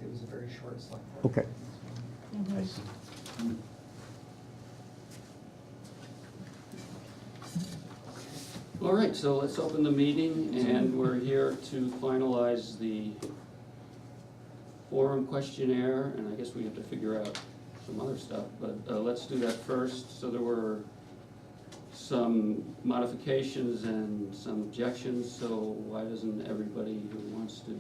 It was a very short select board. Okay. Mhm. I see. All right, so let's open the meeting, and we're here to finalize the forum questionnaire, and I guess we have to figure out some other stuff, but let's do that first. So there were some modifications and some objections, so why doesn't everybody who wants to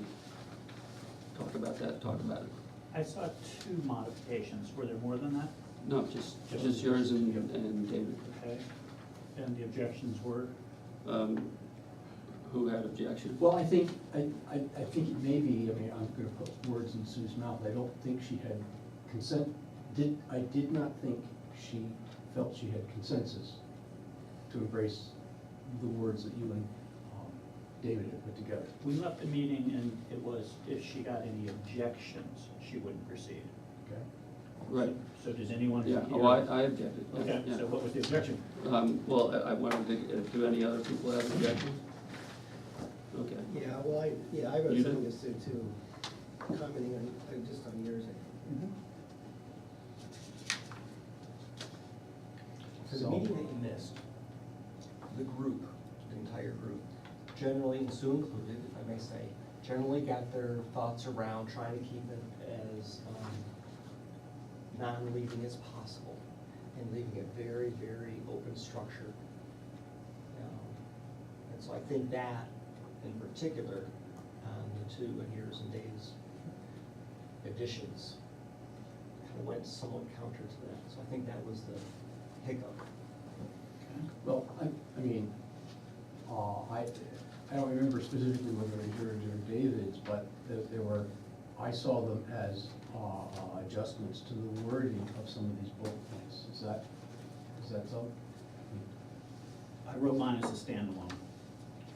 talk about that, talk about it? I saw 2 modifications. Were there more than that? No, just yours and David. Okay. And the objections were? Who had objections? Well, I think it may be, I mean, I'm gonna put words in Sue's mouth, I don't think she had I did not think she felt she had consensus to embrace the words that you and David had put together. We left the meeting and it was if she got any objections, she wouldn't proceed. Okay. Right, So does anyone yeah, here? oh, I objected. Yeah, Okay, yeah. so what was the objection? Well, I wanted to, do any other people have objections? Okay. Yeah, well, I wrote You something did? this too, commenting on, just on yours. For the So- meeting that you missed, the group, the entire group, generally, and Sue included, if I may say, generally got their thoughts around trying to keep it as non-leaving as possible, and leaving a very, very open structure. And so I think that, in particular, the 2 of yours and Dave's additions kind of went somewhat counter to that. So I think that was the hiccup. Okay. Well, I mean, I don't remember specifically whether it was yours or David's, but there were, I saw them as adjustments to the wording of some of these bullet points. Is that so? I wrote mine as a standalone.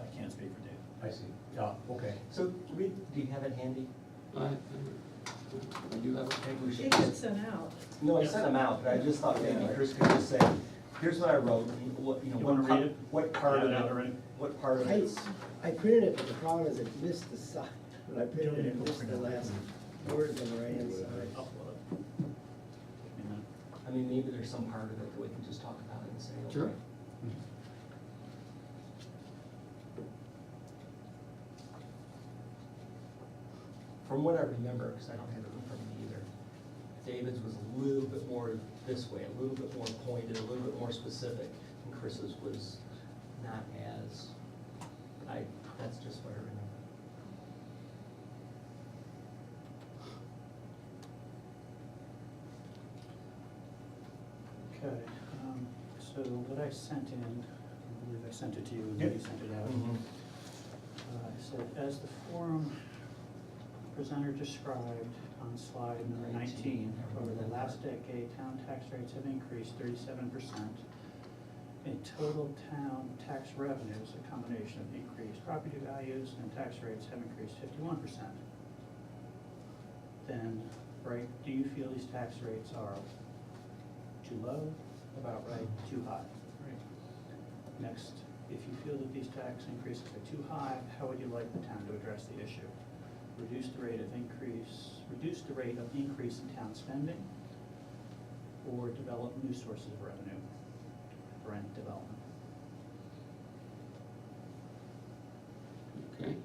I can't speak for Dave. I see, yeah, okay. So, do you have it handy? I do have a Maybe we should It just- gets sent out. No, I sent them out, but I just thought maybe Chris could just say, here's what I wrote, and what, You wanna read it? what part of Have it out it, already? what part of I, it's. I printed it, but the problem is it missed the side. When I printed it, it missed the last words on the right hand side. Upload it. You know, I mean, maybe there's some part of it that we can just talk about it and say, okay. Sure. From what I remember, because I don't have it in front of me either, David's was a little bit more this way, a little bit more pointed, a little bit more specific, and Chris's was not as, that's just what I remember. Okay, so what I sent in, I believe I sent it to you, and you sent it out. I said, as the forum presenter described on slide number 19, over the last decade, town tax rates have increased 37%. In total town tax revenues, a combination of increased property values and tax rates have increased 51%. Then, right, do you feel these tax rates are too low, about right, too high? Right. Next, if you feel that these tax increases are too high, how would you like the town to address the issue? Reduce the rate of increase in town spending, or develop new sources of revenue, rent development. Okay,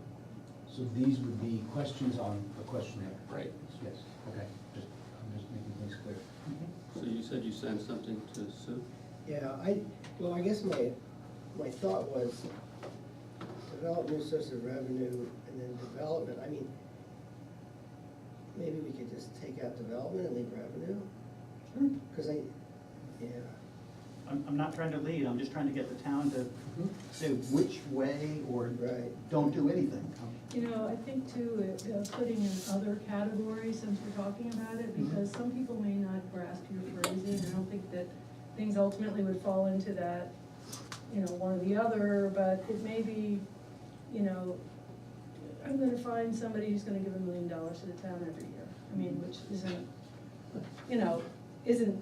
So these would be questions on a questionnaire? right. Yes, okay, I'm just making things clear. So you said you sent something to Sue? Yeah, I guess my thought was develop new sources of revenue and then development. I mean, maybe we could just take out development and leave revenue? Sure. Because yeah. I'm not trying to lead, I'm just trying to get the town to say which way or Right. don't do anything. You know, I think too, putting in other categories since we're talking about it, because some people may not grasp your phrasing. I don't think that things ultimately would fall into that, you know, one or the other, but it may be, you know, I'm gonna find somebody who's gonna give $1 million to the town every year. I mean, which isn't, you know, isn't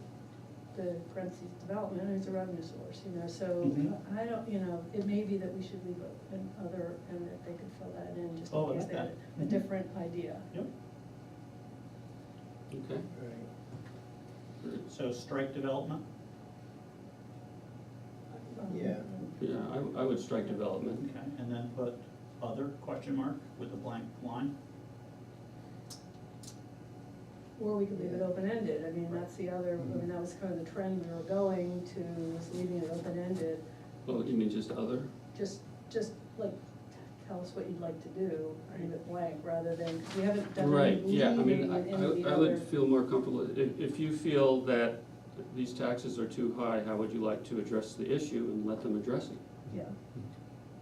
the parentheses development, it's a revenue source, you know, so Mhm. I don't, you know, it may be that we should leave an other and that they could fill that in just Oh, I in case like they had that. a Mhm. different idea. Yep. Okay. Right, So strike development? yeah. Yeah, I would strike development. Okay, and then put other question mark with a blank line? Or we could leave it open-ended, I mean, that's the other, I mean, that was kind of the trend we were going to, was leaving it open-ended. Oh, you mean just other? Just like, tell us what you'd like to do, leave it blank, rather than, because we haven't done Right, any yeah, I mean, leaving in any of the I other. would feel more comfortable, if you feel that these taxes are too high, how would you like to address the issue and let them address it? Yeah,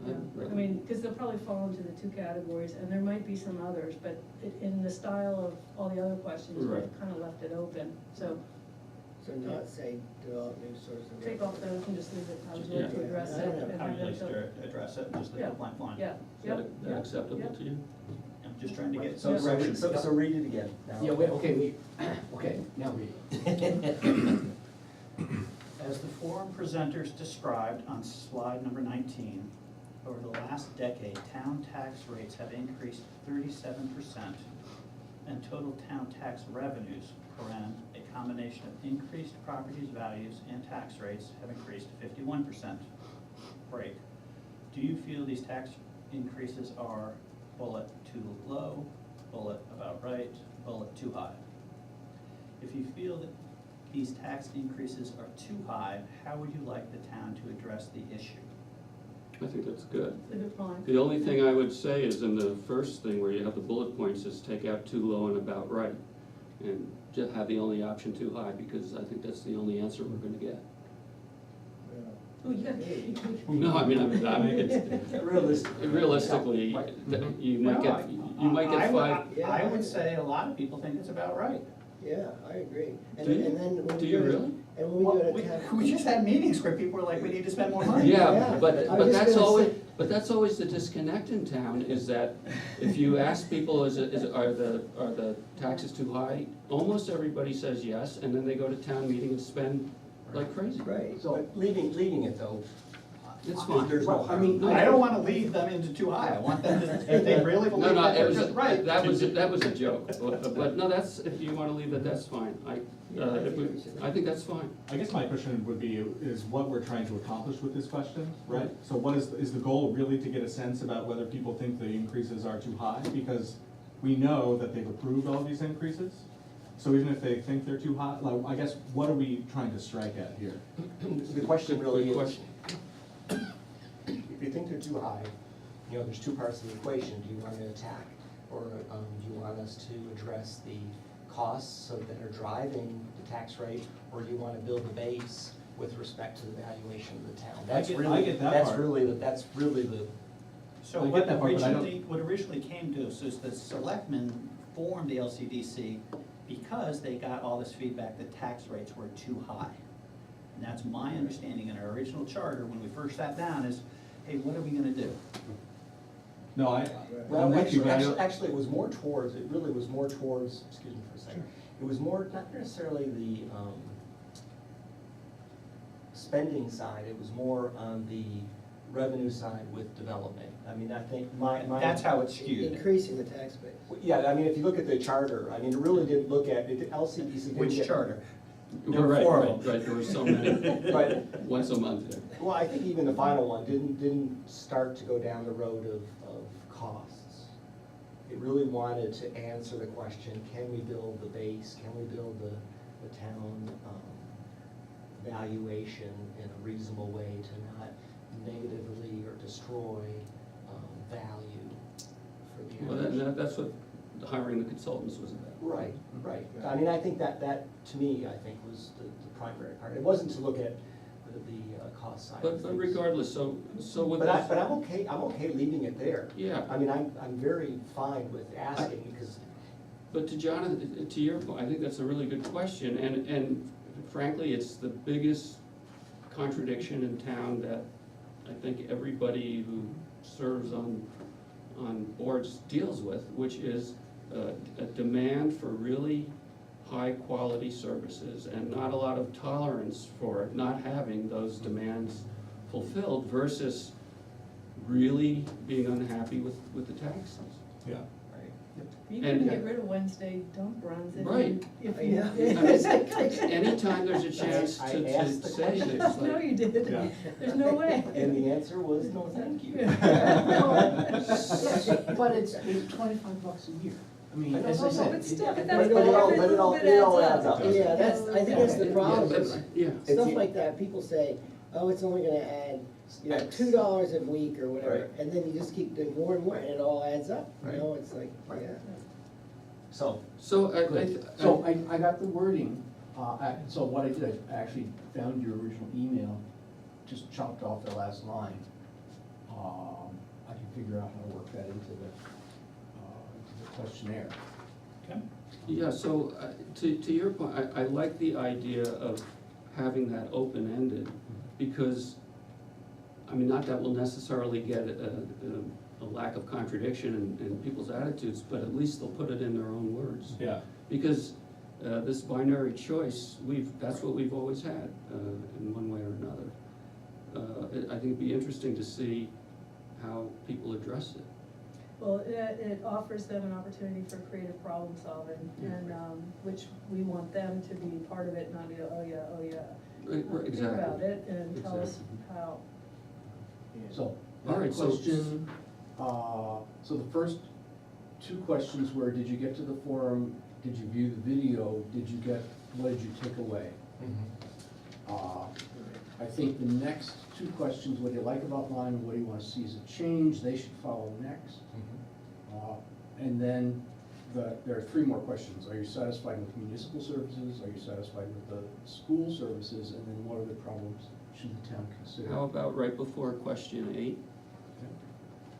I'd yeah, I rather- mean, because they'll probably fall into the two categories, and there might be some others, but in the style of all the other questions, Right. we've kind of left it open, so So not say develop new source of. take off those and just leave it, I was Yeah. going to address I it. don't have and How have would you them like fill- to address it, just leave Yeah. a blank line? Yeah, Is yeah, that acceptable yeah. to you? I'm just trying to get So, some direction. so read it again now. Yeah, wait, okay, okay, now we, As the forum presenters described on slide number 19, over the last decade, town tax rates have increased 37%, and total town tax revenues, a combination of increased properties values and tax rates, have increased 51%. Break. Do you feel these tax increases are bullet too low, bullet about right, bullet too high? If you feel that these tax increases are too high, how would you like the town to address the issue? I think that's good. Leave it blank. The only thing I would say is in the first thing where you have the bullet points is take out too low and about right. And just have the only option too high, because I think that's the only answer we're gonna get. Oh, yeah. No, I mean, it's, realistically, you might get, five. I would say a lot of people think it's about right. Yeah, I agree. And Do you? and then when Do we you go to- really? And when we go to town. We just had meetings where people were like, we need to spend more money. Yeah, Yeah, but I was that's gonna always, say- but that's always the disconnect in town, is that if you ask people, are the taxes too high? Almost everybody says yes, and then they go to town meeting and spend like crazy. Right. so, But leaving it though, It's fine. there's no Well, I harm. mean, I don't wanna lead them into too high, I want them to, if they really No, believe no, that it they're was, just right. that was a joke, but no, that's, if you wanna leave it, that's fine. I think that's fine. I guess my question would be, is what we're trying to accomplish with this question, right? So what is the goal really to get a sense about whether people think the increases are too high? Because we know that they've approved all these increases. So even if they think they're too high, like, I guess, what are we trying to strike at here? The question really Good is, question. if you think they're too high, you know, there's two parts of the equation. Do you want to attack, or do you want us to address the costs that are driving the tax rate, or do you want to build the base with respect to the valuation of the town? That's I really, get that that's part. really, that's really the, So I get what that part, but I don't- originally came to us is the selectmen formed the LCDC because they got all this feedback that tax rates were too high. And that's my understanding in our original charter, when we first sat down, is, hey, what are we gonna do? No, I'm well, with you, but I actually, don't. actually, it was more towards, it really was more towards, excuse me for a second. It was more, not necessarily the spending side, it was more on the revenue side with development. I mean, I think my. That's how it's skewed. Increasing the tax base. Yeah, I mean, if you look at the charter, I mean, it really didn't look at, LCDC didn't Which get- charter? There were Right, four of right, them. right, there were so many, But, once a month there. well, I think even the final one didn't start to go down the road of costs. It really wanted to answer the question, can we build the base, can we build the town valuation in a reasonable way to not negatively or destroy value for the Well, average. that's what hiring the consultants was about. Right, right. I mean, I think that, to me, I think was the primary part. It wasn't to look at the cost side of But things. regardless, so with But this. I'm okay leaving it there. Yeah. I mean, I'm very fine with asking, because, But to Jonathan, to your point, I think that's a really good question, and frankly, it's the biggest contradiction in town that I think everybody who serves on boards deals with, which is a demand for really high-quality services and not a lot of tolerance for not having those demands fulfilled versus really being unhappy with the taxes. Yeah. right. You And- can get rid of Wednesday dump runs if Right. you, if Yeah. you. Anytime there's a chance I to asked the say question. this, No, like, you did. Yeah. There's no way. And the answer was no, thank you. But it's $25 a year. I mean, I know, as I no, said. But still, it- but it- that's But what it all- every but it little all- bit it all adds adds up. up. Yeah, that's, I think that's the Yeah, problem, but- is yeah, It's stuff the- like that, people say, oh, it's only gonna add, you know, X. $2 a week or whatever, Right. and then you just keep doing more and more, and it all adds up, you Right. know, it's like, Right. yeah. So, so So I got the wording, so what I did, I actually found your original email, just chopped off the last line. I can figure out how to work that into the questionnaire. Okay. yeah, so, to your point, I like the idea of having that open-ended, because, I mean, not that we'll necessarily get a lack of contradiction in people's attitudes, but at least they'll put it in their own words. Yeah. Because this binary choice, that's what we've always had, in one way or another. I think it'd be interesting to see how people address it. Well, it offers them an opportunity for creative problem solving, and, which we want them to be part of it, not be, oh yeah, oh yeah. Right, right, Think exactly. about it and tell us how. So, All that right, so- question, so the first two questions were, did you get to the forum, did you view the video, what did you take away? I think the next two questions, what do you like about Lyme, what do you wanna see as a change, they should follow next. And then there are three more questions. Are you satisfied with municipal services? Are you satisfied with the school services? And then what other problems should the town consider? How about right before question 8?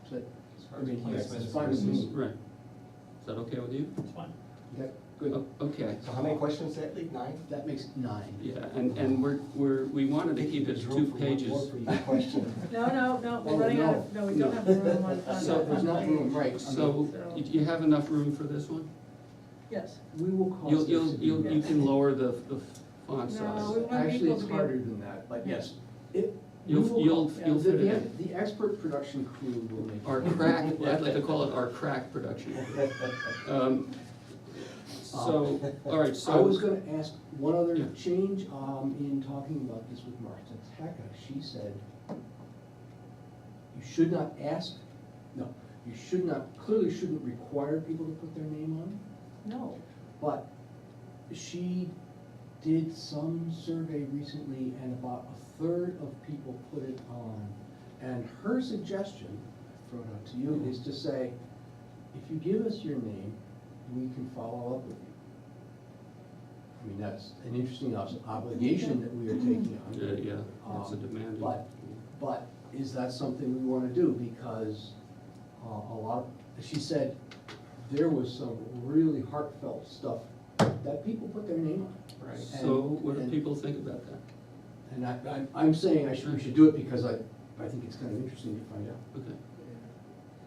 So, as far I as mean, yes, placement it's fine with me. versus- Right. Is that okay with you? It's fine. Okay, good. Okay, So how many questions did that leave? 9? That makes 9. yeah, and we wanted to keep it to 2 pages. No, Oh, we're running out of, no, we don't have the room on. So There's not room, right. I mean, So, you have enough room for this one? Yes. We will cause You this to be. you can lower the font No, size. we want Actually, people it's to be. harder than that, but yes. We You'll will fit it in. The expert production crew will make. Our crack, I'd like to call it our crack production. So, all right, so. I was gonna ask one other Yeah. change, in talking about this with Martha Taka. She said, you should not clearly shouldn't require people to put their name on, No. but she did some survey recently and about a third of people put it on. And her suggestion, I throw it out to you, is to say, if you give us your name, we can follow up with you. I mean, that's an interesting obligation that we are taking on. Yeah, it's a demanding. But is that something we wanna do? Because she said, there was some really heartfelt stuff that people put their name on. Right. So what do and- people think about that? And I'm saying we should do it because I think it's kind of interesting to find out. Okay.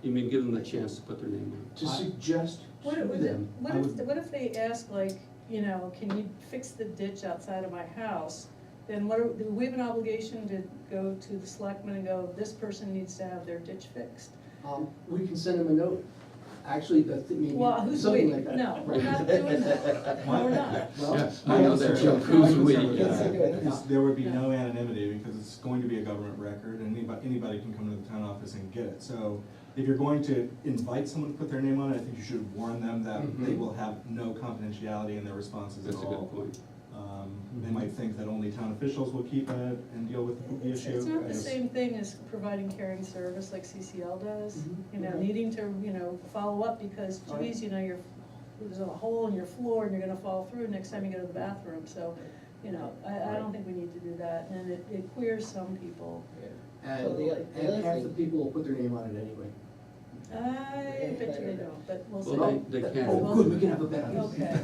You mean give them the chance to put their name on? To suggest What to if, them. I would- what if they ask like, you know, can you fix the ditch outside of my house? Then do we have an obligation to go to the selectmen and go, this person needs to have their ditch fixed? We can send them a note. Actually, maybe Well, who's something we? like that. No, we're not doing that. No, we're not. Well, Yeah, My I know that concern- joke, my who's we? concern with that Yeah. is there would be no anonymity because it's going to be a government record and anybody can come to the town office and get it. So if you're going to invite someone to put their name on it, I think you should warn them that they Mhm. will have no confidentiality in their responses at That's a all. good point. They might think that only town officials will keep it and deal with the issue. It's not the It's- same thing as providing caring service like CCL does, Mhm. you know, Okay. needing to, follow up because, All right. geez, there's a hole in your floor and you're gonna fall through next time you go to the bathroom, so, I don't think we need to do that, and it queers some people. And, So the and other half the thing- people will put their name on it anyway. I bet you they don't, but we'll see. Well, they can. Oh, good, we can have a bet on this. Okay.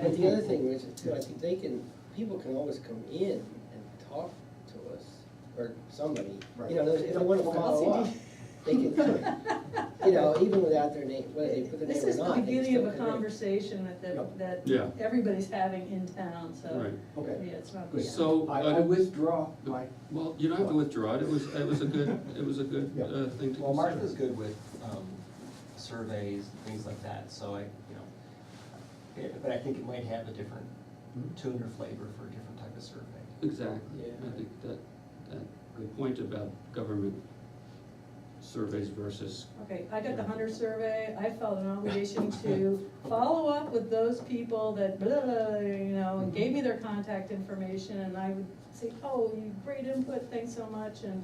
But the other thing, Rich, too, I think people can always come in and talk to us, or somebody, Right. if they wanna follow up, they can come in. Even without their name, whether they put their This name or is the not, they can beginning still of a come in. conversation Yep. that Yeah. everybody's having in town, so, Right. Okay, yeah, it's not. good. So, I withdraw my, Well, you don't have to withdraw it. It was a good Yeah. thing to consider. Well, Martha's good with surveys and things like that, so But I think it might have a different Mhm. tune or flavor for a different type of survey. Exactly. Yeah. I think that good point about government surveys versus, Okay, I got the hunter survey, I felt an obligation to follow up with those people that blah, blah, you know, and gave me their contact information, and I would say, oh, you great input, thanks so much, and,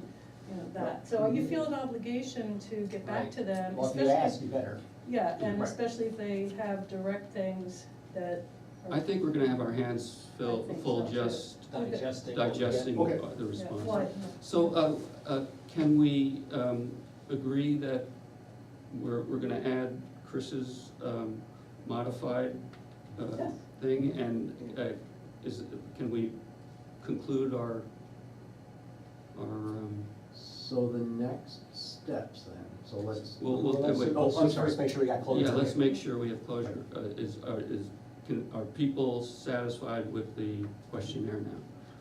you know, that. So you feel an obligation to get back Right. to them, Well, if you especially, ask, you better. yeah, and Right. especially if they have direct things that are. I think we're gonna have our hands I think full so, too. just Digesting. digesting Okay. the Yeah, response. what? So, can we, agree that we're gonna add Chris's, modified, Yes. thing, and, can we conclude our, So the next steps then, so let's. Well, Let's- wait, oh, I'm let's- sorry, let's make sure we got closure. yeah, let's make sure we have closure. Are people satisfied with the questionnaire now?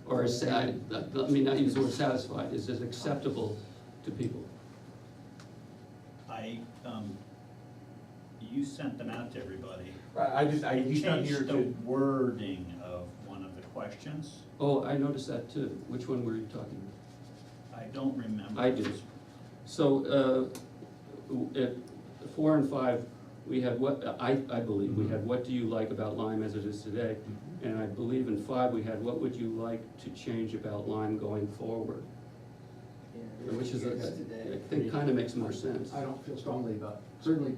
Or is, let me not use the word satisfied, is it acceptable to people? You sent them out to everybody. I You he's not here changed the to, wording of one of the questions. Oh, I noticed that too. Which one were you talking about? I don't remember. I do. So, at 4 and 5, we had I believe, we had what do you like about Lyme as it is today? And I believe in 5, we had what would you like to change about Lyme going forward? Which is, I think, kind of makes more sense. I don't feel strongly about, certainly.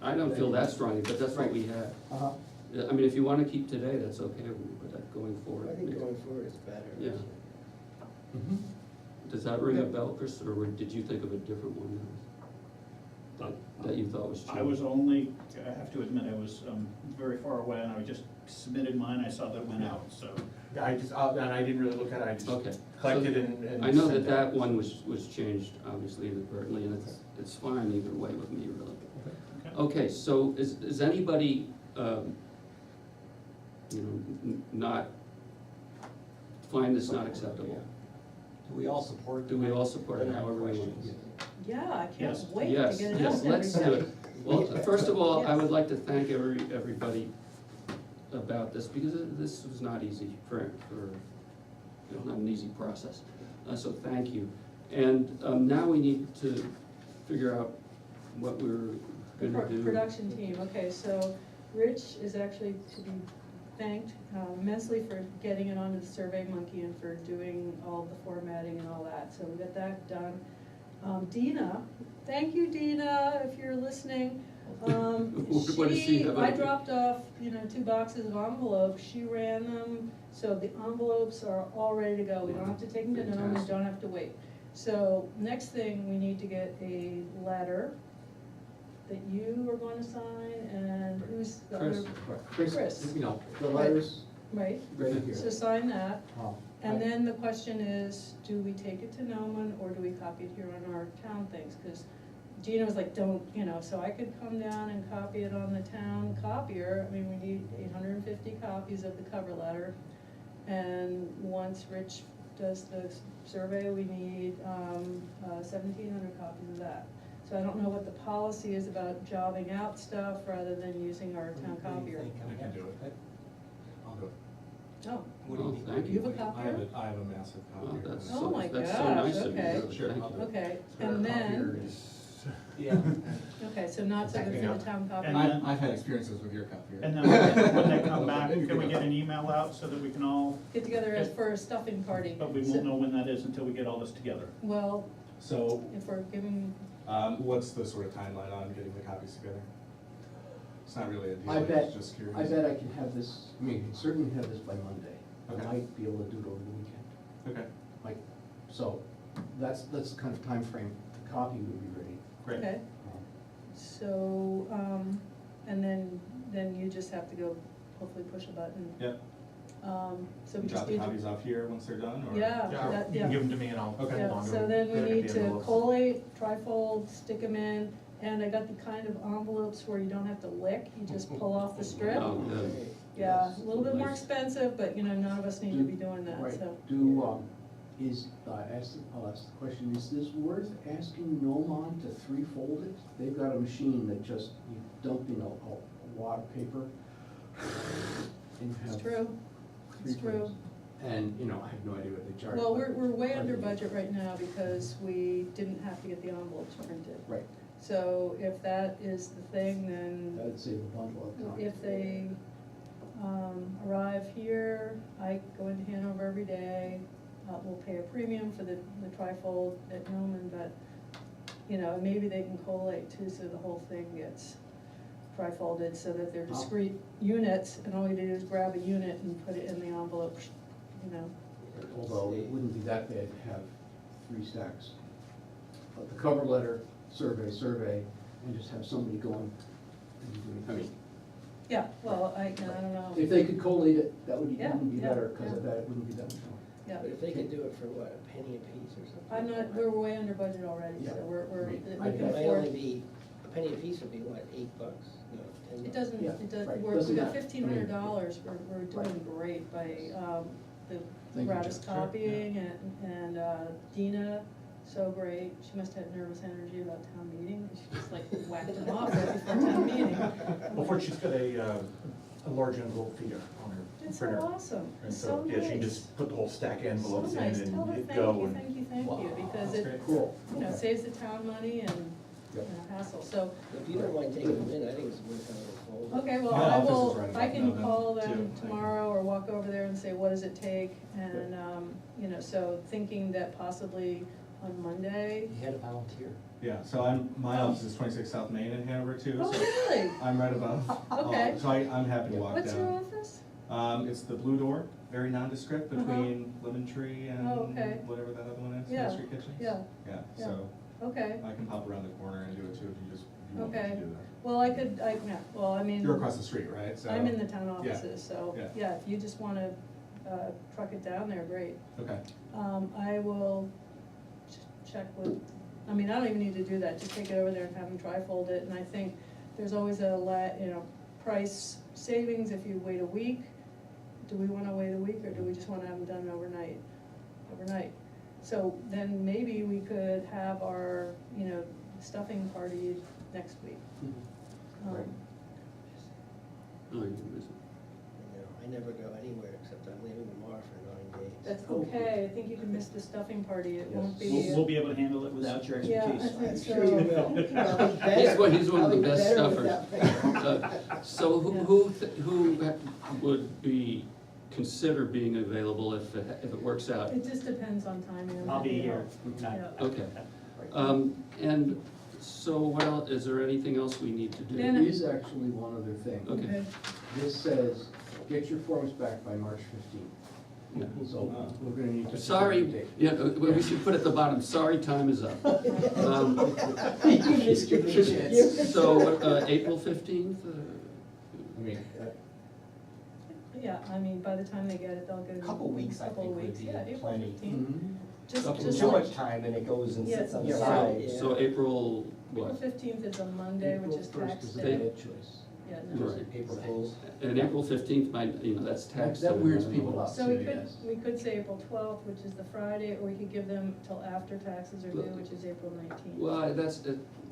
I don't feel that strongly, but that's what Right. we had. Uh-huh. I mean, if you wanna keep today, that's okay with me, but going forward. I think going forward is better. Yeah. Mhm. Does that ring a bell, Chris, or did you think of a different one that you thought was true? I was only, I have to admit, I was very far away, and I just submitted mine, I saw that went out, so. and I didn't really look at it, I just Okay. collected and. I know that sent out. that one was changed, obviously, inadvertently, and it's fine either way with me, really. Okay, so is anybody, not, find this not acceptable? Do we all support? Do we all support it the nine however we want? questions? Yeah, I can't Yes. wait to Yes, get it out yes, to let's do everybody. it. Well, first of all, I Yes. would like to thank everybody about this, because this was not easy it was not an easy process. So thank you. And now we need to figure out what we're The gonna do. production team, okay, so Rich is actually to be thanked immensely for getting it onto the Survey Monkey and for doing all the formatting and all that, so we got that done. Dina, thank you, Dina, if you're listening. What does she have? I dropped off, 2 boxes of envelopes, she ran them, so the envelopes are all ready to go, we don't have to take them to Nome, we Fantastic. don't have to wait. So, next thing, we need to get a letter that you are going to sign, and who's the Chris. other? Chris, Chris. you know, the letters Right, right here. so sign that, Oh, and then the question is, do we take it to Noman, or do we copy it here on our town things? Cause Gina was like, don't, so I could come down and copy it on the town copier, I mean, we need 850 copies of the cover letter. And once Rich does the survey, we need 1,700 copies of that. So I don't know what the policy is about jobbing out stuff rather than using our town What do you copier. think? I can do it. I'll do it. Oh, What do you Oh, think? thank do you have a I have copier? I have a massive Oh, copy. that's Oh so, my that's so gosh, nice of you, okay. really. Sure, Thank I'll you. do it. Okay, Our and copier then, is- Yeah. okay, so not so good for the town copier. And I've had experiences with your copier. And then when they come back, can we get an email out so that we can all, Get together as for a stuffing party. but we So- won't know when that is until we get all this together. Well, So, if we're giving, what's the sort of timeline on getting the copies together? It's not really a deal, I it's bet, just curious. I bet I can have this, I mean, certainly have this by Monday. I Okay. might be able to do it over the weekend. Okay, So that's the kind of time frame the copy would be ready. great. okay, so, and then you just have to go, hopefully push a button. Yep. So we Drop just the need to. copies off here once they're done, or? Yeah, Yeah, that, you yeah. can give them to me and I'll Okay. hold Yeah, on to so them. then we Put it in need the to envelopes. collate, trifold, stick them in, and I got the kind of envelopes where you don't have to lick, you just pull off the strip. Oh, good. Yeah, a little bit more Nice. expensive, but none of us need to be doing that, Right, so. I'll ask the question, is this worth asking Nomon to 3-fold it? They've got a machine that just, you dump in a wad of paper, and you have It's true, three it's true. frames. And, you know, I have no idea what they charge. Well, but- we're way under budget right now because we didn't have to get the envelopes printed. Right, So if that is the thing, that then would save a bundle of time. if they, arrive here, I go into Hanover every day, we'll pay a premium for the trifold at Newman, but, you know, maybe they can collate too, so the whole thing gets trifolded, so that they're discrete units, and all you do is grab a unit and put it in the envelope, you know. Although it wouldn't be that bad to have 3 stacks. But the cover letter, survey, and just have somebody going and doing, I mean, Yeah, well, I don't know, if they could collate it, that would Yeah, even be yeah, better, because yeah. I bet it wouldn't be that much more. yeah. But if they could do it for what, a penny a piece or something? I'm not, we're way under budget already, so Yeah. we're, I mean, we I- can It might afford. only be, a penny a piece would be what, $8? No, $10? It doesn't, Yeah, it does, right, we doesn't got matter. $1,500, we're doing great by, the Thank you, Gratis Jeff. Sure, copying and Dina, so great, she must have had nervous energy about town meeting, she just like whacked him off right before town meeting. Before, she's got a large envelope feeder on her It's so printer. awesome, And it's so, so yeah, she can nice. just put the whole stack of So envelopes in nice, tell her and hit thank go you, and. thank you, thank you, because That's it, great. Cool. you know, saves the town money and, you Yep. know, hassle, so. If you don't mind taking them in, I think it's worth having a folder. Okay, well, My I office is will, right I about can now, call too. them Thank you. tomorrow or walk over there and say, what does it take? And, you know, so thinking that possibly on Monday. You had a volunteer. Yeah, so my office is 26 South Main in Hanover too, Oh, so really? I'm right above. Okay. So I'm happy to walk What's your down. office? It's the blue door, very nondescript between Lemon Tree and Oh, okay. whatever that other one is, Yeah, Street Kitchens. yeah, Yeah, yeah. so Okay, I can pop around the corner and do it too if you want me okay. to do that. Well, yeah, well, I mean. You're across the street, right? So I'm in the town yeah, offices, so, yeah. yeah, if you just wanna, truck it down there, great. Okay, I will check with, I mean, I don't even need to do that, just take it over there and have them trifold it, and I think there's always price savings if you wait a week. Do we wanna wait a week, or do we just wanna have them done overnight? So then maybe we could have our, stuffing party next week. Right. Oh, you're missing. I never go anywhere except I'm leaving tomorrow for 9 days. That's okay, I think you can miss the stuffing party, it won't be. We'll be able to handle it without your Yeah, I expertise. think I'm sure you so. will. I'll be better. He's one of the I'll be best better stuffers. without paper. So who would consider being available if it works out? It just depends on timing. I'll be here. Yeah. Okay. And so what else, is there anything else we need to do? Dan- There is actually one other thing. Okay. This says, get your forms back by March 15th. Yeah. So we're gonna need to. Sorry, yeah, we should put at the bottom, sorry, time is up. You missed your chance. So, April 15th? I mean, Yeah, I mean, by the time they get it, they'll get it. Couple weeks, I Couple think, would weeks, be yeah, April plenty. 15th. Just Okay. just Too like- much time and it goes and Yeah, sits on the yeah. side. Yeah. So April, April what? 15th is a Monday, which is April 1st tax is a day. bad choice. Yeah, no. Right. April Fools. And April 15th might, that's tax. That day, weirds right? people out. So we too, could, yes. we could say April 12th, which is the Friday, or we could give them till after taxes are due, which is April 19th. Well,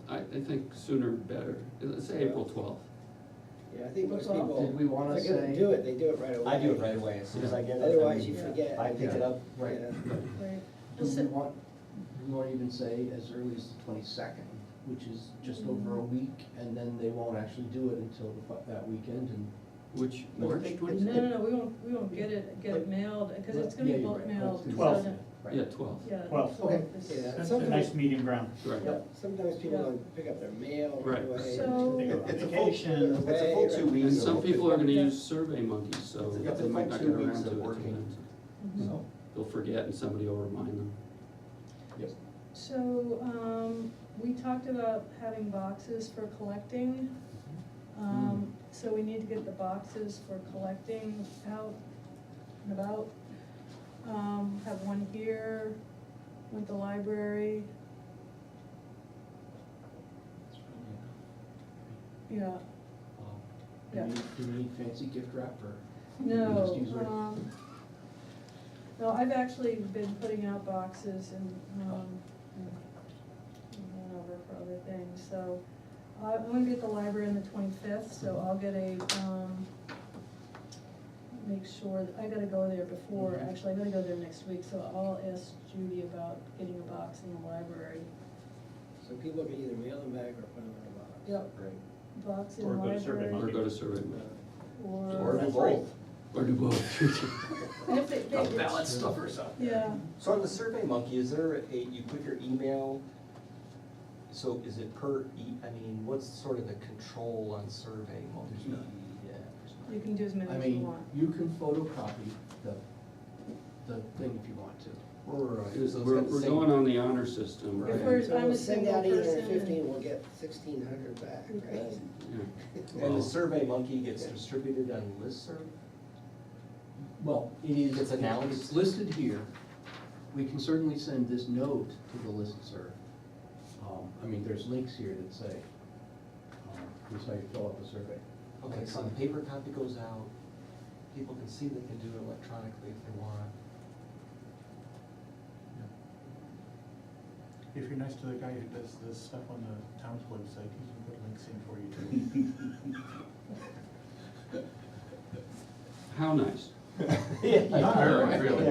I think sooner better, let's say April 12th. Yeah, I think most Well, people, did we wanna if they're gonna say- do it, they do it right away. I do it right away, as soon as I get it. Otherwise, you Yeah. forget. I pick it up. Right. Yeah. Right. Do we want, even say as early as the 22nd, which is just over a week, and then they won't actually do it until that weekend, and. Which, But March they- 22nd? No, we won't get it mailed, because it's gonna Yeah, be you're bulk right. mailed. That's so 12th. that- Yeah, 12th. Yeah. 12th. 12th Okay. is- Yeah. That's a nice medium ground. Right. Yep. Sometimes people Yeah. don't pick up their mail Right. right away. So- They go on It's a full- vacation. It's a full 2 And weeks. And some of- people are gonna use Survey Monkey, so It's a they might full not 2 get weeks around to of it. working. Mhm. So, They'll forget and somebody will remind them. Yes. So, we talked about having boxes for collecting. So we need to get the boxes for collecting out and about. Have one here, with the library, yeah, Do we need fancy gift wrap, or? no, Just use our- no, I've actually been putting out boxes and, going over for other things, so. I'm gonna be at the library on the 25th, so I'll get a make sure, that I gotta go there before, Mhm. actually, I gotta go there next week, so I'll ask Judy about getting a box in the library. So people can either mail them back or put them in a box. Yep. Right. Box in Or the go to Survey library. Or go to Survey Monkey. Or do That's both. Or do both. And if they- Ballot stuffers out there. Yeah, So on the Survey Monkey, is there you put your email, so is it I mean, what's sort of the control on Survey Monkey? There's none. Yeah, you can do as many I as you mean, want. you can photocopy the thing if you want to. Right. So it's We're got the same- going on the honor system. Right. If we're, So I'm we'll a send single out 815, person. we'll get 1,600 back, We right? could. Yeah. And the Survey Monkey gets distributed on listserv? Well, it is. It's announced? It's listed here. We can certainly send this note to the listserv. I mean, there's links here that say, here's how you fill out the survey. Okay, so the paper copy goes out, people can see they can do it electronically if they want. If you're nice to the guy who does the stuff on the town's website, he can put links in for you too. How nice. Not very, really.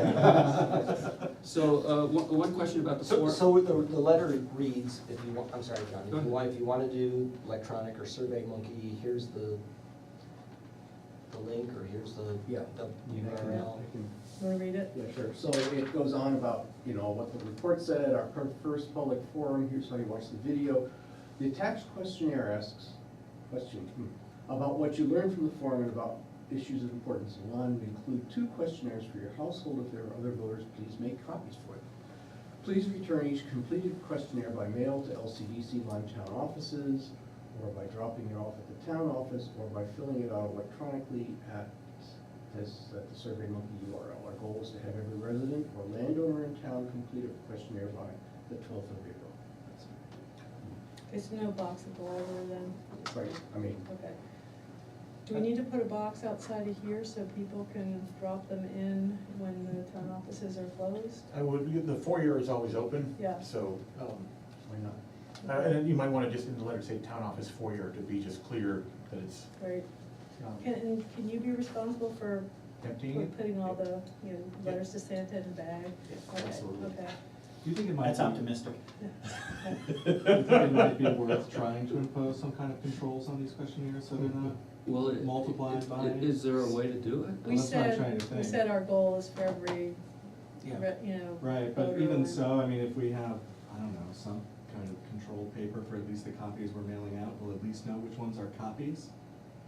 So, one question about the So, form. so the letter reads, if you want, I'm sorry, John, Go ahead. if you want to do electronic or Survey Monkey, here's the link, or here's the Yeah. the You can- URL. I can- Wanna read it? Yeah, sure. So it goes on about, what the report said, our first public forum, here's how you watch the video. The attached questionnaire asks, about what you learned from the forum and about issues of importance in Lyme. We include 2 questionnaires for your household. If there are other voters, please make copies for them. Please return each completed questionnaire by mail to LCDC Lyme town offices, or by dropping it off at the town office, or by filling it out electronically at the Survey Monkey URL. Our goal is to have every resident or landowner in town complete a questionnaire by the 12th of April. There's no box at the library then? Right, I mean, Okay. Do we need to put a box outside of here so people can drop them in when the town offices are closed? I would, the foyer is always open. Yeah. So, why not? and then you might wanna just in the letter say town office foyer to be just clear that it's Right. Can you be responsible for emptying it. putting all the, letters to Santa in a bag? Okay, absolutely. okay. Do you think it might That's be? optimistic. Do you think it might be worth trying to impose some kind of controls on these questionnaires so they're not Well, multiplied by? is there a way to do it? We Well, that's what I'm said, trying to we think. said our goal is for every, Yeah. Right, but voter even or- so, I mean, if we have, I don't know, some kind of controlled paper for at least the copies we're mailing out, we'll at least know which ones are copies.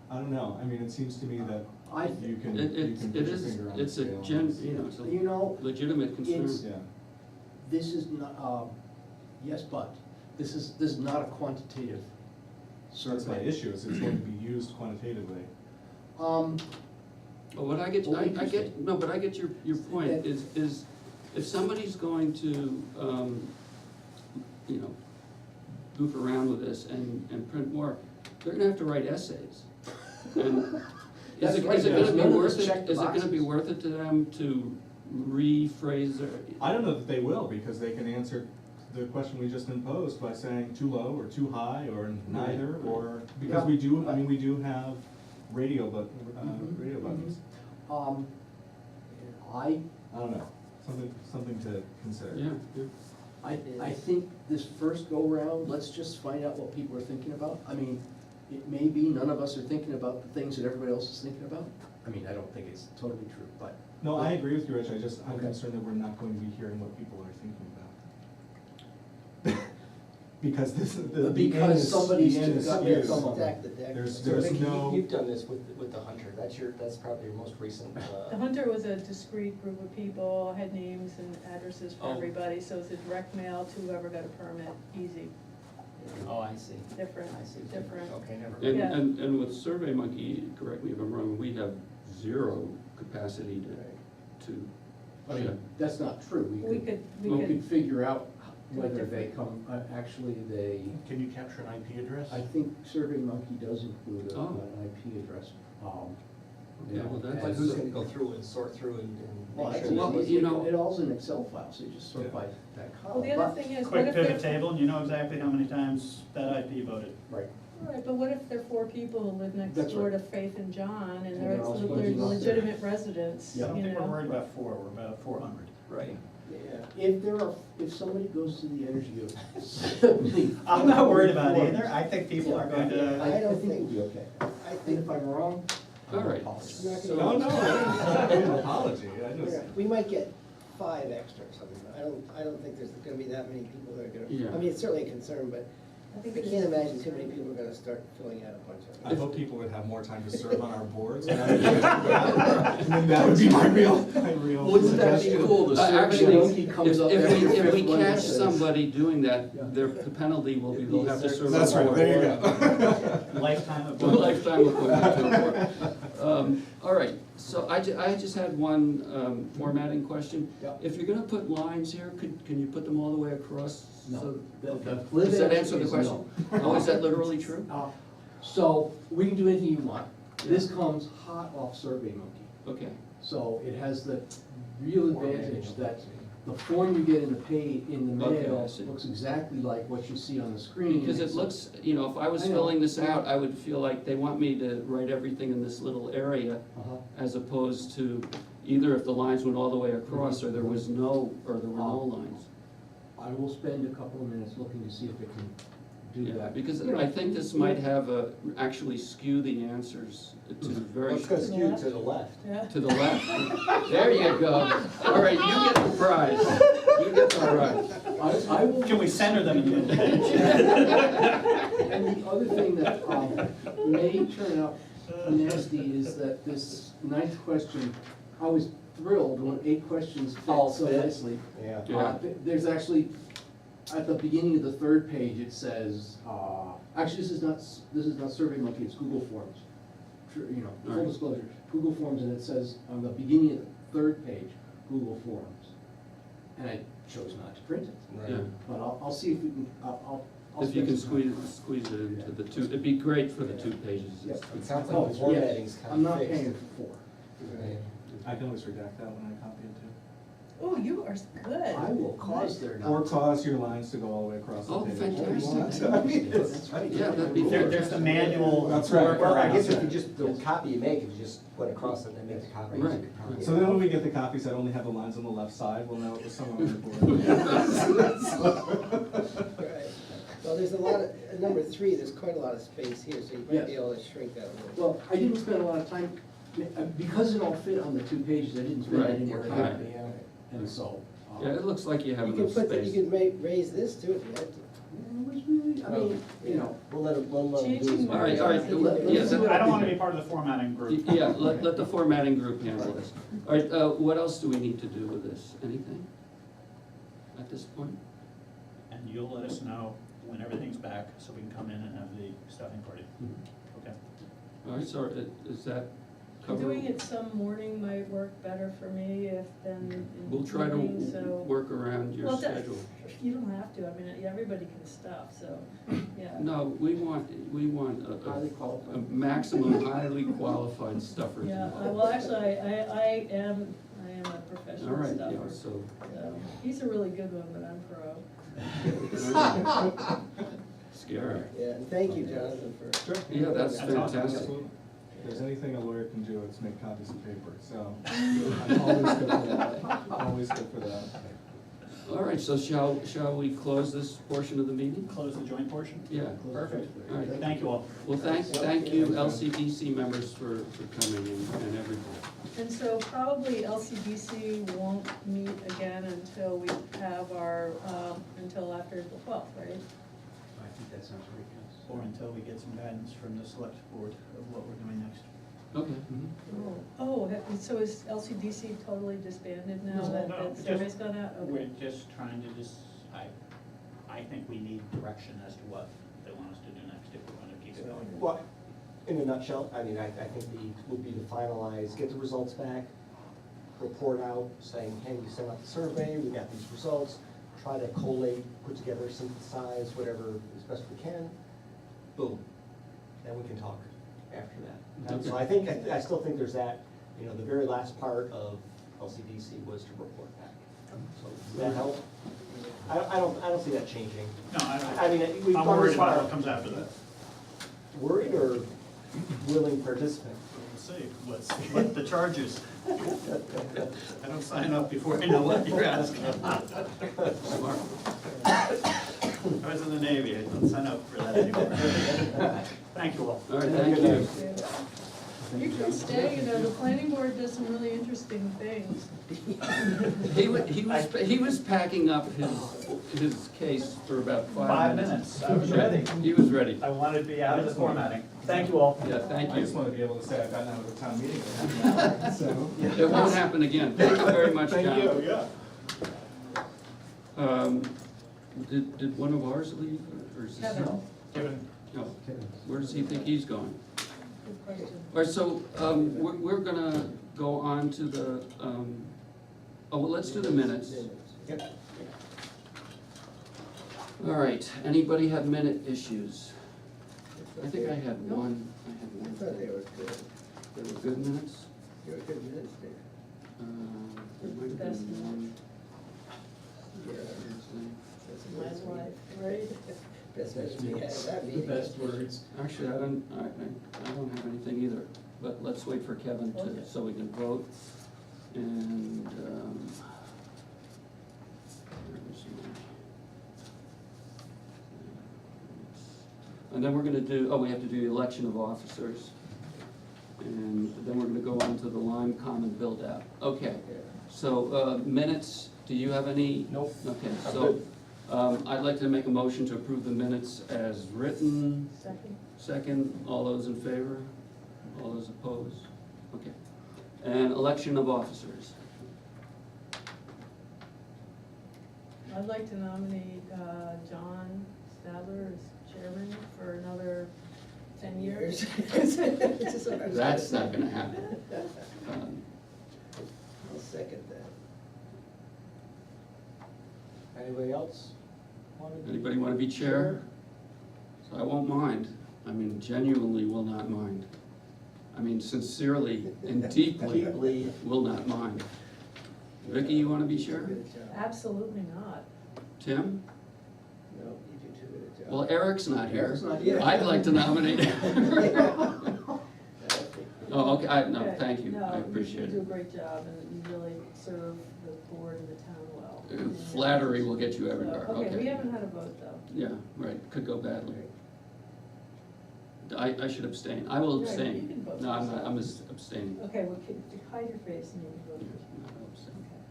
I don't know, I mean, it seems to me that I you think, can, It you can put it your is, finger on the it's a scale. on gen, this. it's you know, a legitimate concern. it's- Yeah, this is not, yes, but, this is not a quantitative so that's my survey. issue, is it's going to be used quantitatively. Um, But what I get, Well, I get, interesting. no, but I get your point, That- is if somebody's going to, goof around with this and print more, they're gonna have to write essays. And That's is right, it because gonna none be of worth us it, check the is it gonna be boxes. worth it to them to rephrase their? I don't know that they will, because they can answer the question we just imposed by saying too low or too high or neither, or, because Yeah. we do, I mean, we do have radio Mhm, radio buttons. I I don't know, something to consider. Yeah. I think this first go-round, let's just find out what people are thinking about. I mean, it may be none of us are thinking about the things that everybody else is thinking about. I mean, I don't think it's totally true, but. No, I agree with you, Rich, I'm Okay. concerned that we're not going to be hearing what people are thinking about. Because this, the end Because is, somebody's the end is somebody skewed. come up. Stack the deck. There's- So there's Vicki, no- you've done this with the Hunter, that's probably your most recent, The Hunter was a discrete group of people, had names and addresses for Oh. everybody, so it's a direct mail to whoever got a permit, easy, oh, I see. different, I see. different. Okay, never And, mind. Yeah. and with Survey Monkey, correct me if I'm wrong, we have zero capacity to I mean, that's not true. We We could, could figure out Do it whether they different. come, actually, they, Can you capture an IP address? I think Survey Monkey does include Oh. an IP address. Yeah, well, that's- But who's gonna go through and sort through and Well, make actually, sure? Well, that- you know- it all's an Excel file, so you just sort Yeah. by that well, column. the other But- thing is, what Quick if pivot they're, table, and you know exactly how many times that IP voted. Right. Right, but what if there are 4 people who live next That's door right. to Faith and John, and And they're they're all they're living up there. legitimate residents, Yeah. I don't you think we're know? worried about 4, we're about 400. Right. Yeah, if somebody goes to the energy of. I'm not worried about either, I think people are going to. I don't think think- we'll be okay. I And think if I'm wrong, All right. It's not So- gonna- No, it's not an apology, I just. we might get 5 extra or something. I don't think there's gonna be that many people that are gonna, Yeah. I mean, it's certainly a concern, but I I think can't there's- imagine too many people are gonna start filling out a bunch of I them. hope people would have more time to serve on our boards. And then that would be my real wouldn't that be suggestion. cool? The survey Actually, monkey comes up after the if we fifth one and catch says- somebody doing that, Yeah. the penalty will be, they'll have to serve. That's on right, board. there you go. Lifetime of. A lifetime appointment to the board. All right, so I just had one formatting question. Yeah. If you're gonna put lines here, can you put them all the way across? No. So- The okay. flip Does that answer answer the is question? no. Oh, is that literally true? So, we can do anything you want. This comes hot off SurveyMonkey. Okay, So it has the real advantage that the form you get in the Okay, I mail see. looks exactly like what you see on the screen. because it looks, you know, if I was I know. filling this out, I would feel like they want me to write everything in this little area, Uh-huh. as opposed to either if the lines went all the way across, or there was no, or there were no lines. I will spend a couple of minutes looking to see if it can do Yeah, that. because You know, I think this might have actually skew the answers to very, Let's go skew to the left. Yeah. to the left. There you go. All right, you get the prize. You get the prize. I will. Can we center them in the middle page? And the other thing that may turn out nasty is that this 9th question, I was thrilled when 8 questions All fit so fit. nicely. Yeah. Yeah. There's actually, at the beginning of the 3rd page, it says, actually, this is not SurveyMonkey, it's Google Forms. You know, full Alright. disclosure, Google Forms, and it says on the beginning of the 3rd page, Google Forms. And I chose not to print it, Yeah. but I'll see if we can, I'll. If you spend can some time. squeeze it into the 2, it'd be great for the 2 pages. Yep, it sounds Oh, like the yeah. formatting's kind of I'm not fixed. paying for 4. Right. I can always redact that when I copy it too. Oh, you are good. I will cause their. Or cause your lines to go all the way across the Oh, page. fantastic. I mean, it's- That's right. Yeah, that'd be There's the manual. That's right. Well, I guess if workaround. you just, the copy you make, if you just put across it and make the copy. Right. So then when we get the copies that only have the lines on the left side, we'll know it was someone on the board. Right. Well, there's a lot of, at number 3, there's quite a lot of space here, so you might be Yes. able to shrink that a little. Well, I didn't spend a lot of time, because it all fit on the 2 pages, I didn't spend Right, any more right. time. And so. Yeah, it looks like you have You enough could put, space. you could raise this too if you had to. It was really, I mean, you know. We'll let it do Changing his All right, all right, work. yeah, that- I don't wanna be part of the formatting group. Yeah, let the formatting group handle this. All right, what else do we need to do with this? Anything at this point? And you'll let us know when everything's back, so we can come in and have the stuffing party. Okay. All right, so is that covered? Doing it some morning might work better for me if than in We'll try to evening, so. work around your Well, that- schedule. You don't have to, I mean, everybody can stuff, so, yeah. No, we want Highly a qualified. maximum highly qualified stuffers. Yeah, well, actually, I am a All professional right, yeah, stuffer, so, so, he's a really good one, but I'm pro. scary. Yeah, and thank you, Jonathan, for. Yeah, that's That's awesome. fantastic. Absolutely. If there's anything a lawyer can do, it's make copies of paper, so I'm always good for that, always good for that. All right, so shall we close this portion of the meeting? Close the joint portion? Yeah. Perfect. All right. Thank you all. Well, thank you LCDC members for coming and everything. And so probably LCDC won't meet again until we have our, until after the 12th, right? I think that sounds very good. Or until we get some guidance from the select board of what we're doing next. Okay. Oh, so is LCDC totally disbanded now No, that no, that just- survey's gone out? Okay. We're just trying to I think we need direction as to what they want us to do next if we're gonna keep it going. Well, in a nutshell, I mean, I think would be to finalize, get the results back, report out saying, hey, we sent out the survey, we got these results, try to collate, put together, synthesize, whatever as best we can, boom, then we can talk after that. And so I think, I still think there's that, you know, the very last part of LCDC was to report back. So does that help? I don't see that changing. No, I mean, we've I'm gone worried this about far. what comes after that. Worried or willing participant? We'll see, what the charge is. I don't sign up before I know what you're asking. Smart. I was in the Navy, I don't sign up for that anymore. Thank you all. All right, thank you. You can stay, you know, the planning board does some really interesting things. He was packing up his case for about 5 minutes. I was ready. He was ready. I wanted to be out of the formatting. Thank you all. Yeah, thank I just you. wanna be able to say I've gotten out of the town meeting. So. It won't happen again. Thank you very much, John. Thank you, yeah. Did one of ours leave, or is this? Kevin. Kevin. No. Where does he think he's going? Good question. All right, so, we're gonna go on to the, oh, well, let's do the minutes. Yep. All right, anybody have minute issues? I think I had one, I thought they were good. They were good minutes? They were good minutes there. There might have Best been one. Yeah. My life, right? Best minutes we had at that The meeting. best words. Actually, I don't have anything either, but let's wait for Kevin Okay. to, so we can vote. And, where was my- and then we're gonna do, oh, we have to do the election of officers. And then we're gonna go on to the Lyme Common Buildout. Okay, so, minutes, do you have any? Nope. Okay, I'm so, good. I'd like to make a motion to approve the minutes as written. Second. Second, all those in favor? All those opposed? Okay. And election of officers. I'd like to nominate John Stadler as chairman for another 10 years. That's not gonna happen. I'll second that. Anybody else? Anybody wanna be chair? So I won't mind. I mean, genuinely will not mind. I mean, sincerely and deeply Deeply. will not mind. Vicky, you wanna be chair? Good job. Absolutely not. Tim? No, you do too good a job. Well, Eric's not here. Eric's not here. I'd like to nominate. Oh, okay, no, Okay. thank you. No, I appreciate You do a it. great job and you really serve the board and the town well. Flattery will get you So, everywhere, Okay, we okay. haven't had a vote though. Yeah, right, could go badly. I should abstain. I will Right, you abstain. can vote No, I'm yourself. not, I'm abstaining. Okay, well, hide your face and you can vote. I'll abstain. Okay.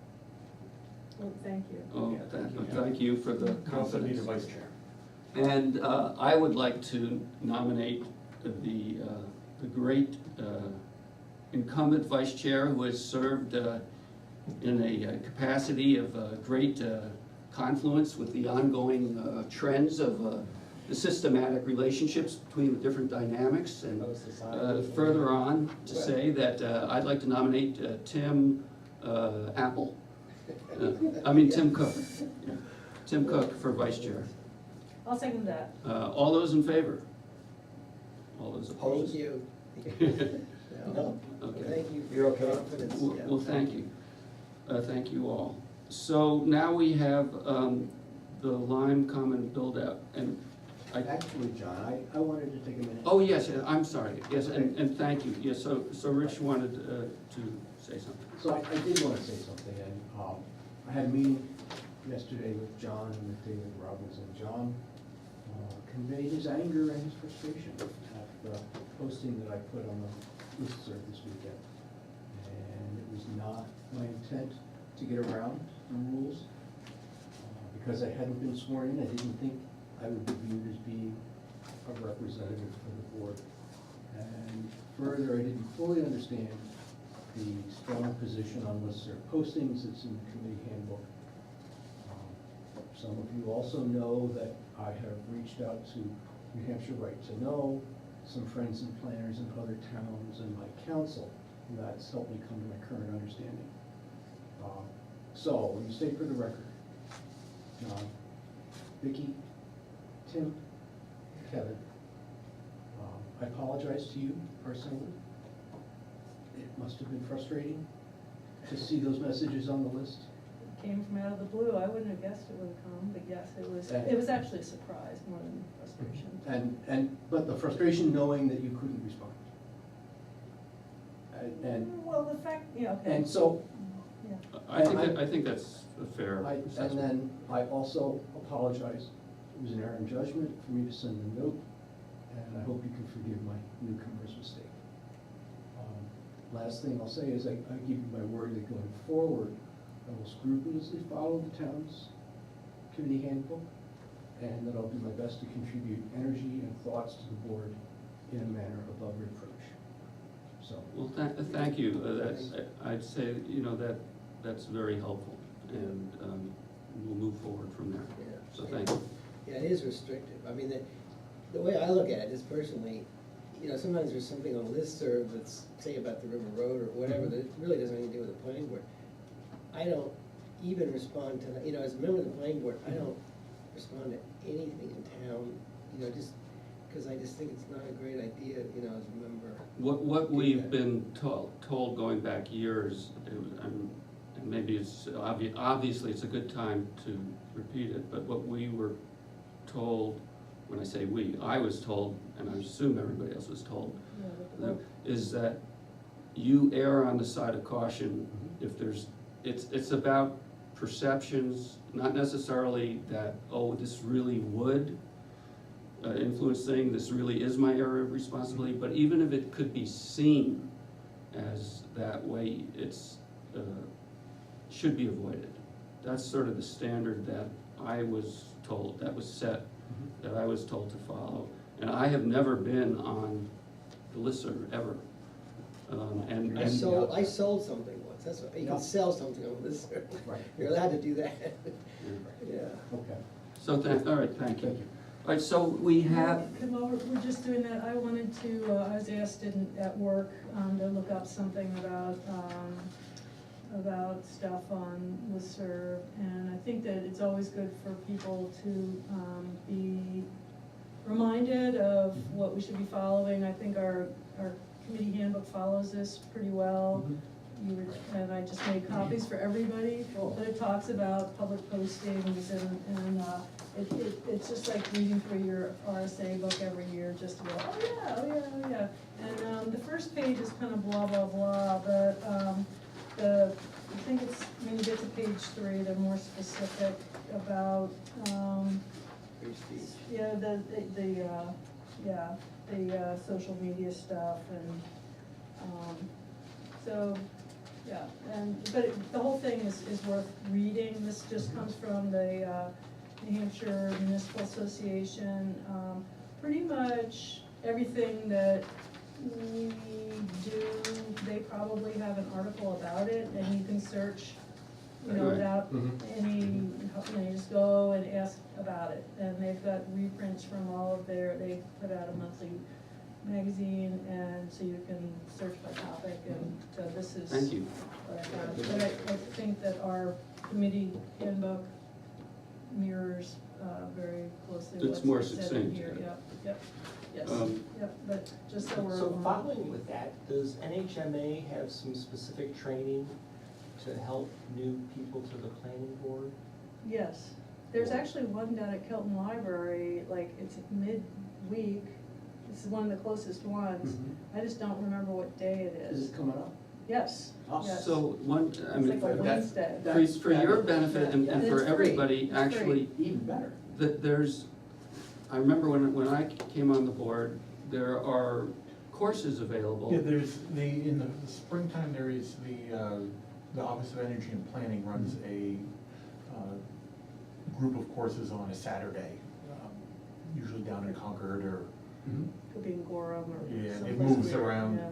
Well, thank you. Oh, Yeah, thank you, thank you for the You also need a confidence. vice chair. And I would like to nominate the great incumbent vice chair who has served in a capacity of great confluence with the ongoing trends of the systematic relationships between the different dynamics. And further on, to say that I'd like to nominate Tim Apple. Tim Cook. Yeah. Tim Cook for vice chair. I'll second that. All those in favor? All those Thank opposed? you. No. Okay. Thank you for You're your okay? confidence. Well, yeah. well, thank you. Thank you all. So now we have the Lyme Common Buildout, and Actually, John, I wanted to take a minute. oh, yes, I'm sorry, yes, and thank you. Yes, so Rich wanted to say something. So I did want to say something, and I had a meeting yesterday with John and with David Robinson. John conveyed his anger and his frustration at the posting that I put on the listserv this weekend. And it was not my intent to get around the rules. Because I hadn't been sworn in, I didn't think I would be viewed as being a representative for the board. And further, I didn't fully understand the strong position on listserv postings that's in the committee handbook. Some of you also know that I have reached out to New Hampshire Right to Know, some friends and planners in other towns, and my counsel, and that's helped me come to my current understanding. So, let me state for the record, John, Vicky, Tim, Kevin, I apologize to you personally. It must have been frustrating to see those messages on the list. came from out of the blue. I wouldn't have guessed it would have come, but yes, it was actually a surprise more than frustration. But the frustration knowing that you couldn't respond. And, Well, the fact, yeah, okay. and so, Yeah. I think that's a fair and assessment. then I also apologize. It was an error in judgment for me to send a note, and I hope you can forgive my newcomer's mistake. Last thing I'll say is I give you my word that going forward, I will scrupulously follow the town's committee handbook, and that I'll do my best to contribute energy and thoughts to the board in a manner above reproach. So, Well, thank you, I'd say, that's very helpful, and we'll move forward from there. Yeah. So thank you. Yeah, it is restrictive. I mean, the way I look at it is personally, sometimes there's something on a listserv that's, say, about the River Road or whatever, that really doesn't have anything to do with the planning board. I don't even respond to that, as a member of the planning board, I don't respond to anything in town, just, because I just think it's not a great idea, as a member. What we've been told going back years, and maybe it's obviously it's a good time to repeat it, but what we were told, when I say we, I was told, and I assume everybody else was told, is that you err on the side of caution if there's, it's about perceptions, not necessarily that, oh, this really would influence things, this really is my area of responsibility, but even if it could be seen as that way, it's, should be avoided. That's sort of the standard that I was told, that was set, that I was told to follow. And I have never been on the listserv, ever. I sold something once, that's what, you can sell something on this, right. you're allowed to do that. Yeah. Okay. So all right, thank you. Thank you. All right, so we have, While we're just doing that, I wanted to, I was asked at work to look up something about stuff on listserv, and I think that it's always good for people to be reminded of what we should be following. I think our committee handbook follows this pretty well. And I just made copies for everybody, but it talks about public postings and it's just like reading through your RSA book every year, just to go, oh yeah. And the first page is kind of blah, blah, blah, but I think it's, when you get to page 3, they're more specific about, yeah, the social media stuff and, so, yeah, but the whole thing is worth reading. This just comes from the New Hampshire Municipal Association. Pretty much everything that we do, they probably have an article about it, and you can search, without any, you just go and ask about it. And they've got reprints from all of they put out a monthly magazine, and so you can search by topic, and so this is thank you. what I found. But I think that our committee handbook mirrors very closely It's more what's said in succinct. here. Yep, yes, Um, yep, but just so we're. So following with that, does NHMA have some specific training to help new people to the planning board? Yes, there's actually one down at Kelton Library, like, it's midweek. This is one of the closest ones. I just don't remember what day it Is is. it coming up? Yes, yes. So It's like a Wednesday. For your benefit and And for it's free. everybody, It's actually, Even better. I remember when I came on the board, there are courses available. Yeah, there's in the springtime, there is the Office of Energy and Planning runs a group of courses on a Saturday, usually down in Concord or. Could be in Gorham or Yeah, it someplace moves weird, around. yeah.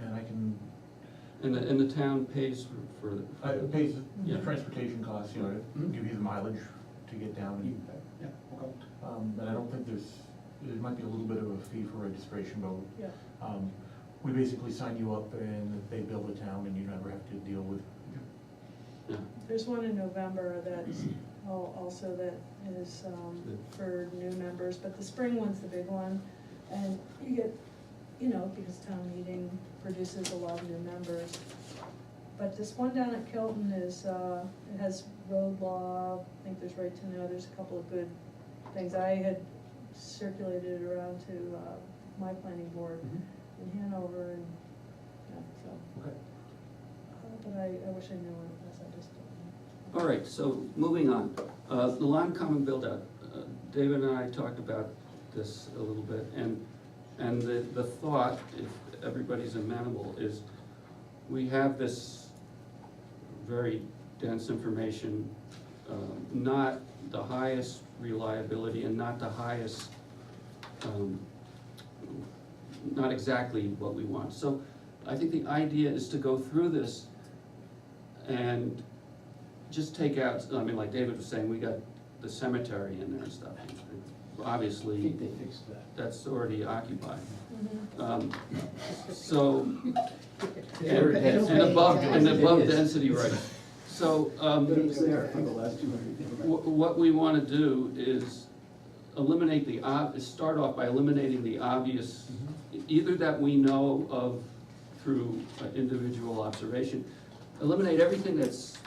And I can, And the town pays for it pays Yeah. the transportation costs, give you the mileage to get down. Even better. Yeah, okay. And I don't think there might be a little bit of a fee for registration, but Yeah. we basically sign you up and they bill the town and you never have to deal with. Yeah. There's one in November that's also that is for new members, but the spring one's the big one. And you get, because town meeting produces a lot of new members. but this one down at Kilton is, it has road law, I think there's right to know, there's a couple of good things. I had circulated it around to, my planning board in Hanover and, yeah, so. Okay. But I wish I knew what it was, I just don't know. All right, so moving on. The Lyme Common Buildout. David and I talked about this a little bit, and the thought, if everybody's amenable, is we have this very dense information, not the highest reliability and not the highest, not exactly what we want. So I think the idea is to go through this and just take out, I mean, like David was saying, we got the cemetery in there and stuff. I Obviously, think they fixed that. that's already occupied. Mhm. So, Very dense. and above It is. density, right. So, But it was there for the last 200 years. what we wanna do is eliminate start off by eliminating the obvious, either that we know of through individual observation, eliminate everything that's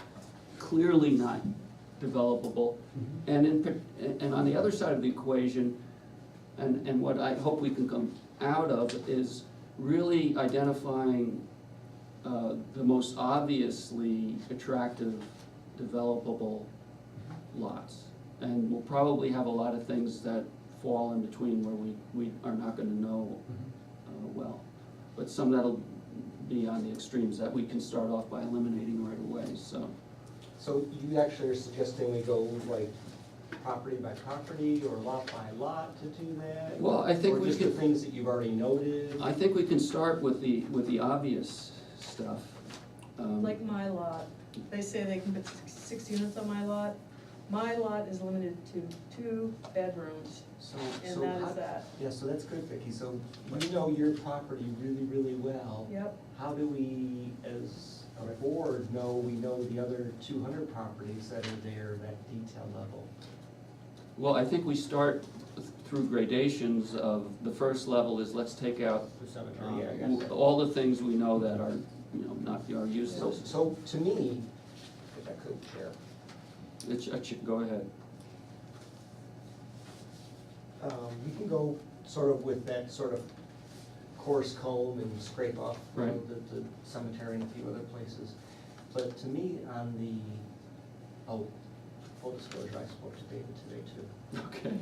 clearly not developable. And on the other side of the equation, and what I hope we can come out of is really identifying the most obviously attractive developable lots. And we'll probably have a lot of things that fall in between where we are not gonna know well. But some that'll be on the extremes that we can start off by eliminating right away, so. So you actually are suggesting we go like property by property or lot by lot to do that? Well, I think Or we just the could, things that you've already noted? I think we can start with the obvious stuff. Like my lot, they say they can put 6 units on my lot. My lot is limited to 2 bedrooms, So and that how- is that. Yeah, so that's good, Vicki, so you know your property really, really well. Yep, How do we, as a board, know we know the other 200 properties that are there, that detail level? Well, I think we start through gradations of, the first level is let's take out The cemetery, yeah, I guess. all the things we know that are, not our So, useless. so to me, if I could, Chair, Go ahead. you can go sort of with that sort of coarse comb and scrape off, you know, Right. the cemetery and a few other places. But to me, on the, full disclosure, I spoke to David today too. Okay.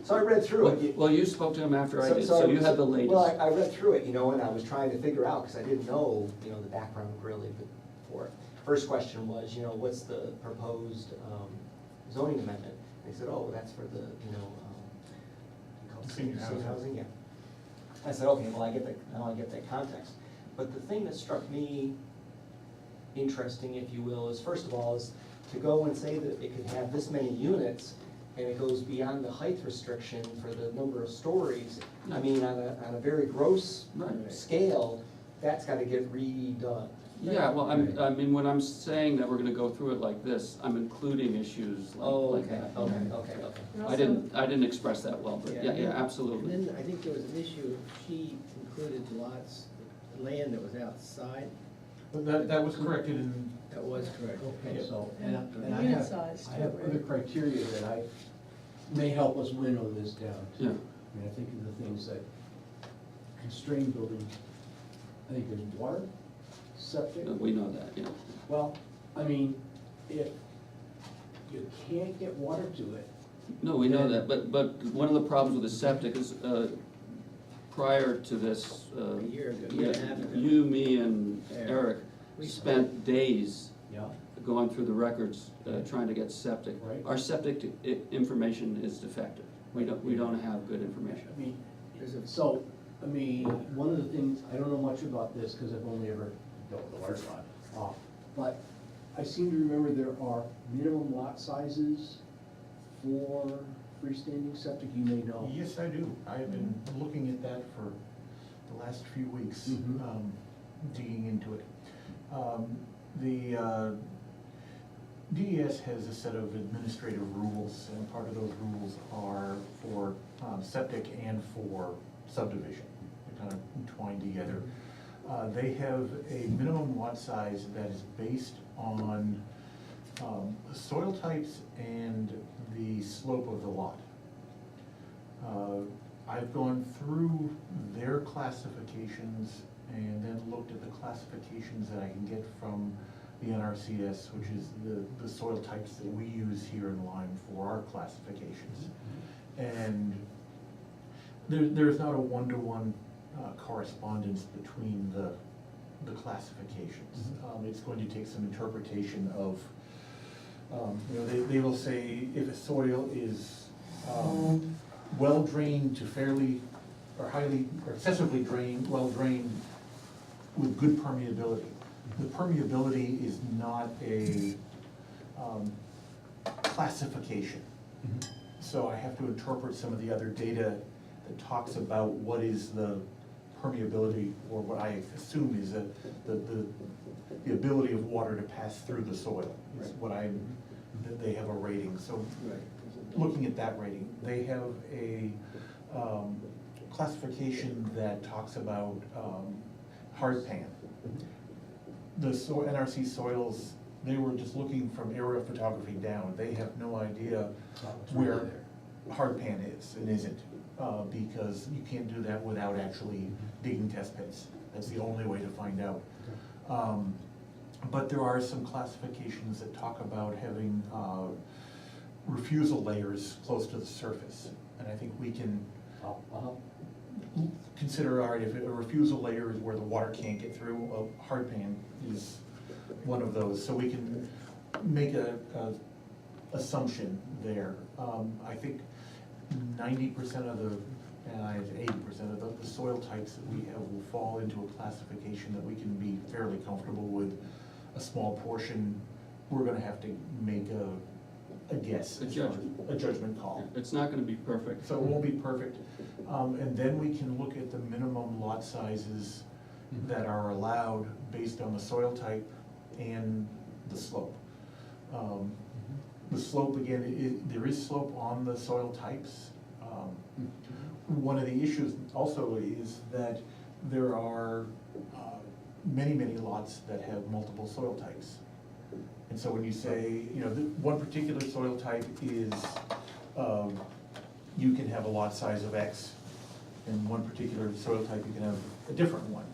So I read through it. Well, you spoke to him after I did, so you had the latest. Well, I read through it, and I was trying to figure out, because I didn't know, the background really for it. First question was, what's the proposed zoning amendment? They said, oh, that's for the, you call it Senior housing. housing, yeah. I said, okay, well, now I get that context. But the thing that struck me interesting, if you will, is first of all, is to go and say that it could have this many units, and it goes beyond the height restriction for the number of stories. I mean, on a very gross Right. scale, that's gotta get redone. Yeah, well, I mean, when I'm saying that we're gonna go through it like this, I'm including issues like that. Okay. and I also, didn't express that well, but yeah, And absolutely. then I think there was an issue, she included lots, land that was outside, But that was corrected in, that was correct. Okay, so, And and I unit have, size I have too, other right? criteria that may help us winnow this down too. Yeah. I mean, I think of the things that constrain buildings, I think there's water, septic. We know that, yeah. Well, I mean, if you can't get water to it, No, we know that, but one of the problems with the septic is, prior to this, A year ago, year and a half ago. you, me, and Eric We spent days yeah, going through the records, trying to get septic. Right. Our septic information is defective. We don't have good information. I mean, There's a- so, I mean, one of the things, I don't know much about this, because I've only ever dealt with a large lot. But I seem to remember there are minimum lot sizes for freestanding septic, you may know. yes, I do. I have been looking at that for the last few weeks, Mhm. digging into it. The DES has a set of administrative rules, and part of those rules are for septic and for subdivision. They're kind of entwined together. They have a minimum lot size that is based on the soil types and the slope of the lot. I've gone through their classifications and then looked at the classifications that I can get from the NRCS, which is the soil types that we use here in Lyme for our classifications. And there's not a one-to-one correspondence between the classifications. It's going to take some interpretation of, they will say if a soil is well drained to fairly, or highly, or excessively drained, well drained with good permeability. The permeability is not a classification. So I have to interpret some of the other data that talks about what is the permeability, or what I assume is the ability of water to pass through the soil, is what that they have a rating. So looking at that rating, they have a classification that talks about hard pan. The NRC soils, they were just looking from aerial photography down. They have no idea where hard pan is and isn't, because you can't do that without actually digging test pits. That's the only way to find out. But there are some classifications that talk about having refusal layers close to the surface. And I think we can consider, all right, if a refusal layer is where the water can't get through, a hard pan is one of those. So we can make a assumption there. I think 90% of the, 80% of the soil types that we have will fall into a classification that we can be fairly comfortable with. A small portion, we're gonna have to make a guess. A judgment. A judgment call. It's not gonna be perfect. So it won't be perfect. And then we can look at the minimum lot sizes that are allowed based on the soil type and the slope. The slope, again, there is slope on the soil types. One of the issues also is that there are many, many lots that have multiple soil types. And so when you say, one particular soil type is, you can have a lot size of X, and one particular soil type, you can have a different one.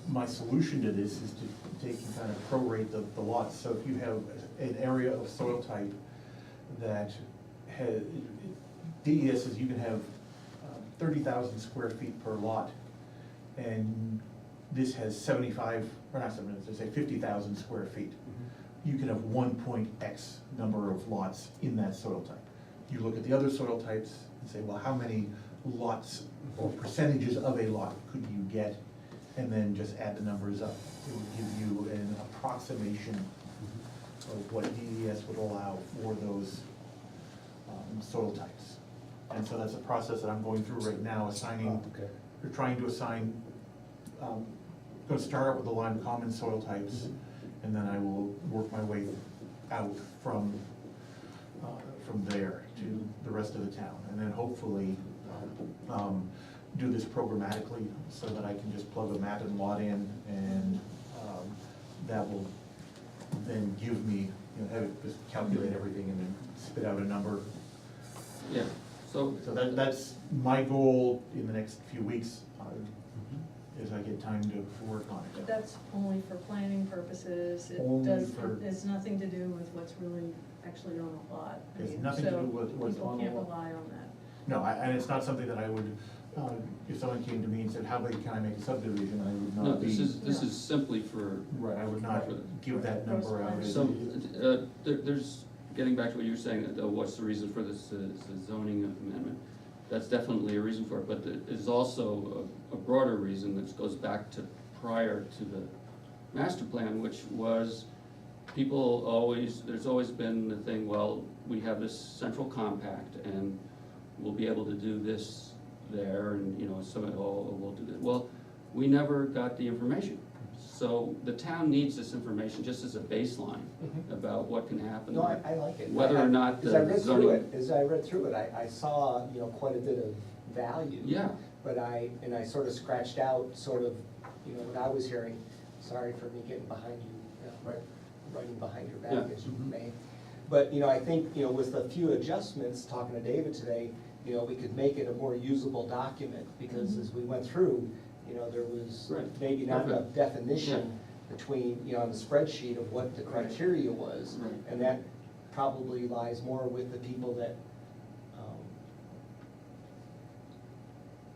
My solution to this is to take and kind of prorate the lots. So if you have an area of soil type that has, DES says you can have 30,000 square feet per lot, and this has 75, or not 75, let's say 50,000 square feet. You can have 1.x number of lots in that soil type. You look at the other soil types and say, well, how many lots or percentages of a lot could you get? And then just add the numbers up. It would give you an approximation of what DES would allow for those soil types. And so that's a process that I'm going through right now, assigning, or trying to assign, going to start out with the Lyme common soil types, and then I will work my way out from there to the rest of the town. And then hopefully do this programmatically so that I can just plug a map and lot in, and that will then give me, have it just calculate everything and then spit out a number. Yeah, so. So that's my goal in the next few weeks, as I get time to work on But it. that's only for planning purposes. It's nothing to do with what's really actually on the lot. I It's mean, nothing to do with what's on the People lot. can't rely on that. No, and it's not something that I would, if someone came to me and said, how big can I make a subdivision, I would No, not be. this is simply for. Right, I would not give that number out. So, there's, getting back to what you were saying, what's the reason for this zoning amendment? That's definitely a reason for it, but there's also a broader reason that goes back to prior to the master plan, which was people always, there's always been the thing, well, we have this central compact and we'll be able to do this there, and we'll do that. Well, we never got the information. So the town needs this information just as a baseline about what can happen. No, I like it. Whether or not the zoning. As I read through it, I saw, quite a bit of value. Yeah. But I sort of scratched out sort of you know, what I was hearing, sorry for me getting behind you, Right. running behind your back Yeah. as you Mhm. may. But, you know, I think, you know, with a few adjustments, talking to David today, you know, we could make it a more usable document, because as we went through, you know, there was Right. maybe not enough Perfect. definition between, you know, on the spreadsheet of what the criteria was. Right. And that probably lies more with the people that,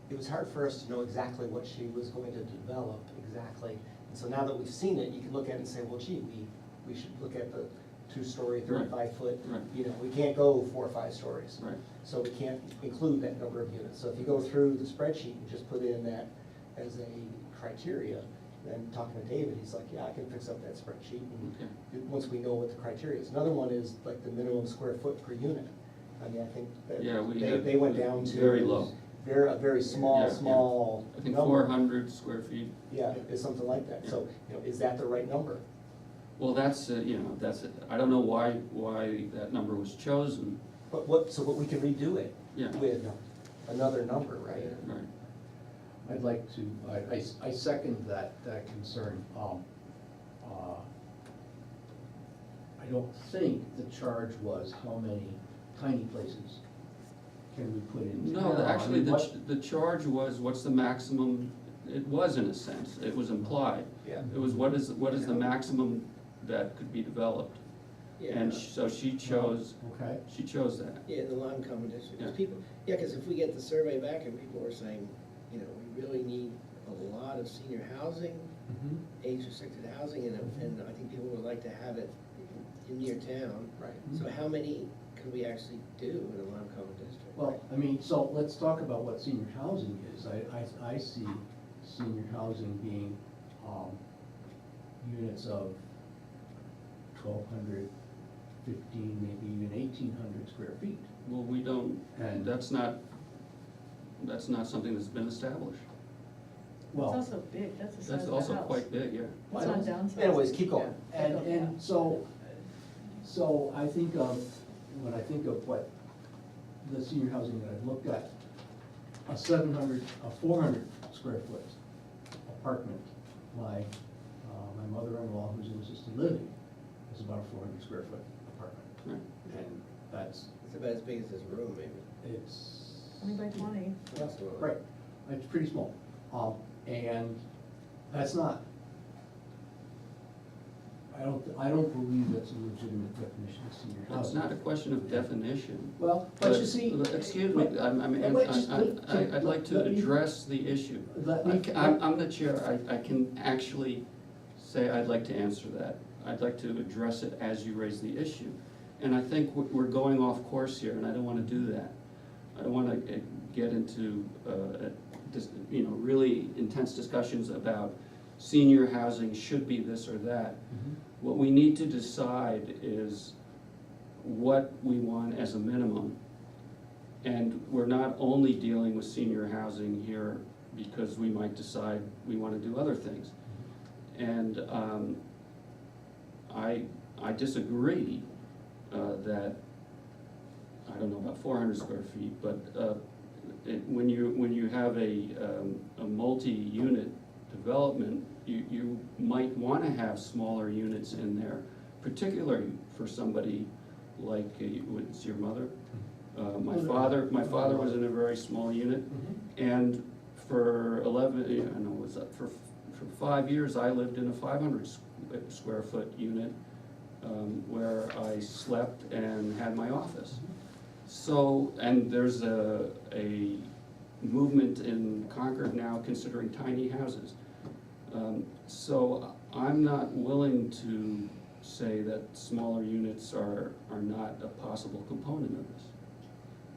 it was hard for us to know exactly what she was going to develop exactly. And so now that we've seen it, you can look at it and say, well, gee, we should look at the 2-story, 35-foot. Right. You know, we can't go 4 or 5 stories. Right. So we can't include that number of units. So if you go through the spreadsheet and just put in that as a criteria, then talking to David, he's like, yeah, I can fix up that spreadsheet. Okay. And once we know what the criteria is. Another one is like the minimum square foot per unit. I mean, I think Yeah, we that had they went down to. very low. A very small, Yeah, yeah. small I think number. 400 square feet. Yeah, is something like that. So, you know, is that the right number? Well, that's, you know, that's, I don't know why that number was chosen. But we can redo it Yeah. with another number, right? Right. I'd like to, I second that concern. I don't think the charge was how many tiny places can we put in town. No, actually, I mean, what- the charge was, what's the maximum, it was in a sense, it was implied. Yeah. It was, what is the maximum that could be developed? And so she chose Okay, that. Yeah, the Lyme common district, Yeah. because people, yeah, because if we get the survey back and people are saying, you know, we really need a lot of senior housing, mhm, age-restricted housing, and I think people would like to have it in near town. Right. So how many could we actually do in a Lyme common district? well, I mean, so let's talk about what senior housing is. I see senior housing being, units of 1,200, 15, maybe even 1,800 square feet. Well, we don't, And- that's not something that's been established. It's Well, also big, that's the size That's of the also house. quite big, yeah. It's not downsizing. Anyways, keep going. Yeah. and so I think of, when I think of what the senior housing that I've looked at, a 400 square foot apartment, my mother-in-law, who's in assisted living, is about a 400 square foot apartment. Right. And that's, It's about as big as this room, maybe. it's, 20 by 20. right, it's pretty small. And that's not, I don't believe that's a legitimate definition of senior It's housing. not a question of definition. Well, but you see. Excuse me, I'd like to address the issue. I'm the chair, I can actually say I'd like to answer that. I'd like to address it as you raise the issue. And I think we're going off course here, and I don't wanna do that. I don't wanna get into, really intense discussions about senior housing should be this or that. Mhm. What we need to decide is what we want as a minimum. And we're not only dealing with senior housing here because we might decide we wanna do other things. And I disagree that, I don't know about 400 square feet, but when you have a multi-unit development, you might wanna have smaller units in there, particularly for somebody like, it's your mother? My father was in a very small unit, and for 5 years, I lived in a 500 square foot unit, where I slept and had my office. So, and there's a movement in Concord now considering tiny houses. So I'm not willing to say that smaller units are not a possible component of this.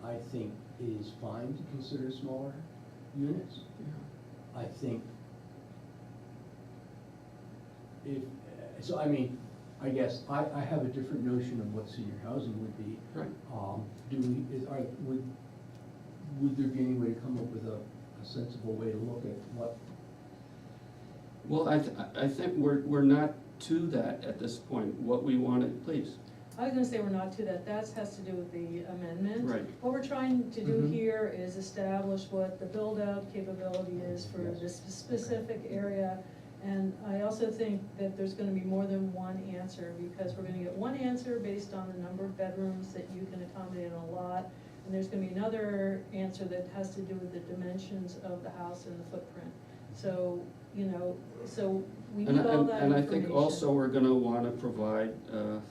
I think it is fine to consider smaller units. I think I guess I have a different notion of what senior housing would be. Right. Would there be any way to come up with a sensible way to look at what? Well, I think we're not to that at this point. What we wanted, please. I was gonna say we're not to that, that has to do with the amendment. Right. What we're trying to do Mhm. here is establish what the build-out capability is for Yes. this specific area. And I also think that there's gonna be more than one answer, because we're gonna get one answer based on the number of bedrooms that you can accommodate in a lot. And there's gonna be another answer that has to do with the dimensions of the house and the footprint. So, you know, so we And need all that and I information. think also we're gonna wanna provide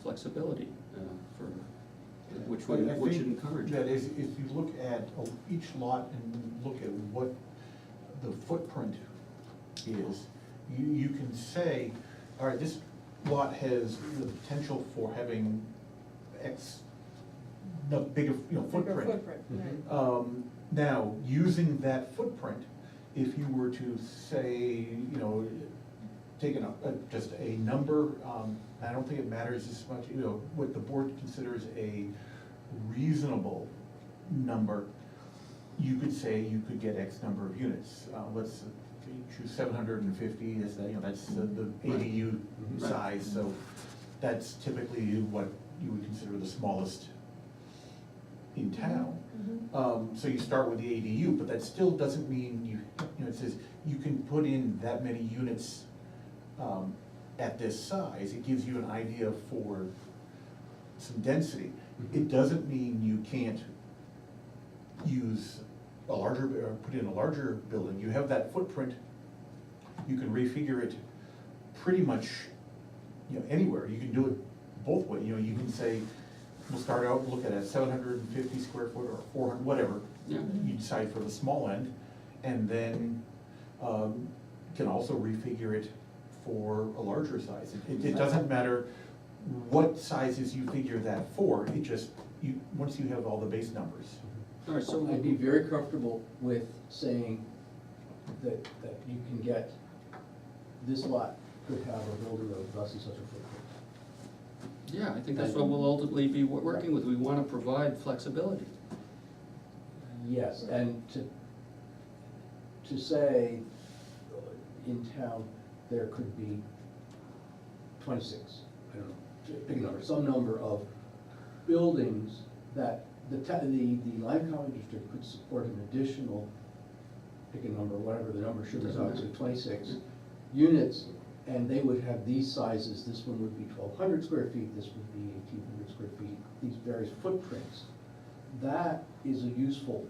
flexibility for, which I would think encourage. that if you look at each lot and look at what the footprint is, you can say, all right, this lot has the potential for having X, no, bigger, Bigger footprint. footprint, right. Now, using that footprint, if you were to say, take just a number, I don't think it matters as much, what the board considers a reasonable number, you could say you could get X number of units. Let's choose 750, is that, that's the ADU Right. size, so that's typically what you would consider the smallest in town. Mhm. So you start with the ADU, but that still doesn't mean it says you can put in that many units at this size. It gives you an idea for some density. It doesn't mean you can't use a larger, or put in a larger building. You have that footprint, you can refigure it pretty much, anywhere. You can do it both ways. You can say, we'll start out, look at a 750 square foot or 400, whatever. Yeah. You decide for the small end, and then can also refigure it for a larger size. It doesn't matter what sizes you figure that for, it just, once you have all the base numbers. All right, so I'd be very comfortable with saying that you can get, this lot could have a builder of thus and such a footprint. yeah, I think that's what we'll ultimately be working with. We wanna provide flexibility. Yes, and to say in town, there could be 26, I don't know, pick a number, some number of buildings that the Lyme County District could support an additional, pick a number, whatever the number sugars out to, 26 units, and they would have these sizes. This one would be 1,200 square feet, this would be 1,800 square feet, these various footprints. That is a useful,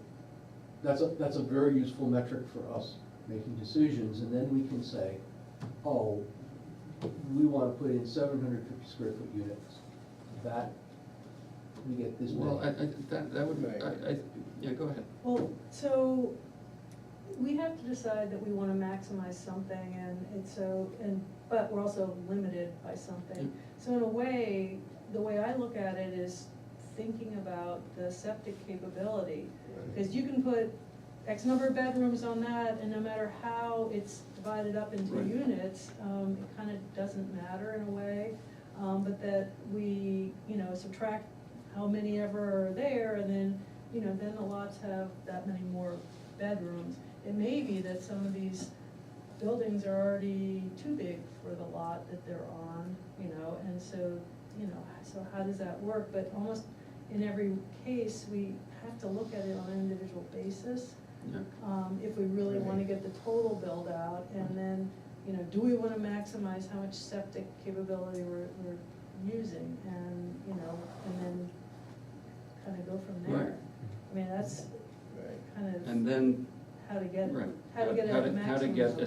that's a very useful metric for us making decisions, and then we can say, oh, we wanna put in 750 square foot units. That, we get this many. Well, that would, Right. yeah, go ahead. Well, so we have to decide that we wanna maximize something, but we're also limited by something. So in a way, the way I look at it is thinking about the septic capability. Because you can put X number of bedrooms on that, and no matter how it's divided up into Right. units, it kind of doesn't matter in a way. But that we, subtract how many ever are there, and then, then the lots have that many more bedrooms. It may be that some of these buildings are already too big for the lot that they're on, and so, so how does that work? But almost in every case, we have to look at it on an individual basis. Yeah. If we really wanna get the total build out, and then, do we wanna maximize how much septic capability we're using, and, and then kinda go from there. Right. I mean, that's Right. kind of And then, how to get, right. how to get at the maximum. How to get a number.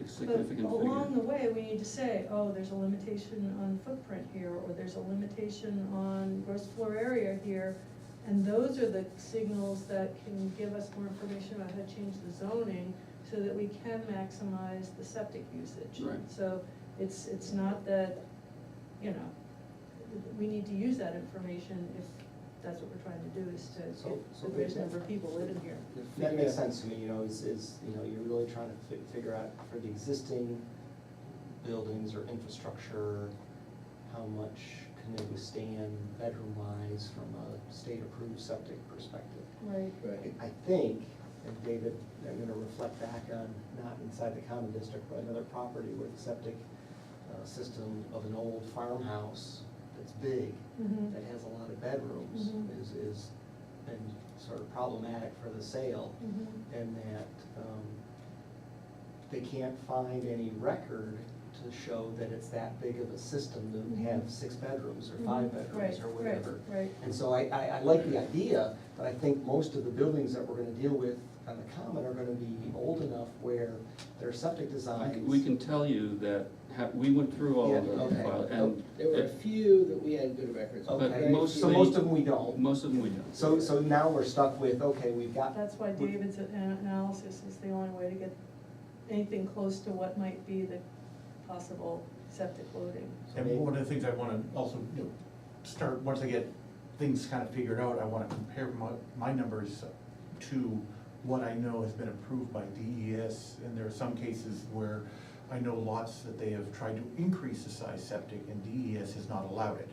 significant But along figure. the way, we need to say, oh, there's a limitation on footprint here, or there's a limitation on gross floor area here. And those are the signals that can give us more information about how to change the zoning, so that we can maximize the septic usage. Right. So it's not that, we need to use that information if that's what we're trying to do, is to So get the greatest number of people living here. That makes sense to me, you're really trying to figure out for the existing buildings or infrastructure, how much can they withstand bedroom-wise from a state-approved septic perspective. Right. Right. I think, and David, I'm gonna reflect back on, not inside the common district, but another property where the septic system of an old farmhouse that's big, Mhm. that has a lot of bedrooms, Mhm. is been sort of problematic for the sale, Mhm. and that they can't find any record to show that it's that big of a system to have 6 bedrooms or 5 Mhm. bedrooms or whatever. Right. And so I like the idea, but I think most of the buildings that we're gonna deal with on the common are gonna be old enough where their septic designs. We can tell you that, we went through all of Yeah, the okay. file, and There were a few that we had good records of. But Okay, mostly- so most of them we don't. most of them we don't. So now we're stuck with, okay, we've got. That's why David's analysis is the only way to get anything close to what might be the possible septic loading. And one of the things I wanna also, start, once I get things kind of figured out, I wanna compare my numbers to what I know has been approved by DES, and there are some cases where I know lots that they have tried to increase the size septic, and DES has not allowed it.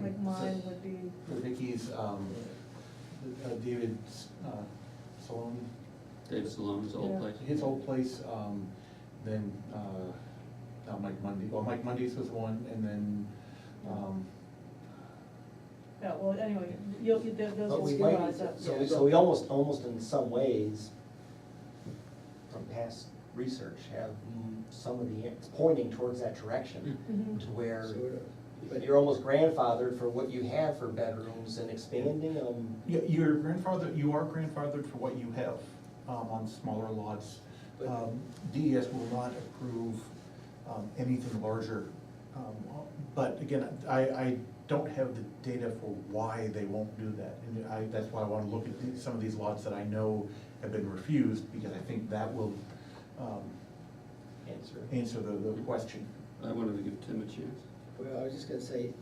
Like mine would be, For Vicky's, David Salone, Dave Salone's old Yeah. place. his old place, then, Mike Mundy, well, Mike Mundy's was one, and then, yeah, well, anyway, those But will we still might, rise up. so we almost in some ways, from past research, have some of the, it's pointing towards that direction, Mhm. to where Sort of. but you're almost grandfathered for what you have for bedrooms and expanding them. yeah, you are grandfathered for what you have, on smaller lots. But- DES will not approve, anything larger. But again, I don't have the data for why they won't do that. And that's why I wanna look at some of these lots that I know have been refused, because I think that will, answer the question. I wanted to give Tim a chance. Well, I was just gonna say,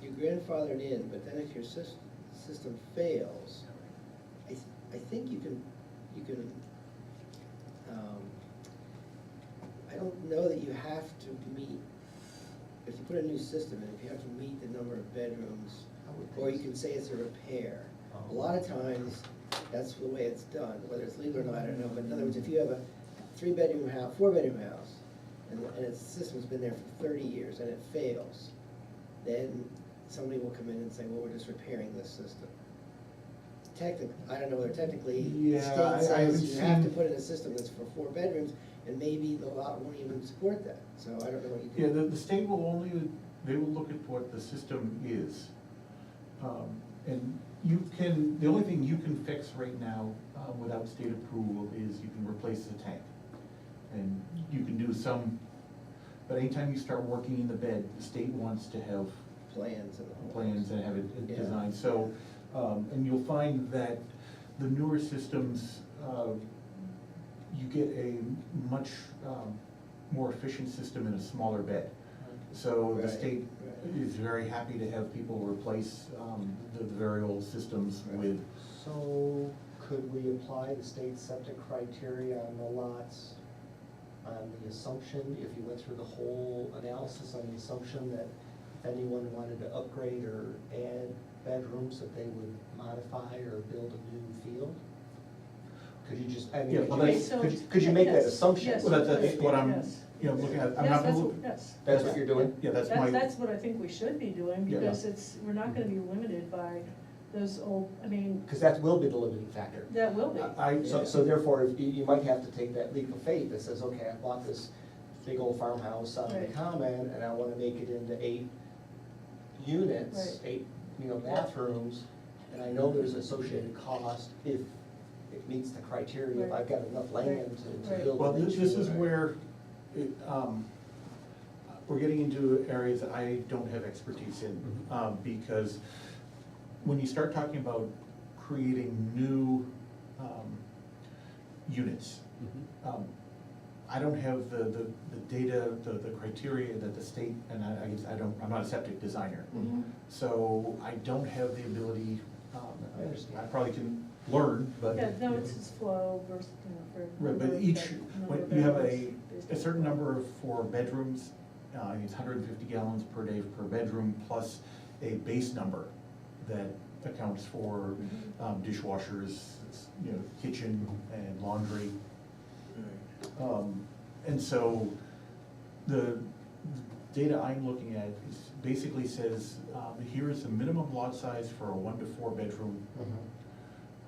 you grandfathered in, but then if your system fails, I think you can, I don't know that you have to meet, if you put a new system in, if you have to meet the number of bedrooms, or you can say it's a repair. A lot of times, that's the way it's done, whether it's legal or not, I don't know, but in other words, if you have a 3-bedroom house, 4-bedroom house, and its system's been there for 30 years and it fails, then somebody will come in and say, well, we're just repairing this system. Technically, I don't know whether technically, the Yeah, I state haven't says you have to seen- put in a system that's for 4 bedrooms, and maybe the lot won't even support that, so I don't know what you Yeah, can. the state will only, they will look at what the system is. And you can, the only thing you can fix right now, without state approval, is you can replace the tank. And you can do some, but anytime you start working in the bed, the state wants to have Plans and the whole. plans and have it Yeah. designed. So, and you'll find that the newer systems, you get a much more efficient system in a smaller bed. So the Right, state right. is very happy to have people replace the very old systems with, So could we apply the state septic criteria on the lots on the assumption, if you went through the whole analysis on the assumption that if anyone wanted to upgrade or add bedrooms, that they would modify or build a new field? Could you just, I mean, Yeah, could well, you make, that's- So- could you make that yes, assumption? yes, well, that's Yes. what I'm, Yes. looking at. I'm Yes, not that's, gonna look- yes. That's what you're doing? Yeah, that's my. That's what I think we should be doing, Yeah. because we're not gonna be limited by those old, I mean, Because that will be the limiting factor. that will be. So therefore, if you might have to take that leap of faith that says, okay, I bought this big old farmhouse on the Right. common, and I wanna make it into 8 units, Right. 8, bathrooms, and I know there's associated cost if it meets the criteria, if Right. I've got enough land to Right. build. Well, it this into. is where, we're getting into areas that I don't have expertise in, because when you start talking about creating new, units, I don't have the data, the criteria that the state, and I guess I'm not a septic designer. Mhm. So I don't have the ability, I understand. I probably can learn, but. Yeah, no, it's just flow versus, for. Right, but number of each, number of when you have bedrooms based a on certain flow. number of, for bedrooms, it's 150 gallons per day per bedroom, plus a base number that accounts for dishwashers, kitchen and laundry. And so the data I'm looking at is, basically says, here is the minimum lot size for a 1 to 4 bedroom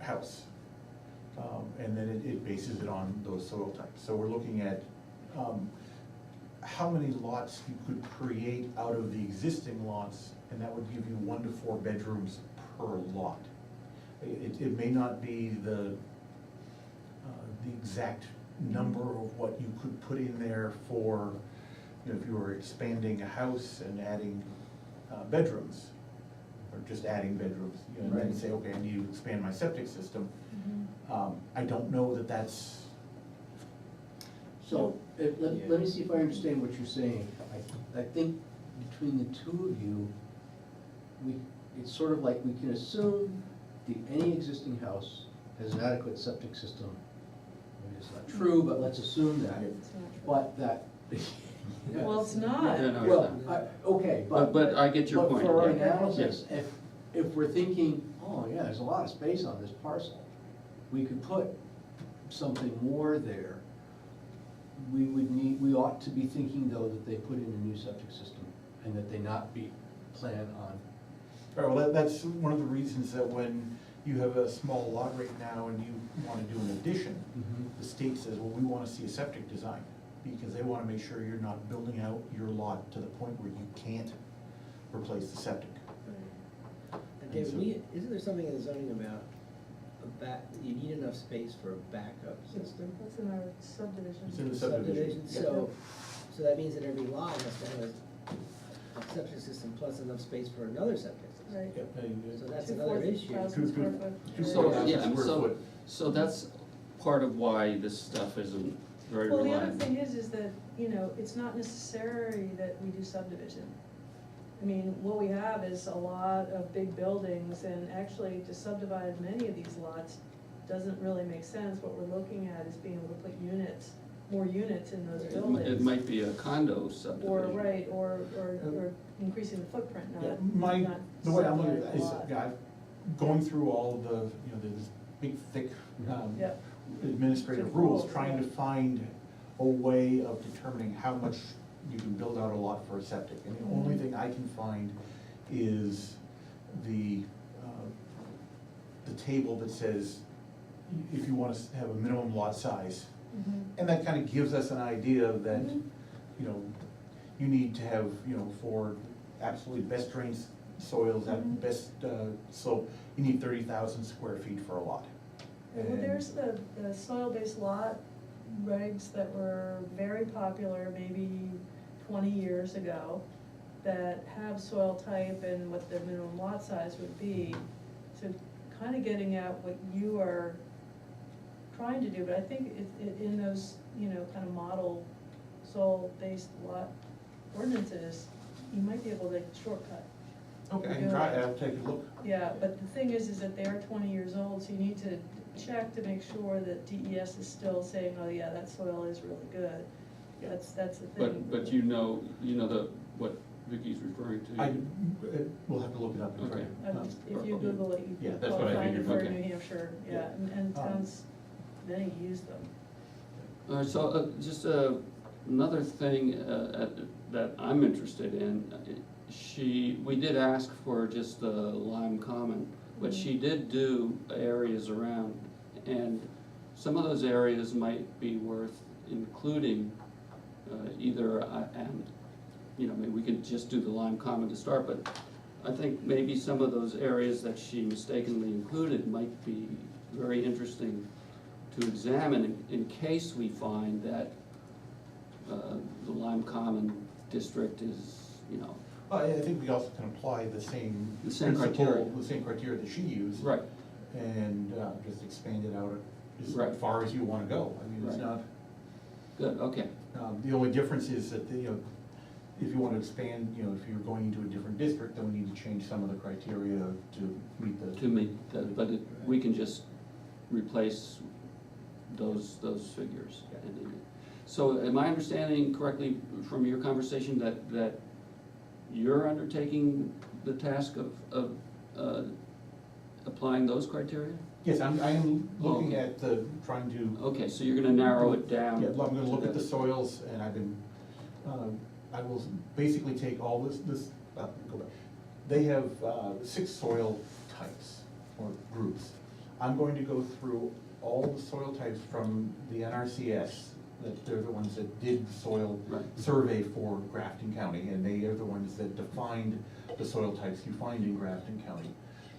house. And then it bases it on those soil types. So we're looking at how many lots you could create out of the existing lots, and that would give you 1 to 4 bedrooms per lot. It may not be the exact number of what you could put in there for, you know, if you were expanding a house and adding bedrooms, or just adding bedrooms, you know, and then you say, okay, I need to expand my septic system. I don't know that that's. So, let me see if I understand what you're saying. I think between the two of you, it's sort of like we can assume any existing house has an adequate septic system. Maybe it's not true, but let's assume that. It's not true. But that. Well, it's not. Yeah, no, it's Well, not. okay, But I get your point. But for our yeah. analysis, if we're thinking, oh yeah, there's a lot of space on this parcel, we could put something more there. We ought to be thinking though that they put in a new septic system and that they not be planned on. All right, well, that's one of the reasons that when you have a small lot right now and you wanna do an addition, the state says, well, we wanna see a septic design, because they wanna make sure you're not building out your lot to the point where you can't replace the septic. And David, isn't there something in the zoning about you need enough space for a backup system? That's in our subdivision. It's in the subdivision. So that means that every lot has to have a septic system plus enough space for another septic system. Right. Yep. So that's another issue. 2,000 square foot. So, Right. yeah, Square so, foot. so that's part of why this stuff isn't very Well, the reliable. other thing is that, you know, it's not necessary that we do subdivision. I mean, what we have is a lot of big buildings, and actually to subdivide many of these lots doesn't really make sense. What we're looking at is being able to put units, more units in those buildings. It might be a condo subdivision. Or, right, or increasing the footprint, Yeah, not the way I'm looking subdividing at the it is, lot. yeah, going through all the, you know, this big, thick Yep. administrative rules, trying to find a way of determining how much you can build out a lot for a septic. And the only thing I can find is the table that says, if you want to have a minimum lot size. Mhm. And that kind of gives us an idea that, Mhm. you know, you need to have, you know, for absolutely best drained soils, Mhm. at best slope, you need 30,000 square feet for a lot. Well, And- there's the soil-based lot regs that were very popular maybe 20 years ago that have soil type and what the minimum lot size would be. So kind of getting at what you are trying to do, but I think in those, you know, kind of model soil-based lot ordinances, you might be able to shortcut. Okay, I can try, I'll take a look. Yeah, but the thing is that they are 20 years old, so you need to check to make sure that DES is still saying, oh yeah, that soil is really good. Yeah. That's the thing. But you know what Vicky's referring to. We'll have to look it up. and try. Okay. If you Google it, you Yeah, can that's what I find it figured. for Okay. New Hampshire, yeah, Yeah. and towns, many use them. All right, so just another thing that I'm interested in, we did ask for just the Lyme Common, but she did do areas around, and some of those areas might be worth including either, and, you know, maybe we could just do the Lyme Common to start, but I think maybe some of those areas that she mistakenly included might be very interesting to examine in case we find that the Lyme Common district is, you know, I think we also can apply the same. The same principle, criteria. The same criteria that she used. right, And just expand it out as Right. far as you wanna go. I mean, it's Right. not, good, okay. the only difference is that, you know, if you wanna expand, you know, if you're going into a different district, then we need to change some of the criteria to meet the. To meet that, but we can just replace those figures. So am I understanding correctly from your conversation that you're undertaking the task of applying those criteria? Yes, I am looking Okay. at trying to. Okay, so you're gonna narrow it down. Yeah, I'm gonna look to at the soils, and I've been, I will basically take all go back. They have 6 soil types or groups. I'm going to go through all the soil types from the NRCS, that they're the ones that did the soil Right. survey for Grafton County, and they are the ones that defined the soil types you find in Grafton County.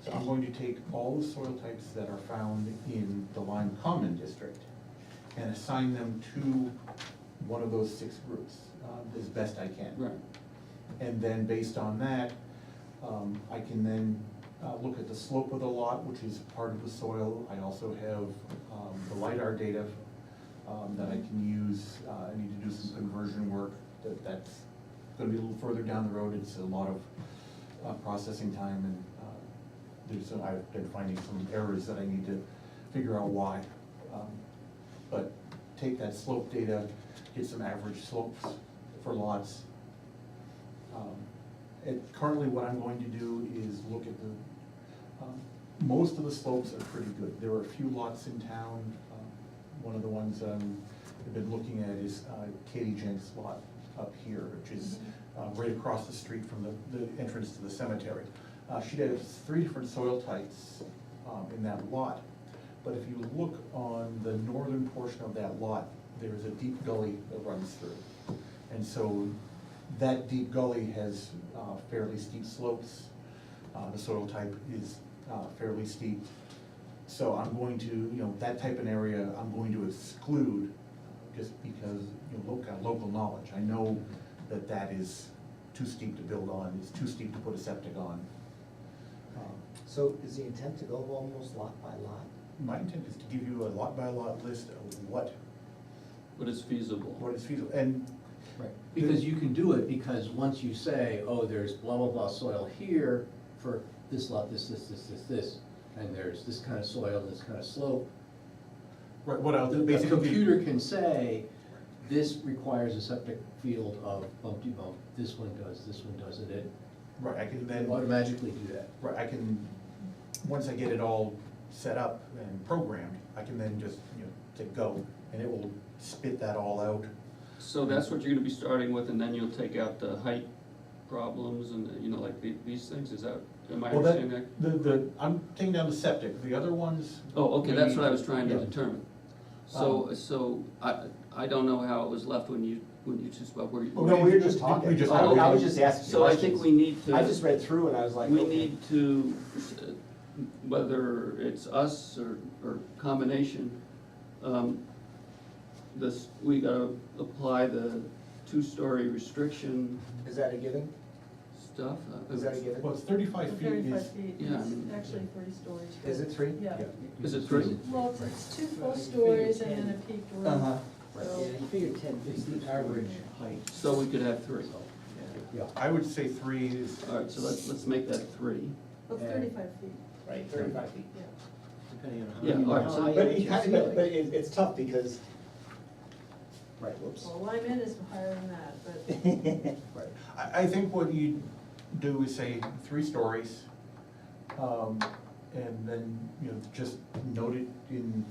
So I'm going to take all the soil types that are found in the Lyme Common District and assign them to one of those 6 groups, as best I can. Right. And then based on that, I can then look at the slope of the lot, which is part of the soil. I also have the LiDAR data that I can use. I need to do some conversion work. That's gonna be a little further down the road. It's a lot of processing time, and I've been finding some errors that I need to figure out why. But take that slope data, get some average slopes for lots. Currently what I'm going to do is look at most of the slopes are pretty good. There are a few lots in town. One of the ones I've been looking at is Katie Jenks' lot up here, which is right across the street from the entrance to the cemetery. She has 3 different soil types in that lot. But if you look on the northern portion of that lot, there's a deep gully that runs through. And so that deep gully has fairly steep slopes. The soil type is fairly steep. So I'm going to, that type of area, I'm going to exclude just because, local knowledge. I know that that is too steep to build on, it's too steep to put a septic on. So is the intent to go almost lot by lot? My intent is to give you a lot by lot list of what is feasible. is feasible, and Right, because you can do it, because once you say, oh, there's blah, blah, blah soil here for this lot, this, and there's this kind of soil, this kind of slope. right, what I'll do, The basically. computer can say, this requires a septic field of bumpty bump, this one does, and it Right, I can then. automatically do that. Right, I can, once I get it all set up and programmed, I can then just, say go, and it will spit that all out. So that's what you're gonna be starting with, and then you'll take out the height problems and, like these things, is that, am I Well, understanding that? I'm taking down the septic, the other ones. Oh, okay, that's what I was trying to Yeah. determine. So I don't know how it was left when you just spoke, were you? No, we were just talking. We just- I was just asking So I think questions. we need to. I just read through and I was like, We okay. need to, whether it's us or combination, we gotta apply the 2-story restriction Is that a given? stuff. Is that a given? Well, it's 35 feet 35 is, feet, yeah, I it's mean- actually 3 stories. Is it 3? Yeah. Is it 3? Well, it's 2 full stories and then a peaked roof. Uh-huh. So- Yeah, you figure 10 It's feet. the average height. So we could have 3. Yeah. I would say 3 is, All right, so let's make that 3. Well, 35 feet, Right, 35 feet. yeah. Depending on Yeah, how. all right, so- high But you it kind feel of, like. but it's tough because, Right, whoops. Well, Lyme is higher than that, but right, I think what you do is say 3 stories, and then, just note it in,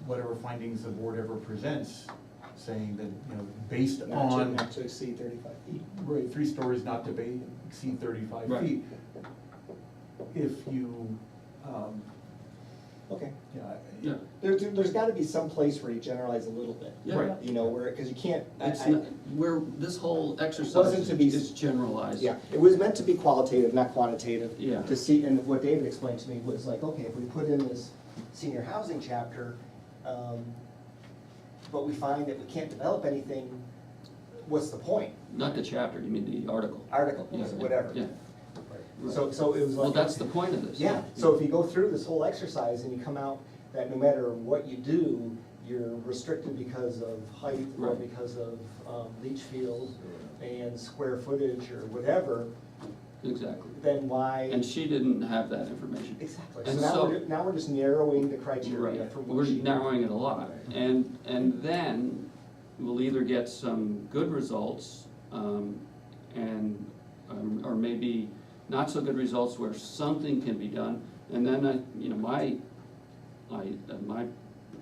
whatever findings the board ever presents, saying that, based on. Not to exceed 35 feet. Right, 3 stories not to exceed 35 Right. feet. If you, okay. Yeah. There's gotta be some place where you generalize a little bit. Yeah. Right. Where, cause you can't, It's not, this whole exercise Wasn't to be- is generalized. Yeah, it was meant to be qualitative, not quantitative. Yeah. To see, and what David explained to me was like, okay, if we put in this senior housing chapter, but we find that we can't develop anything, what's the point? Not the chapter, you mean the article. Article, Yeah, whatever. Yeah. Right. So it was like. Well, that's the point of this. Yeah, so if you go through this whole exercise and you come out that no matter what you do, you're restricted because of height or Right. because of leach field and square footage or whatever, Exactly. then why? And she didn't have that information. Exactly, And so so- now we're just narrowing the criteria Right, for we're what she. narrowing it a lot, and then we'll either get some good results, or maybe not so good results where something can be done, and then my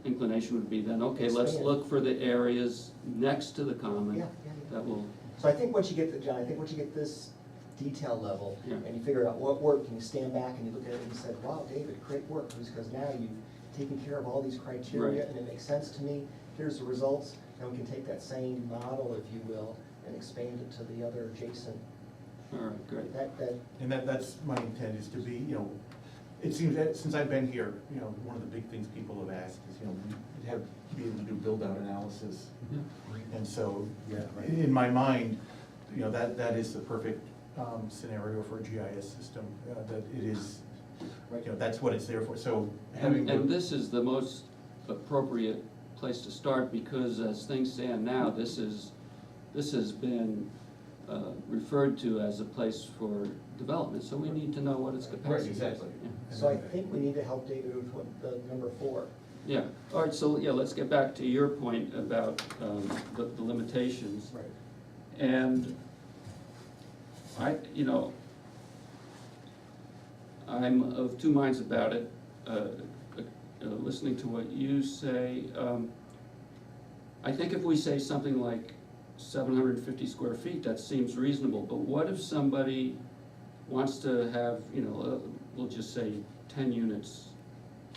inclination would be then, okay, let's Expand. look for the areas next to the common Yeah, yeah, that will So I think once you get the, John, I think once you get this detail level, Yeah. and you figure out what worked, and you stand back and you look at it and you said, wow, David, great work, because now you've taken care of all these criteria, Right. and it makes sense to me, here's the results, and we can take that same model, if you will, and expand it to the other adjacent, All right, great. that, And that's my intent is to be, it seems that since I've been here, one of the big things people have asked is, we have to be able to do build-out analysis. And so, Yeah, right. in my mind, that is the perfect scenario for a GIS system, that it is, that's what it's there for, so having. And this is the most appropriate place to start, because as things stand now, this has been referred to as a place for development, so we need to know what its capacity is. Right, exactly. Yeah. so I think we need to help David with what, the number 4. Yeah, all right, so, yeah, let's get back to your point about the limitations. Right. And I'm of two minds about it. Listening to what you say, I think if we say something like 750 square feet, that seems reasonable, but what if somebody wants to have, we'll just say 10 units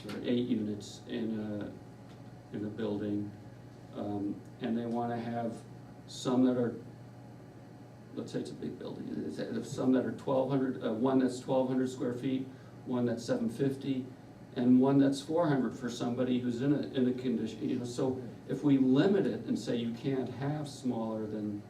or 8 units in a building, and they wanna have some that are, let's say it's a big building, some that are 1,200, one that's 1,200 square feet, one that's 750, and one that's 400 for somebody who's in a condition, so if we limit it and say you can't have smaller than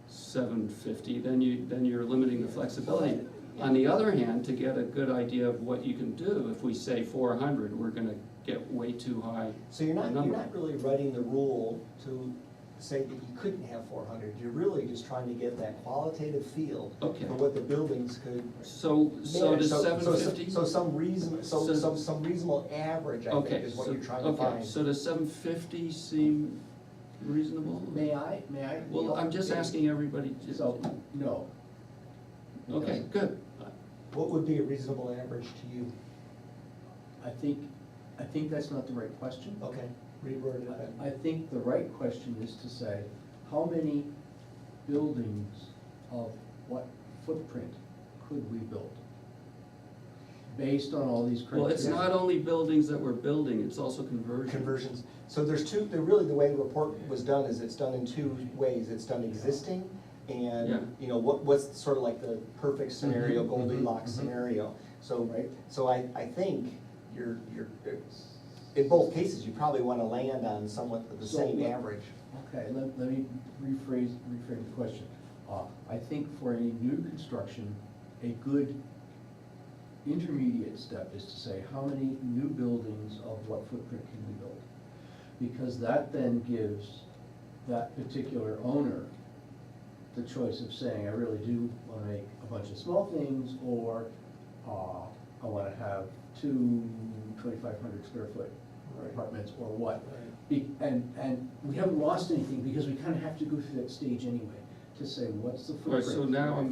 750, then you're limiting the flexibility. On the other hand, to get a good idea of what you can do, if we say 400, we're gonna get way too high. So you're not number. really writing the rule to say that you couldn't have 400, you're really just trying to get that qualitative feel Okay. for what the buildings could So manage. does 750? So some reason, So- some reasonable average, I think, Okay, is what so- you're trying to okay, find. so does 750 seem reasonable? May I? Well, I'm just asking everybody to. So, no. Okay, good. What would be a reasonable average to you? I think that's not the right question. Okay, reword it then. I think the right question is to say, how many buildings of what footprint could we build? Based on all these criteria. Well, it's not only buildings that we're building, it's also conversion. Conversions, so there's two, really the way the report was done is it's done in two ways, it's done existing Yeah. and, what's sort of like the perfect scenario, Mhm, Goldilocks mhm. scenario. So, Right. so I think you're, in both cases, you probably wanna land on somewhat the So same let- average. Okay, let me reframe the question. I think for any new construction, a good intermediate step is to say, how many new buildings of what footprint can we build? Because that then gives that particular owner the choice of saying, I really do wanna make a bunch of small things, or I wanna have 2,500 square foot Right. apartments, or what. And we haven't lost anything, because we kinda have to go through that stage anyway, to say, what's the All right, footprint? so now I'm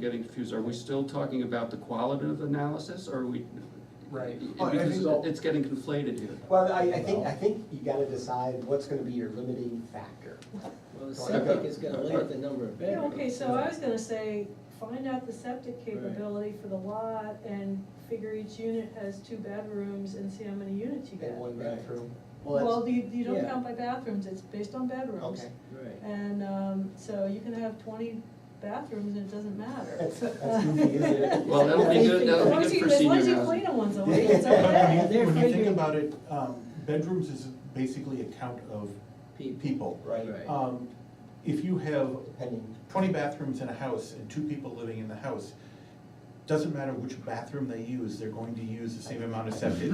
getting confused. Are we still talking about the qualitative analysis, or are we? Right. Oh, I think Because so. it's getting conflated here. Well, I think you gotta decide what's gonna be your limiting factor. Well, the septic is gonna limit the number of Yeah, bedrooms. okay, so I was gonna say, find out the septic capability for the lot and figure each unit has 2 bedrooms and see how many units you get. And one Right. bathroom. Well, you don't yeah. count by bathrooms, it's based on bedrooms. Okay. Right. And, so you can have 20 bathrooms and it doesn't matter. That's goofy, isn't it? Well, that'll be good, that'll As long be as good you, for as long as senior you clean housing. them once a week, it's okay. They're When you think figuring- about it, bedrooms is basically a count of people. Right. Right. If you have Depending. 20 bathrooms in a house and 2 people living in the house, doesn't matter which bathroom they use, they're going to use the same amount of septic.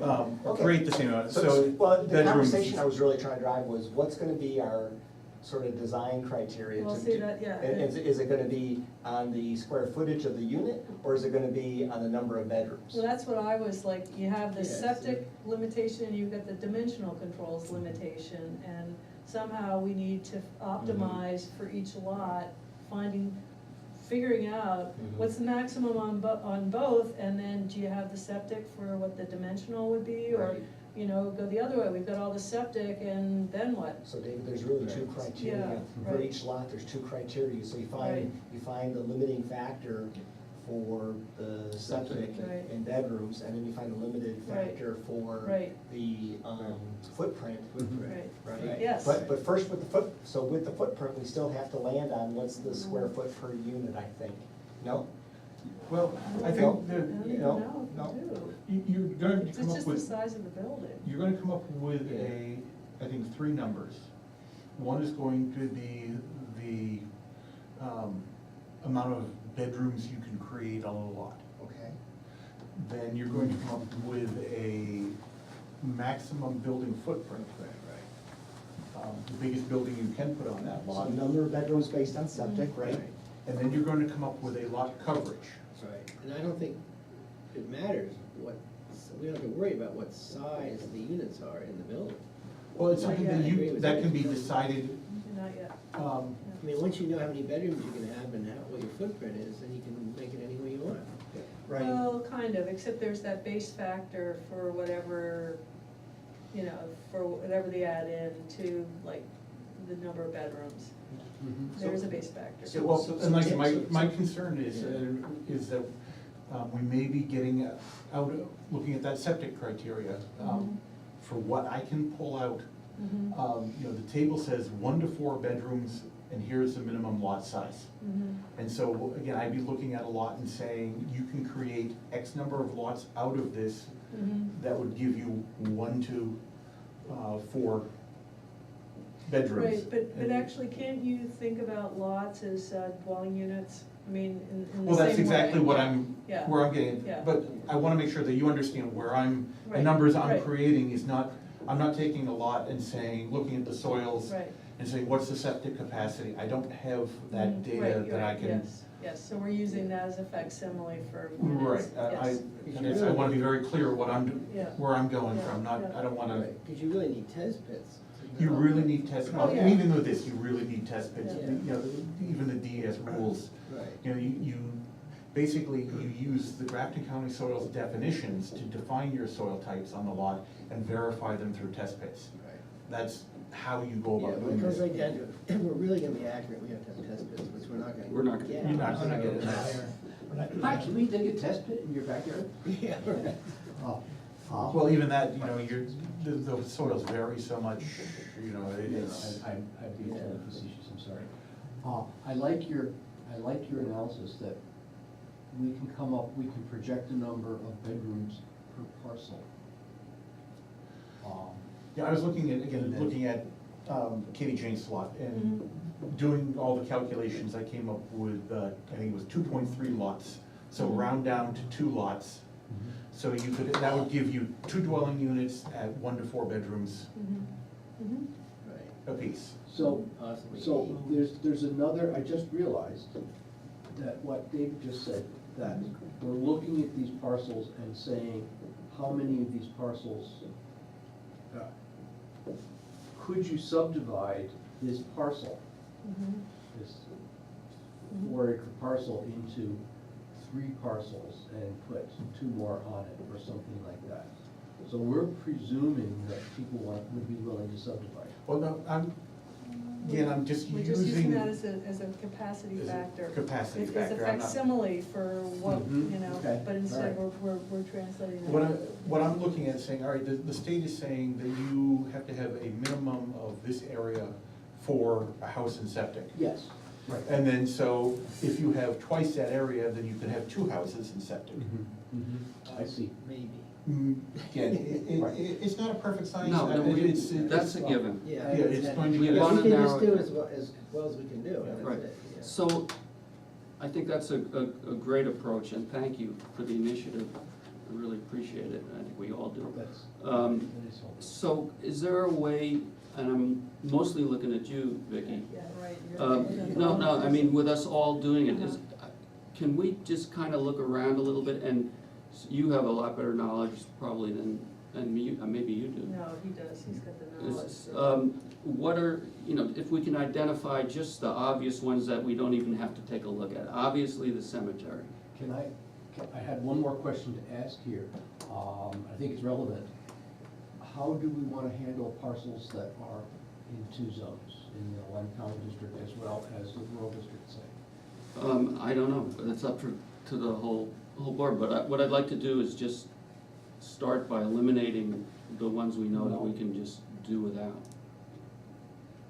Or Okay. create the same amount, So, so. well, the bedrooms- conversation I was really trying to drive was, what's gonna be our sort of design criteria? Well, to see do- that, yeah. and is it gonna be on the square footage of the unit, or is it gonna be on the number of bedrooms? So that's what I was like, you have the Yes. septic limitation, and you've got the dimensional controls limitation, and somehow we need to optimize for each lot, figuring out what's the maximum on both, and then do you have the septic for what the dimensional would be, or, Right. you know, go the other way, we've got all the septic, and then what? So David, there's really two criteria. Yeah, For right. each lot, there's two criteria. So Right. you find the limiting factor for the septic Right. and bedrooms, and then you find a limited Right. factor for Right. the footprint. Right. Right? Yes. But first with the footprint, we still have to land on what's the square foot per unit, I think. No? Well, I I think don't that even No, know if no. we do. you're going to It's come up just the with, size of the building. you're gonna come up with I think, three numbers. One is going to be the, amount of bedrooms you can create on a lot. Okay. Then you're going to come up with a maximum building footprint. The biggest building you can put on that So lot. number of bedrooms based on septic, right? And then you're going to come up with a lot coverage. Right, and I don't think it matters what, we don't have to worry about what size the units are in the building. Well, it's something Yeah, that I agree you, with that that. can be decided, Not yet. I mean, once you know how many bedrooms you can have and what your footprint is, then you can make it any way you want. Right. Well, kind of, except there's that base factor for whatever, you know, for whatever they add in to, like, the number of bedrooms. There's a base factor. So- well, so- and like, so- my concern is that we may be getting out, looking at that septic criteria, for what I can pull out. Mhm. You know, the table says 1 to 4 bedrooms, and here's the minimum lot size. Mhm. And so, again, I'd be looking at a lot and saying, you can create X number of lots out of this Mhm. that would give you 1 to 4 bedrooms. Right, but And- actually, can't you think about lots as dwelling units? I mean, in the same way? Well, that's exactly what Yeah. where I'm getting, Yeah. but I wanna make sure that you understand where the Right, numbers I'm right. creating is not, I'm not taking a lot and saying, looking at the soils Right. and saying, what's the septic capacity? I don't have that Mhm. data Right, that I right, can. yes, yes, so we're using that as a facsimile for Right, units, I, yes. I wanna be very clear what Yeah. where I'm going Yeah, from, not, yeah. I don't wanna, Because you really need test pits. to you develop really it. need test, Oh, and yeah. even with this, you really need test pits, Yeah. you know, even the DES rules. Right. You know, you, basically, you use the Grafton County soils definitions to define your soil types on the lot and verify them through test pits. Right. That's how you go Yeah, about when doing it comes this. right down to it, if we're really gonna be accurate, we have to have test pits, which we're not gonna. We're not gonna- get. You're not gonna get it. Hi, can we dig a test pit in your backyard? Yeah, right. Well, even that, you know, the soils vary so much, you know, it's. I'd be totally facetious, I'm sorry. I like your analysis that we can project a number of bedrooms per parcel. Yeah, I was looking at, again, looking at Katie Jane's lot and doing all the calculations, I came up with, I think it was 2.3 lots. So round down to 2 lots. So you could, that would give you 2 dwelling units at 1 to 4 bedrooms Mhm. Mhm. Right. apiece. So, Possibly. so there's another, I just realized that what David just said, that we're looking at these parcels and saying, how many of these parcels could you subdivide this parcel, Mhm. this 4-acre parcel into 3 parcels and put 2 more on it or something like that? So we're presuming that people would be willing to subdivide. Well, no, I'm just We're just using using. that as a capacity As a factor. capacity It's factor, a I'm not- facsimile for what, Mhm, you know, okay, but instead all we're translating that. What I'm looking at is saying, all right, the state is saying that you have to have a minimum of this area for a house and septic. Yes, right. And then, so if you have twice that area, then you can have 2 houses and septic. I see. Maybe. Again, it's not a perfect science. No, I mean, it's, that's a given. Yeah. Yeah, it's going to We get us. wanna We can narrow just it do down. as well as we can do, and that's Right. it, yeah. So, I think that's a great approach, and thank you for the initiative. I really appreciate it, I think we all do. That's, Um, that is helpful. So, is there a way, and I'm mostly looking at you, Vicki. Yeah, right. No, I mean, with us all doing it, can we just kind of look around a little bit, and you have a lot better knowledge probably than me, maybe you do. No, he does, he's got the knowledge. Is, what are, if we can identify just the obvious ones that we don't even have to take a look at, obviously the cemetery. I had one more question to ask here. I think it's relevant. how do we wanna handle parcels that are in two zones, in the Lyme County District as well as the rural district, say? I don't know, but it's up to the whole board, but what I'd like to do is just start by eliminating the ones we know that we can just do without.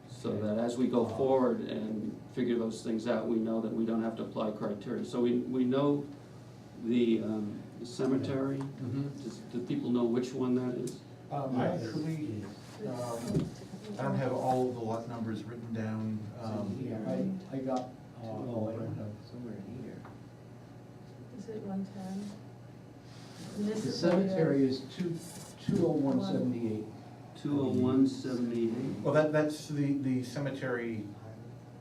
So that as we go forward and figure those things out, we know that we don't have to apply criteria. So we know the cemetery, do people know which one that is? I actually, I don't have all of the lot numbers written down. Yeah, I got, I don't have. Somewhere in here. Is it 110? The cemetery is 20178. 20178. Well, that's the cemetery,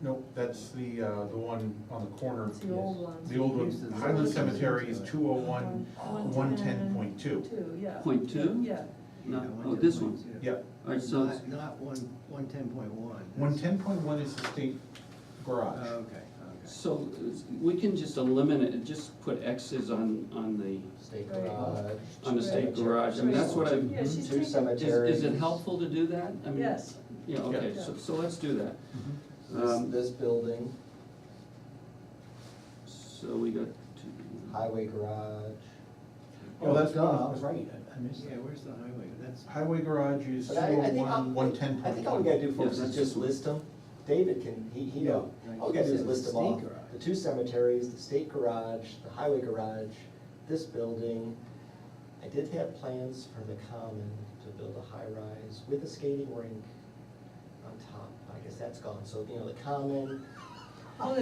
nope, that's the one on the corner. It's the old one. The old one, Highland Cemetery is 201, 110.2. Two, yeah. Point two? Yeah, No, oh, this one. Yep, All right, so, Not 110.1. 110.1 is the state garage. Okay. so we can just eliminate, just put X's on State Right. garage. the state garage, I mean, that's what I, Yeah, she's Two taking- cemeteries. is it helpful to do that? I mean, yes. Yeah, okay, Yeah. so let's do that. This building, So we got two. highway garage. Oh, that's duh, one. I was right, I missed Yeah, that. where's the highway? That's. Highway garage is But I think 201, 110.1. I think all we gotta do, folks, Yeah, is that's just one. list them. David can, he knows. Yeah, All we gotta do is you said list them the all. state garage. The two cemeteries, the state garage, the highway garage, this building. I did have plans for the common to build a high-rise with a skating rink on top. I guess that's gone, so, you know, the common. Hold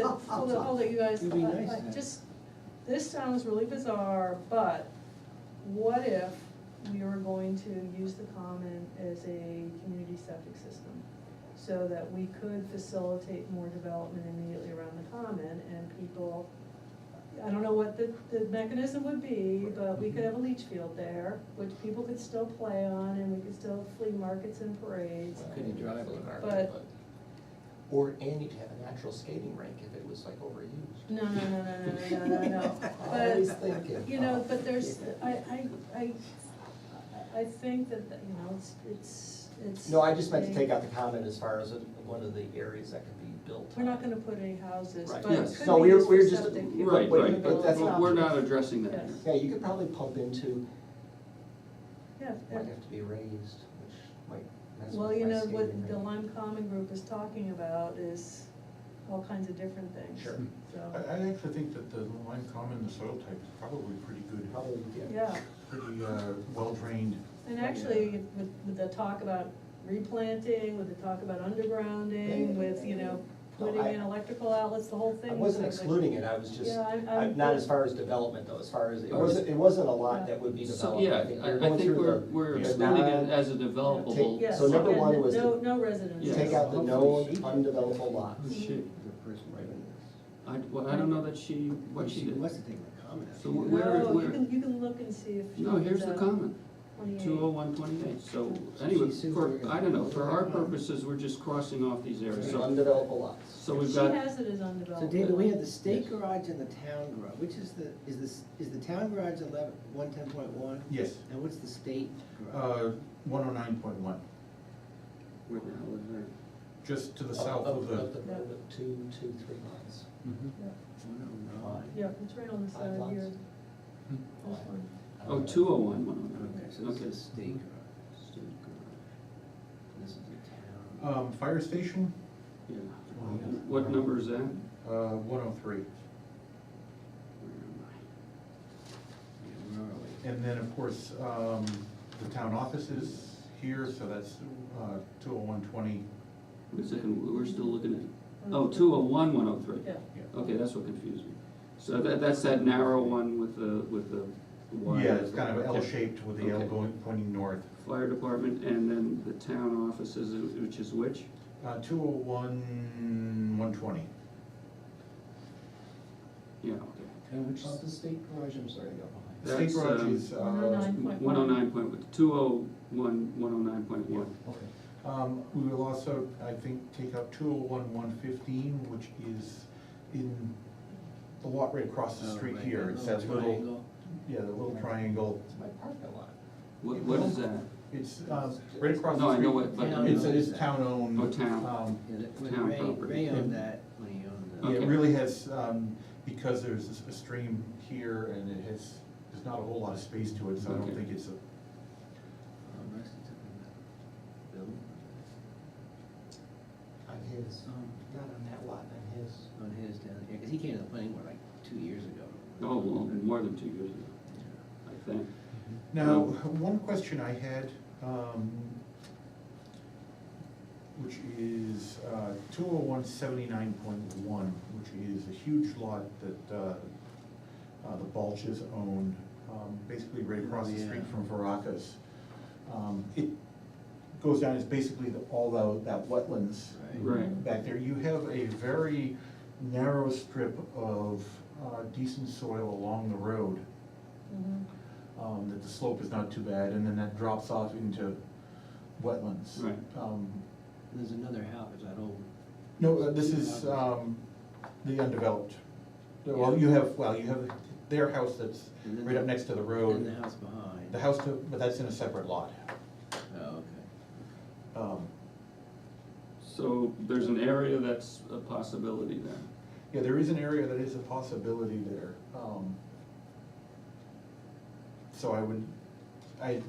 it, you guys. It'd be nice I to have- just, this sounds really bizarre, but what if we were going to use the common as a community septic system? So that we could facilitate more development immediately around the common and people, I don't know what the mechanism would be, but we could have a leach field there, which people could still play on and we could still have flea markets and parades. Could you drive Flea it? market, and you could have a natural skating rink if it was like overused. No. Always But, thinking. you know, but there's, I think that, you know, it's. No, I just meant to take out the common as far as one of the areas that could be built. We're not gonna put any houses, Right. but it Yes. could No, be we're used for just- septic. Right, Wait, right, but that's but not- we're not addressing that. Yes. Yeah, you could probably pump into, Yeah, might have to be raised, which might mess well, with you my know, skating what the rink. Lyme Common Group is talking about is all kinds of different things. Sure. So, I actually think that the Lime Common, the soil type is probably pretty good, Probably, yeah. yeah, pretty well-drained. and actually, with the talk about replanting, with the talk about undergrounding, with, you know, No, putting I- in electrical outlets, the whole thing. I wasn't sounds like- excluding it, I was just, Yeah, I'm- not as far as development though, as far as, Oh, it wasn't a lot that would be So, developed. yeah, we're I going think through we're the excluding it non- as a developable. Yes, So number and one was no, to no residents. Yeah. take out the known undevelopable lots. Who's she? The person right in Well, I don't know that she, what she She did. must have taken the comment. So No, where- you can look and see if. No, here's the common, 28. 20128, so anyway, She for, sued I don't know, for our purposes, we're just crossing off these areas, so, Undevelopable lots. so we've She got, has it as undeveloped. So David, we have the state garage and the town garage, which is the town garage 110.1? Yes, And what's the state garage? 109.1, where the hell is that? just to the south of the, Yeah. 2, 2, 3 lots. Yeah. 109. Yeah, it's right on the Five side lots. here, this one. Oh, 201, 109. Okay, so this Okay. is state garage, State garage. this is the town. fire station, Yeah, what number is that? 103. Where am Yeah, where are we? And then, of course, the town office is here, so that's 20120. I? Wait a second, we're still looking at, oh, 201, 103. Yeah, Okay, that's what confused me. So that's that narrow one with the wire. Yeah, it's kind of Okay. L-shaped with the L Okay. pointing north. Fire department, and then the town offices, which is which? 201-120. Yeah, okay. And which is the state garage, I'm sorry, I got behind. The state That's, garage is, 109. 109.1, Okay. we will also, I think, take out 201-115, which is in the lot right across the Oh, street right, here. that It's little that little, triangle. yeah, the little triangle. It's my parking lot. What is that? It's, right across No, the I know street. what, but. It's town-owned. Oh, town. Yeah, when Town Ray property. owned that, when he owned Yeah, the. it Okay. really has, because there's a stream here and it has, there's not a whole lot of space to it, so I don't Okay. think it's a, Rusty took him to build On his, not on that lot, on his. on his down, yeah, cause he came to the planning board like 2 years ago. Oh, well, more than 2 years ago, I think. now, one question I had, which is 20179.1, which is a huge lot that the Balches own, basically right across the street Yeah. from Veracas. It goes down, it's basically all that wetlands Right. back there. You have a very narrow strip of decent soil along the road, that the slope is not too bad, and then that drops off into wetlands. Right. There's another house, is that old? No, this is the undeveloped. Well, you have their house that's And then right up the- next to the And road. the house behind. The house, but that's in a separate lot. Oh, okay. So there's an area that's a possibility there. Yeah, there is an area that is a possibility there. So I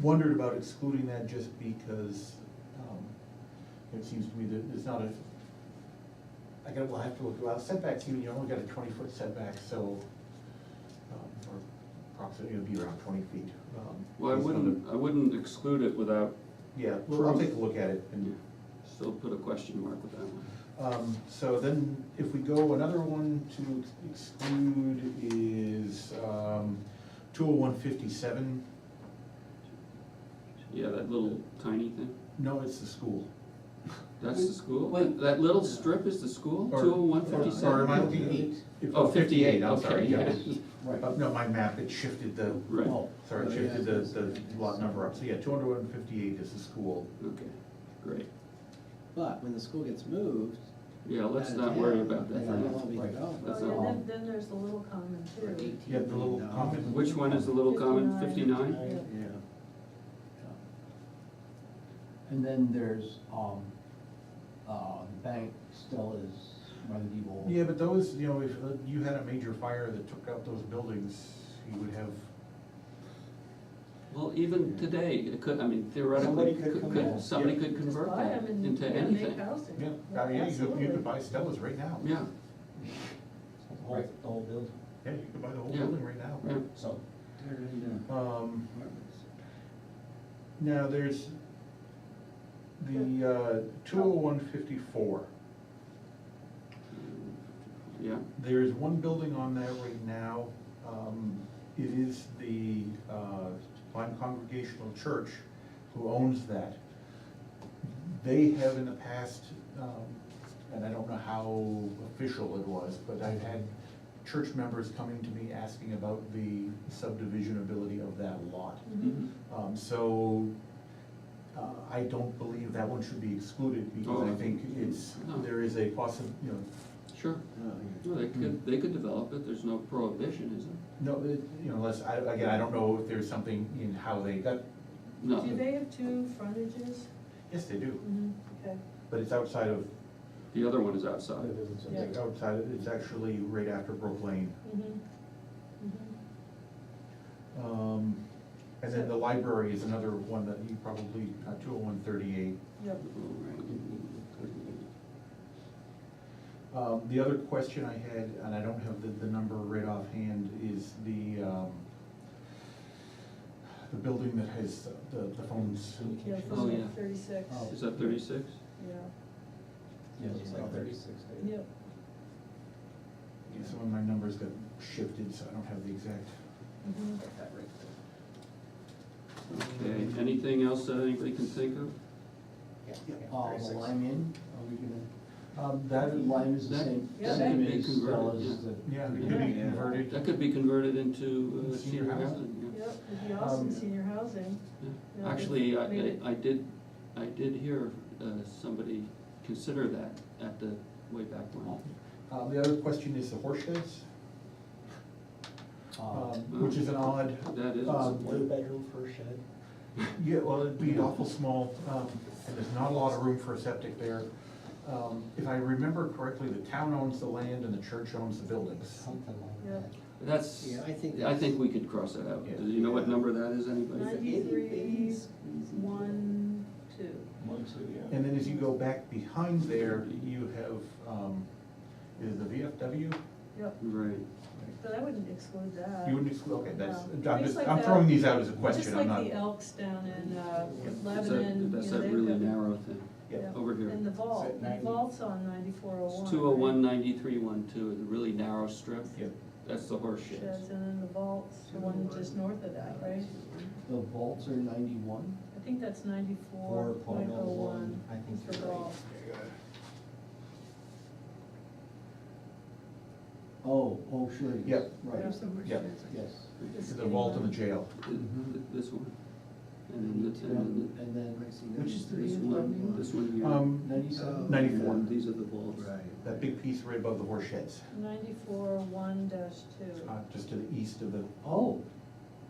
wondered about excluding that just because it seems to me that it's not we'll have to look, well, setbacks, you only got a 20-foot setback, so, or approximately, it'll be around 20 feet. Well, I based on the- wouldn't exclude it without, Yeah, well, I'll take a look at it and. still put a question mark with that one. So then, if we go, another one to exclude is 20157. Yeah, that little tiny thing, No, it's the school. that's the school? Wait. That little strip is the school, Or- 20157? Or am I looking at? Oh, 58, I'm sorry, okay, yeah. yeah. Right. No, my map, it shifted the, Right, Oh, sorry, it Oh, shifted yeah. the lot number up. So yeah, 258 is the school. okay, great. But when the school gets moved. Yeah, let's out of not worry town, about that then for it now. won't be Right. developed. That's Oh, all. yeah, then there's the little common For too. 18 Yeah, the little million common. dollars. Which one is the little common, 59? Yeah. Yeah. And then there's, the bank still is rather evil. Yeah, but those, if you had a major fire that took out those buildings, you would have, Well, even today, it could, I mean theoretically, Somebody could come in. somebody Yeah. could Just convert buy that 'em and, into yeah, anything. make housing. yeah, you Absolutely. could buy Stella's right now. Yeah, The whole building. Yeah, you could buy the whole Yeah. building right now. yeah. So, Turn it into Um, apartments. Now, there's the 20154. Yeah, There is one building on that right now. It is the Lyme Congregational Church who owns that. They have in the past, and I don't know how official it was, but I've had church members coming to me asking about the subdivision ability of that lot. So I don't believe that one should be excluded because I Oh, think it's, no. there is a sure. Oh, No, they could develop it, there's no prohibition, is there? no, unless, again, I don't know if there's something in how they got, No. Do they have two frontages? yes, they do, Okay. but it's outside of, The other one is outside. Yeah. it's actually right after Brook Lane. And then the library is another one that you probably, 20138. Yep. The other question I had, and I don't have the number right offhand, is the building that has the phones. Yeah, Oh, yeah. 36. Oh. Is that 36? Yeah, Yeah, it's like 36. yep. Yeah, some of my numbers got shifted, so I don't have the exact. Mhm. That right Okay, anything else that anybody can think of? there. The 36. Lyme Inn, are we gonna, That, Lyme is the That- same, Yeah, same that could be as converted, Stella's, yeah. the. yeah, it could be converted. That could be converted into Senior senior housing. housing, yeah. Yep, it'd be awesome, senior housing. Yeah. Yeah, Actually, made it- I did hear somebody consider that at the, way back when. The other question is the horse sheds, Uh, which is an odd, That is, Um, One bedroom per shed. Yeah, well, it'd be awful small, and there's not a lot of room for a septic there. If I remember correctly, the town owns the land and the church owns the buildings. Something Yeah. like that. That's, Yeah, I think I think we could cross that out. Yeah. Do you know what number that is, anybody? 93, 1, 2. 1, 2, yeah. And then as you go back behind there, you have, is the VFW? Yep, Right. but I wouldn't exclude that. You wouldn't exclude, okay, that's, No. I'm Things just, like I'm that. throwing these out as a Just question, I'm like not. the Elks down in That's Lebanon, that, that's you know, that they've really got- narrow thing, Yeah. over here. And the vault, Is it the 90? vault's on 9401. It's 201, 93, 12, the really narrow strip. Yep. That's the horse Sheds, sheds. and then the vault's the one just north of that, right? The vaults are 91? I think that's 94.01. I think is the you're right. vault. Oh, sure, yes, Yep. right, Yep. yes. This The vault and the skinny jail. This one. And then, And then, Which is this one, this one here. 97? 94. And these are the vaults. That big piece right above the horse sheds, 94.1-2, just to the east of the, Oh,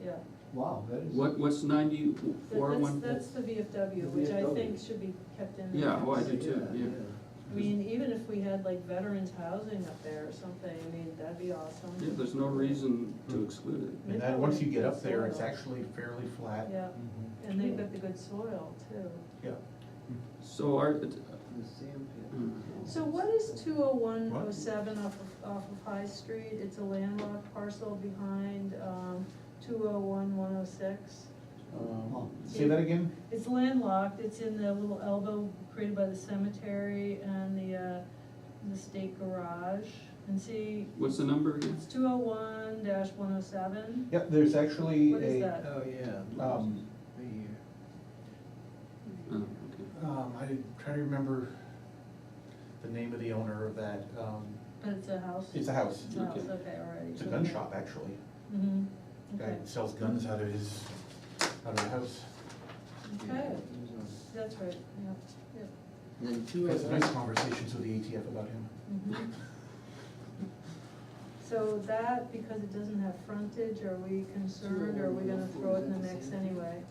yeah. wow, that is. What's 94, one? That's the VFW, The which I VFW. think should be kept in. Yeah, oh, I there. do too, yeah. I mean, even if we had like veterans housing up there or something, I mean, that'd be awesome. Yeah, there's no reason to exclude it. and that, once you get up there, it's actually fairly flat. Yeah, Mhm. and they've got the good soil too. Yeah. So our, The sand pit. So what is 20107 off of High Street? It's a landlocked parcel behind 201-106. Say that again? It's landlocked, it's in the little elbow created by the cemetery and the state garage. And see, what's the number again? it's 201-107. Yep, there's actually What is a, that? Oh, yeah. um, Right here. Oh, okay. I didn't try to remember the name of the owner of that, But it's a house? it's a house. It's a house, Okay. okay, all right. It's a gun shop, actually. Mm-hmm, Guy okay. sells guns out of the house. Okay, that's right, yeah, yeah. And then two Has of nice conversations with the ATF about him. Mhm. So that, because it doesn't have frontage, are we concerned, or are we gonna throw it in the mix anyway?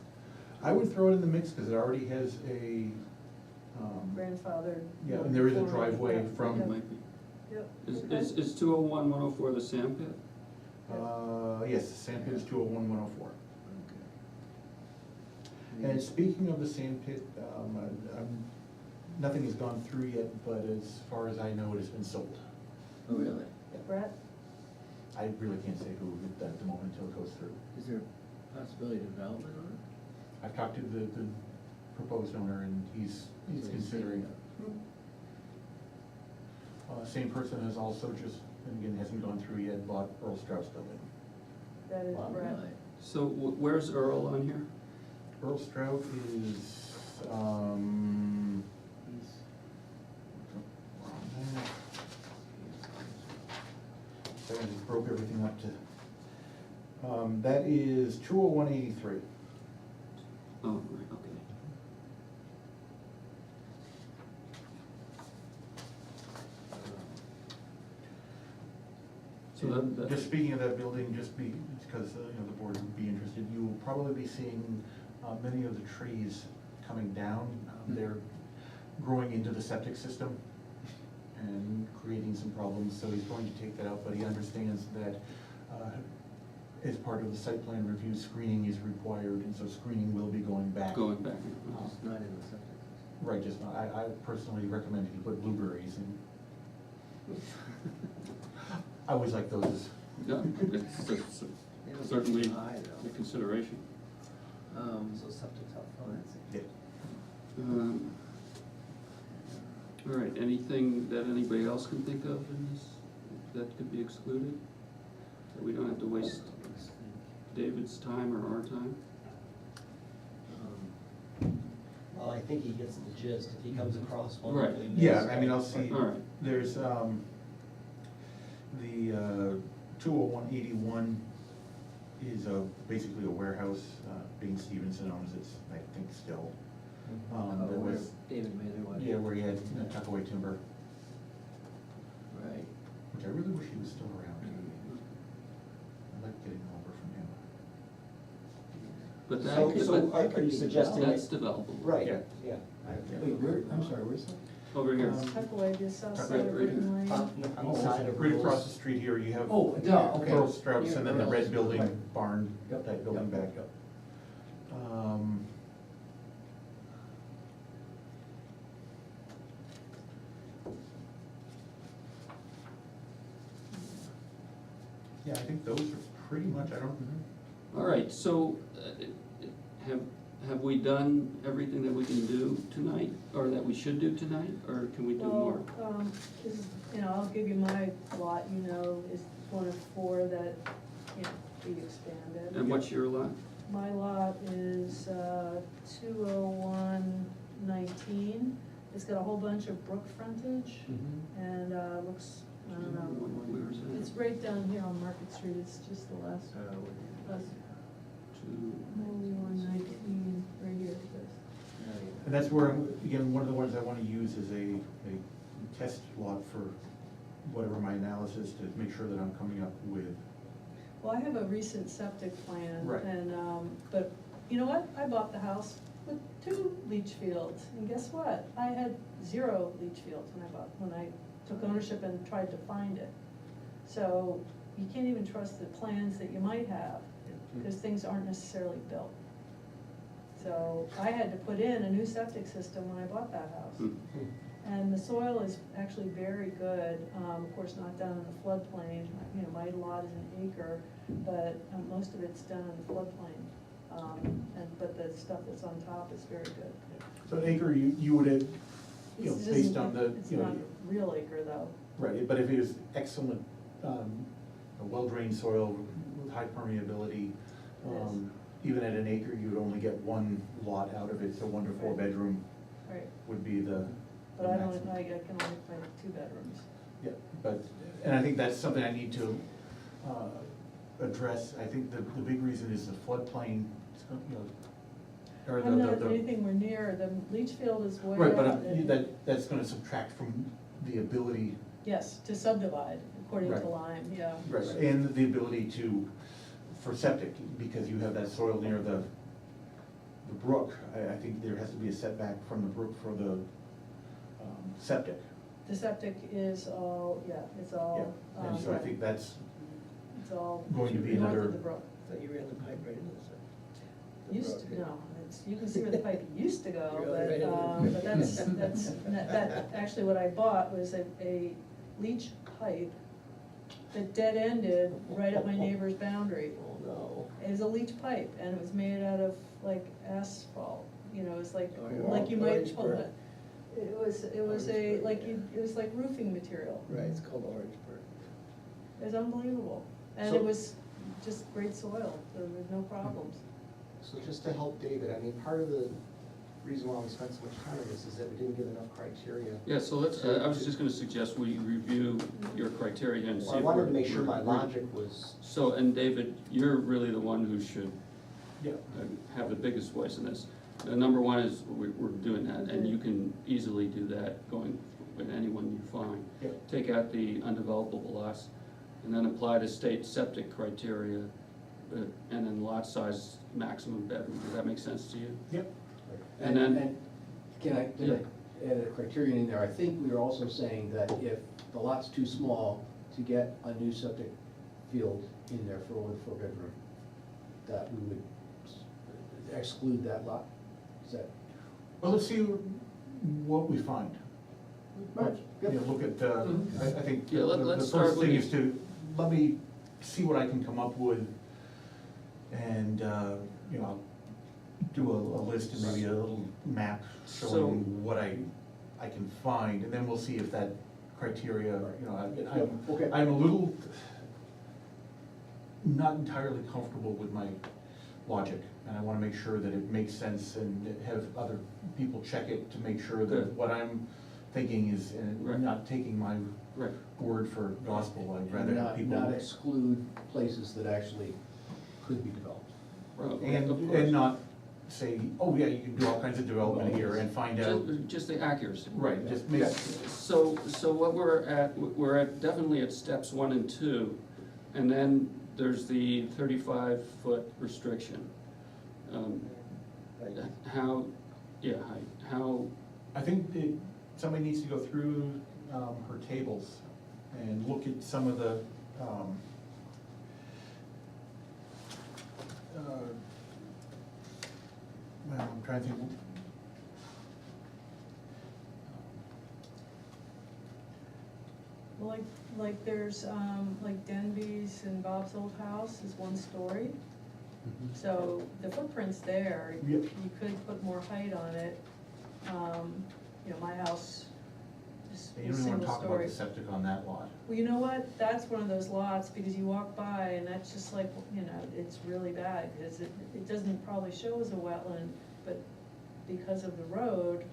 I would throw it in the mix because it already has a, Grandfathered. yeah, and there is a form, driveway yeah, from, yeah, Might be. Yep. Is 201, 104 the sand pit? yes, the sand pit is 201-104. Okay. And speaking of the sand pit, nothing has gone through yet, but as far as I know, it has been sold. Oh, really? Brett? I really can't say who at the moment until it goes through. Is there a possibility of development on it? I've talked to the proposed owner and he's considering. Same person has also just, and again, hasn't gone through yet, bought Earl Strauss building. That is Wow, Brett. really? So where's Earl on here? Earl Strauss is, He's, I just broke everything up to, that is 201-83. Oh, right, okay. So that, Just speaking of that building, because, the board would be interested, you will probably be seeing, many of the trees coming down. They're growing into the septic system and creating some problems, so he's going to take that out, but he understands that, as part of the site plan review, screening is required, and so screening will be going back. going back. it's not in the septic system. Right, just, I personally recommend he put blueberries in. I always like those. Yeah, it's They don't certainly get high, a though. consideration. So septic's out front. Yeah. All right, anything that anybody else can think of in this that could be excluded? That we don't have to waste Let's think. David's time or our time? Well, I think he gets the gist, if he comes across one. Right. that we missed. Yeah, I mean, I'll see. All right. There's, the 201-81 is basically a warehouse, Bing Stevenson owns it, I think still. Oh, There where was, David Mather was. yeah, where he had tuckaway timber, Right. which I really wish he was still around. I like getting lumber from him. But So, that, so but are you suggesting? that's developable. Right, Yeah. yeah. Wait, where, I'm sorry, where's that? Over here. Tuck away just south Right, side of right Britain Lane. On the side of Right across Rose. the street here, you have Oh, duh, okay. Earl Strauss and then the red building, Right. barn Yep, type building yep, back yep. up. Yeah, I think those are pretty much, I don't, All right, so have we done everything that we can do tonight, or that we should do tonight, or can we do more? Well, I'll give you my lot, is one of 4 that, we expanded. And what's your lot? My lot is 20119. It's got a whole bunch of brook frontage and looks, I don't know. Where is It's that? right down here on Market Street, it's just the last, 119, right here, this. and that's where, again, one of the ones I wanna use is a test lot for whatever my analysis to make sure that I'm coming up with. Well, I have a recent septic plan. Right. And, but you know what? I bought the house with 2 leach fields, and guess what? I had 0 leach fields when I took ownership and tried to find it. So you can't even trust the plans that you might have, because things aren't necessarily built. So I had to put in a new septic system when I bought that house. And the soil is actually very good, of course, not down in the floodplain. My lot is an acre, but most of it's down in the floodplain. But the stuff that's on top is very good. So an acre, you would have, It's just- based on the, It's not a real acre though. right, but if it was excellent, a well-drained soil with high permeability, even at an acre, you would only get 1 lot out of it, so 1 to 4 Right. bedroom Right, would be the but I maximum. can only plant 2 bedrooms. Yeah, but, and I think that's something I need to address. I think the big reason is the floodplain, or I'm not the. anything we're near, the leach field is way Right, out. but and- that's gonna subtract from the ability, Yes, to subdivide, according to Right. Lyme, yeah. right, and the ability for septic, because you have that soil near the brook. I think there has to be a setback from the brook for the septic. The septic is all, it's all, Yeah, and so I think that's it's all going to be north another- of the brook. I thought you ran the pipe right into the Used to, no, you can see where the pipe used to go, Really? but that, actually what I bought was a leach pipe that dead-ended right at my neighbor's boundary. Oh, no. It was a leach pipe, and it was made out of like asphalt, it was like, Oh, yeah. like you might Orange pull burn. it. It was Orange a, burn, yeah. it was like roofing material. Right, it's called orange bird. It was unbelievable, and So- it was just great soil, there were no problems. So just to help David, I mean, part of the reason why we spent so much time on this is that we didn't give enough criteria. Yeah, so let's, I was just gonna suggest we review your criteria and see Well, I if wanted we're- to make sure my we're- logic was, So, and David, you're really the one who should Yeah. have the biggest voice in this. Number 1 is, we're doing that, and you can easily do that going with anyone you find. Yeah. Take out the undevelopable lots, and then apply the state septic criteria, and then lot size, maximum bedroom. Does that make sense to you? Yep. And then- Can I add a criterion in there? I think we were also saying that if the lot's too small to get a new septic field in there for a 4 bedroom, that we would exclude that lot. Is that? Well, let's see what we find. Right, You yep. know, look at, I think Yeah, the let's start first with thing you. is to, let me see what I can come up with. And, I'll do a list and maybe a little map So- showing what I can find. And then we'll see if that criteria, Okay. I'm a little not entirely comfortable with my logic. And I wanna make sure that it makes sense and have other people check it to make sure that Good. what I'm thinking is, and Right. not taking my Right. word for gospel. I'd rather have people. Not exclude places that actually could be developed. Well, of And course. not say, oh yeah, you can do all kinds of development here and find out. Just the accuracy. Right, just make, So what we're at, definitely at steps 1 and 2, and then there's the 35-foot restriction. How, yeah, how, I think somebody needs to go through her tables and look at some of the, well, I'm trying to think. Well, like there's, like Denby's and Bob's old house is one story. So the footprint's there, Yep. you could put more height on it. You know, my house is You don't even wanna single talk about story. the septic on that lot. Well, you know what, that's one of those lots, because you walk by and that's just like, you know, it's really bad, because it doesn't probably show as a wetland, but because of the road,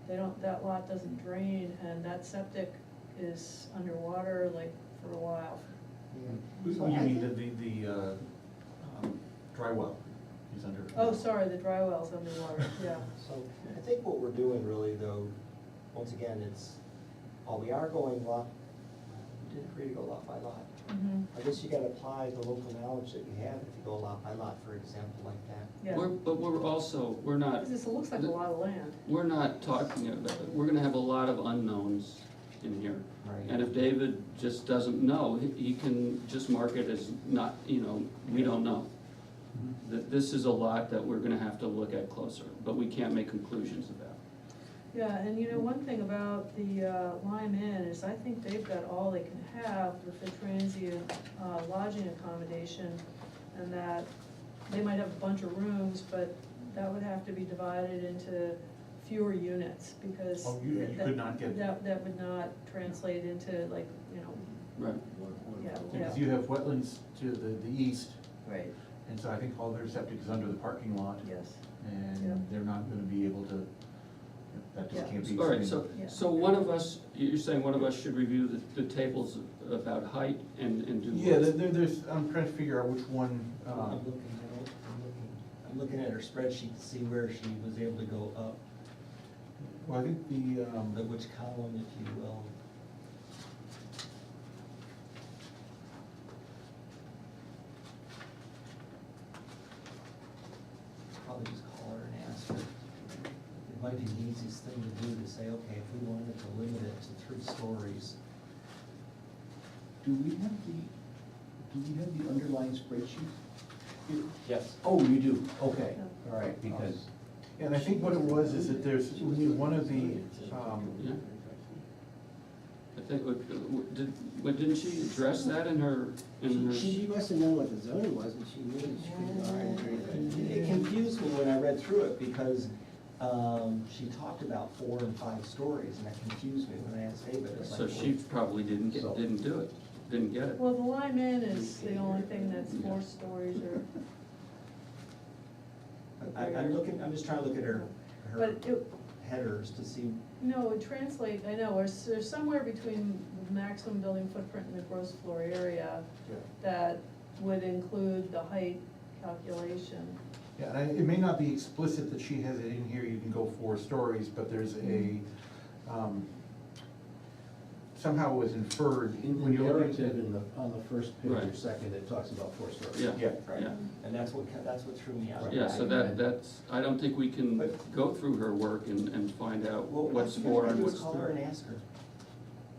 that lot doesn't drain, and that septic is underwater like for a while. You So I mean think- the dry well, he's under. Oh, sorry, the dry well's underwater, yeah. So I think what we're doing really though, once again, we are going lot, we did agree to go lot by lot. Mhm. I guess you gotta apply the local knowledge that you have if you go lot by lot, for example, like that. Yeah, but we're also, we're not, because this looks like a lot of land. we're not talking about, we're gonna have a lot of unknowns in here. Right. And if David just doesn't know, he can just mark it as not, you know, we don't know. That this is a lot that we're gonna have to look at closer, but we can't make conclusions about. Yeah, and you know, one thing about the Lyme Inn is I think they've got all they can have with the transient lodging accommodation, and that they might have a bunch of rooms, but that would have to be divided into fewer units, because Oh, you could not get. that would not translate into like, you know, Right. yeah, Because yeah, you have wetlands to the east, right, and so I think all their septic is under the parking lot, yes. and Yeah. they're not gonna be able to, that just Yeah. can't be. All right, so, Yeah. so one of us, you're saying one of us should review the tables about height and do. Yeah, I'm trying to figure out which one, I'm looking at her spreadsheet to see where she was able to go up, well, I think which column, if you will. Probably just call her and ask her. It might be the easiest thing to do to say, okay, if we wanted to limit it to 3 stories. Do we have the underlying spreadsheet? Yes. Oh, you do, okay, all right, because, and I think what it was is that there's, one of the, Yeah. I think, didn't she address that in her? She must have known what the zoning was, and she knew that she couldn't. It confused me when I read through it, because she talked about 4 and 5 stories, and that confused me when I asked David. It's So like, she probably didn't do it, didn't get it. Well, the Lyme Inn is the only thing that's 4 stories or. I'm just trying to look at her But it, headers to see. no, it translate, I know, there's somewhere between the maximum building footprint and the gross floor area that would include the height calculation. yeah, and it may not be explicit that she has it in here, you can go 4 stories, but there's a, somehow it was inferred in the when you look at narrative it. on the first page or Right. second, it talks about 4 stories. Yeah, Yeah. Right. yeah. And that's what threw me out. Yeah, so that's, I don't think we can go through her work and find out Well, what's what 4 you and do what's is call her 3. and ask her.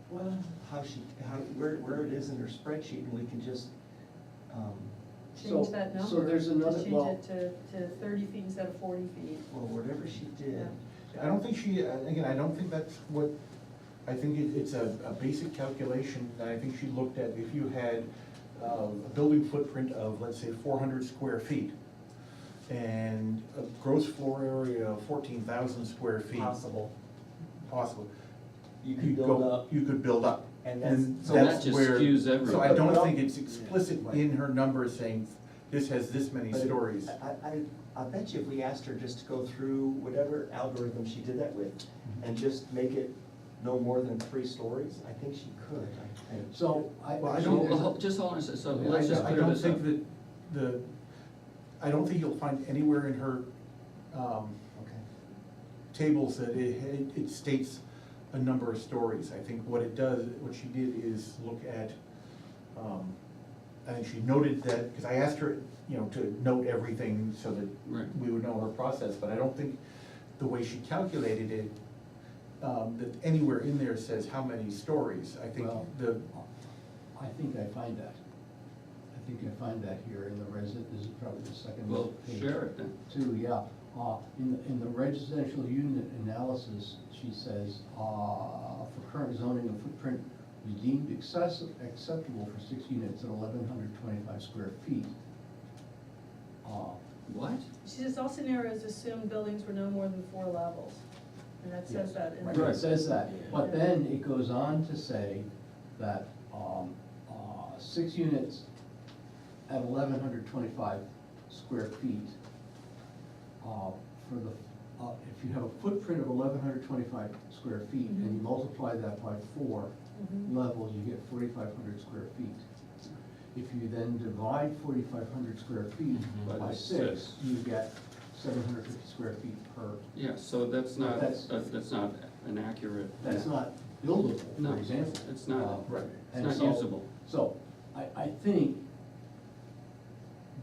Well, where it is in her spreadsheet, and we can just, Change that number. So there's another, Just well, change it to 30 feet instead of 40 feet. well, whatever she did. I don't think she, again, I don't think that's what, I think it's a basic calculation, and I think she looked at, if you had a building footprint of, let's say, 400 square feet, and a gross floor area of 14,000 square feet. Possible. Possible. You could build up. You could build up. And So that that's just where- skews everything. So I don't Well, think it's explicit in her numbers saying, this has this many But stories. I bet you if we asked her just to go through whatever algorithm she did that with, and just make it no more than 3 stories, I think she could. so Well, I So, don't- just hold on a second, so I let's just I clear don't this up. think that I don't think you'll find anywhere in her, Okay. tables that it states a number of stories. I think what it does, what she did is look at, and she noted that, because I asked her, you know, to note everything so that Right. we would know her process, but I don't think the way she calculated it, that anywhere in there says how many stories. I think Well, the, I think I find that. I think I find that here in the resident, this is probably the second Well, page. share it then. Too, yeah. In the residential unit analysis, she says, for current zoning, a footprint is deemed acceptable for 6 units at 1,125 square feet. What? She says all scenarios assume buildings were no more than 4 levels, and that says Yes. that in Right, the. it says that, but Yeah. then it goes on to say that, 6 units at 1,125 square feet, for the, if you have a footprint of 1,125 square feet, and you Mhm. multiply that by 4 Mhm. levels, you get 4,500 square feet. If you then divide 4,500 square feet By by the 6, six. you get 750 square feet per. Yeah, so that's not, That's- that's not an accurate. That's not buildable, No, for example. it's not. right. It's And not so- usable. So, I think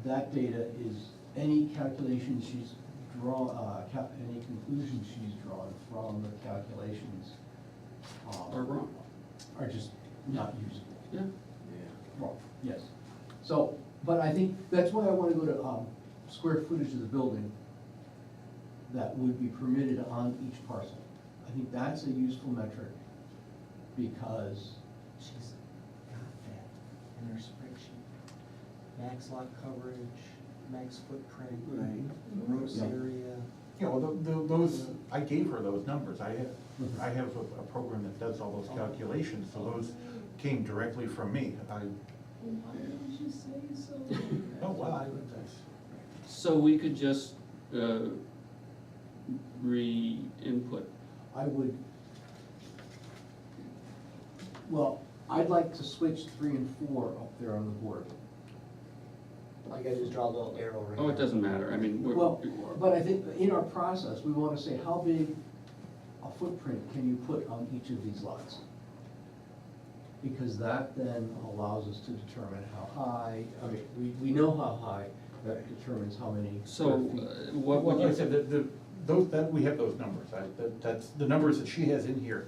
that data is, any calculation she's any conclusions she's drawn from the calculations. Or wrong. Are just not usable. Yeah. Wrong, yes. So, but I think, that's why I wanna go to, square footage of the building that would be permitted on each parcel. I think that's a useful metric, because, She's got that in her spreadsheet. Max lot coverage, max footprint. Right. Gross Yeah. area. you know, those, I gave her those numbers. I have a program that does all those calculations, so those came directly from me. why didn't you say so? Oh, wow, that's. So we could just, re-input. I would, well, I'd like to switch 3 and 4 up there on the board. All you gotta do is draw a little arrow right Oh, it there. doesn't matter, I mean, we're. Well, but I think in our process, we wanna say how big a footprint can you put on each of these lots? Because that then allows us to determine how high, I mean, we know how high, that determines how many So, square feet. what would Well, like I you, said, those, we have those numbers. That's, the numbers that she has in here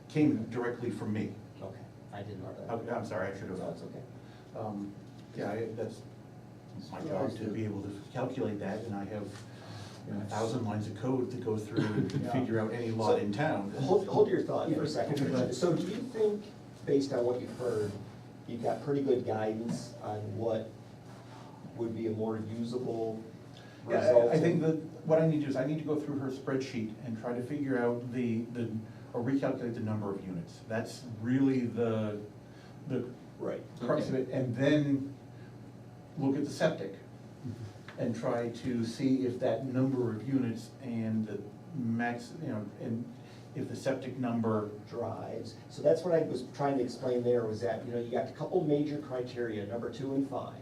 came directly from me. Okay, I didn't know that. I'm sorry, I should have. No, it's okay. Yeah, that's my job to be able to calculate that, and I have, you know, 1,000 lines of code to go through and Yeah. figure out any lot in town. Hold your thought for Yeah. a second. Okay. So do you think, based on what you've heard, you've got pretty good guidance on what would be a more usable Yeah, result? I think that what I need to do is I need to go through her spreadsheet and try to figure out or recalculate the number of units. That's really the Right. crux of it, and then look at the septic and try to see if that number of units and the max, you know, and if the septic number. Drives. So that's what I was trying to explain there, was that, you know, you got a couple major criteria, number 2 and 5.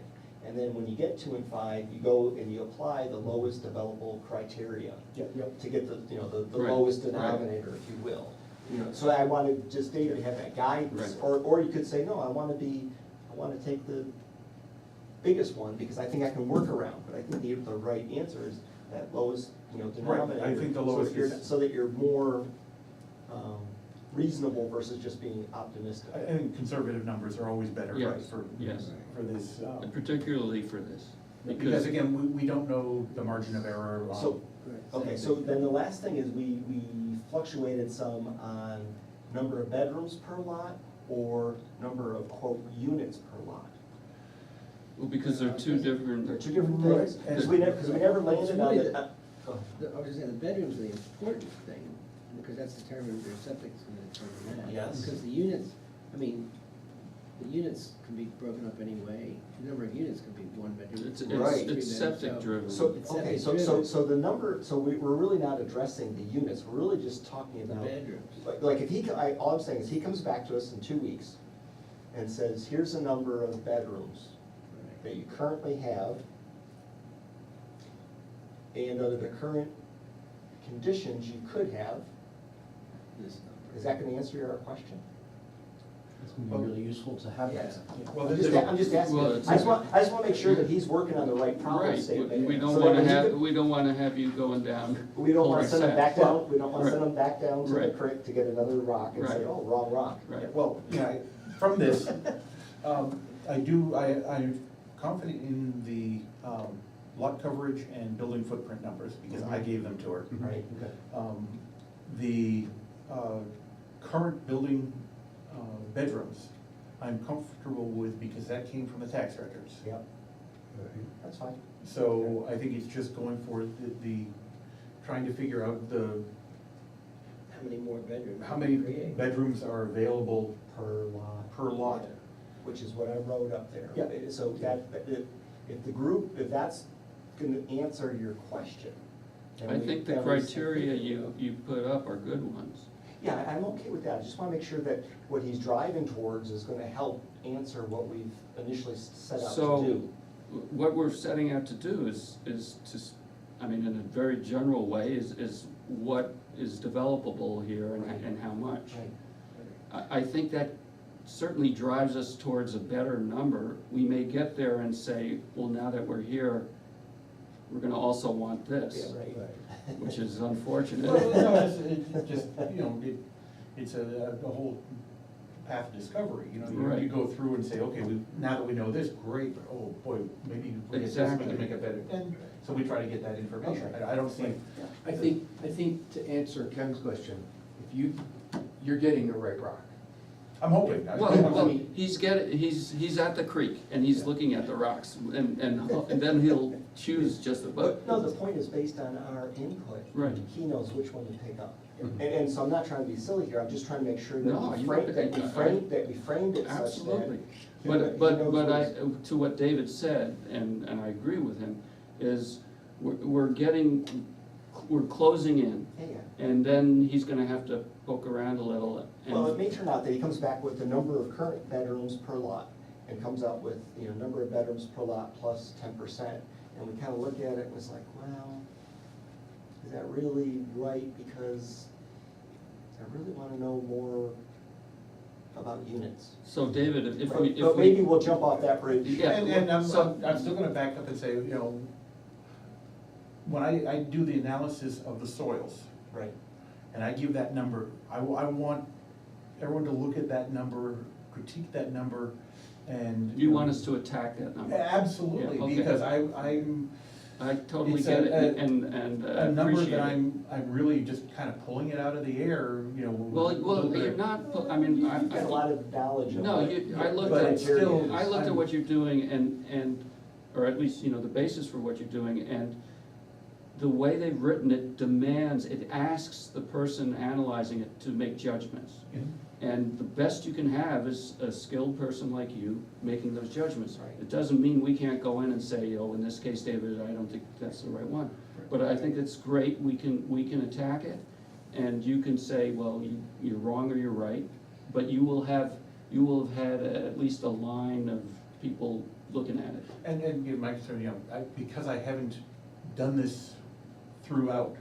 And then when you get 2 and 5, you go and you apply the lowest developable criteria Yep. to get the, you know, the Right, lowest right. denominator, if you will. You know, so I wanted just David to have that guidance, Right. or you could say, no, I wanna take the biggest one, because I think I can work around, but I think the right answer is that lowest, you know, Right, denominator. I think the so lowest that you're- is- So that you're more reasonable versus just being optimistic. I think conservative numbers are always better, right, Yes, for, yes. for this. And particularly for this? Because again, we don't know the margin of error on. So, okay, so then the last thing is we fluctuated some on number of bedrooms per lot or number of quote units per lot. Well, because they're two different. They're two different Right. things, because we never landed on really it. I was just saying, the bedroom's the important thing, because that's determined, their septic's gonna determine that. Yes. Because the units, I mean, the units can be broken up anyway, the number of units can be 1 bedroom. It's, 2 Right. bedroom, 3 it's bedroom, septic driven. So, It's okay, septic so driven. the number, so we're really not addressing the units, we're really just talking The about. bedrooms. Like if all I'm saying is he comes back to us in 2 weeks and says, here's the number of bedrooms that you currently have, and under the current conditions, you could have, This number. is that gonna answer your question? It's gonna be really useful to have that. Yeah. Well, I'm just asking, Well, I just wanna make sure that he's working on the right problem Right, statement. we so don't that wanna when you have, could- we don't wanna have you going down. We don't wanna send them back cul-de-sacs. down, we don't wanna send them back down to the Right. creek to get another rock and say, Right. oh, wrong rock. Right. Well, from this, I'm confident in the lot coverage and building footprint numbers, because I gave them to her. Right. The current building bedrooms, I'm comfortable with, because that came from the tax records. Yep, that's fine. So I think it's just going for the trying to figure out How many more bedrooms? how many create? bedrooms are available Per lot. per lot. Which is what I wrote up there. Yeah. So that, if the group, if that's gonna answer your question. then I we- think the then we criteria simplify it. you put up are good ones. Yeah, I'm okay with that, I just wanna make sure that what he's driving towards is gonna help answer what we've initially set out to So, do. what we're setting out to do is to, I mean, in a very general way, is what is developable here and how much. I think that certainly drives us towards a better number. We may get there and say, well, now that we're here, we're gonna also want this, Yeah, right. which is unfortunate. Well, no, it's just, it's a whole path of discovery, you Right. you go through and say, okay, now that we know this, great, but oh, boy, maybe if we get this, we Exactly. can make it better. And so we try to get that information. I don't see, I think to answer Ken's question, if you're getting the right rock. I'm hoping. Well, he's at the creek and he's looking at the rocks and then he'll choose just, But, no, the point is based on our input. Right. He knows which one to pick up. And so I'm not trying to be silly here, I'm just trying to make sure that No, we you framed, don't that we think- framed it such that. Absolutely. he But knows I, what's- to what David said, and I agree with him, is we're closing in. Yeah. And then he's gonna have to poke around a little Well, it and, may turn out that he comes back with the number of current bedrooms per lot, and comes out with, number of bedrooms per lot plus 10%. And we kinda look at it and it's like, well, is that really right? Because I really wanna know more about units. so David, if But we. but maybe we'll jump off that bridge. Yeah. and I'm So- still gonna back up and say, when I do the analysis of the soils, Right. and I give that number, I want everyone to look at that number, critique that number, and. You want us to attack that number? Absolutely, Yeah, okay. because I'm, I totally It's get a- it and a number appreciate that it. I'm really just kind of pulling it out of the air, Well, a little bit you're of- not, I mean, You've got a lot of knowledge of No, what I looked But at, it's still- I looked at what you're doing and, or at least, the basis for what you're doing, and the way they've written it demands, it asks the person analyzing it to make judgments. Yeah. And the best you can have is a skilled person like you making those judgments. Right. It doesn't mean we can't go in and say, in this case, David, I don't think that's the right one. But I think it's great, we can attack it, and you can say, well, you're wrong or you're right, but you will have had at least a line of people looking at it. And my concern, because I haven't done this throughout,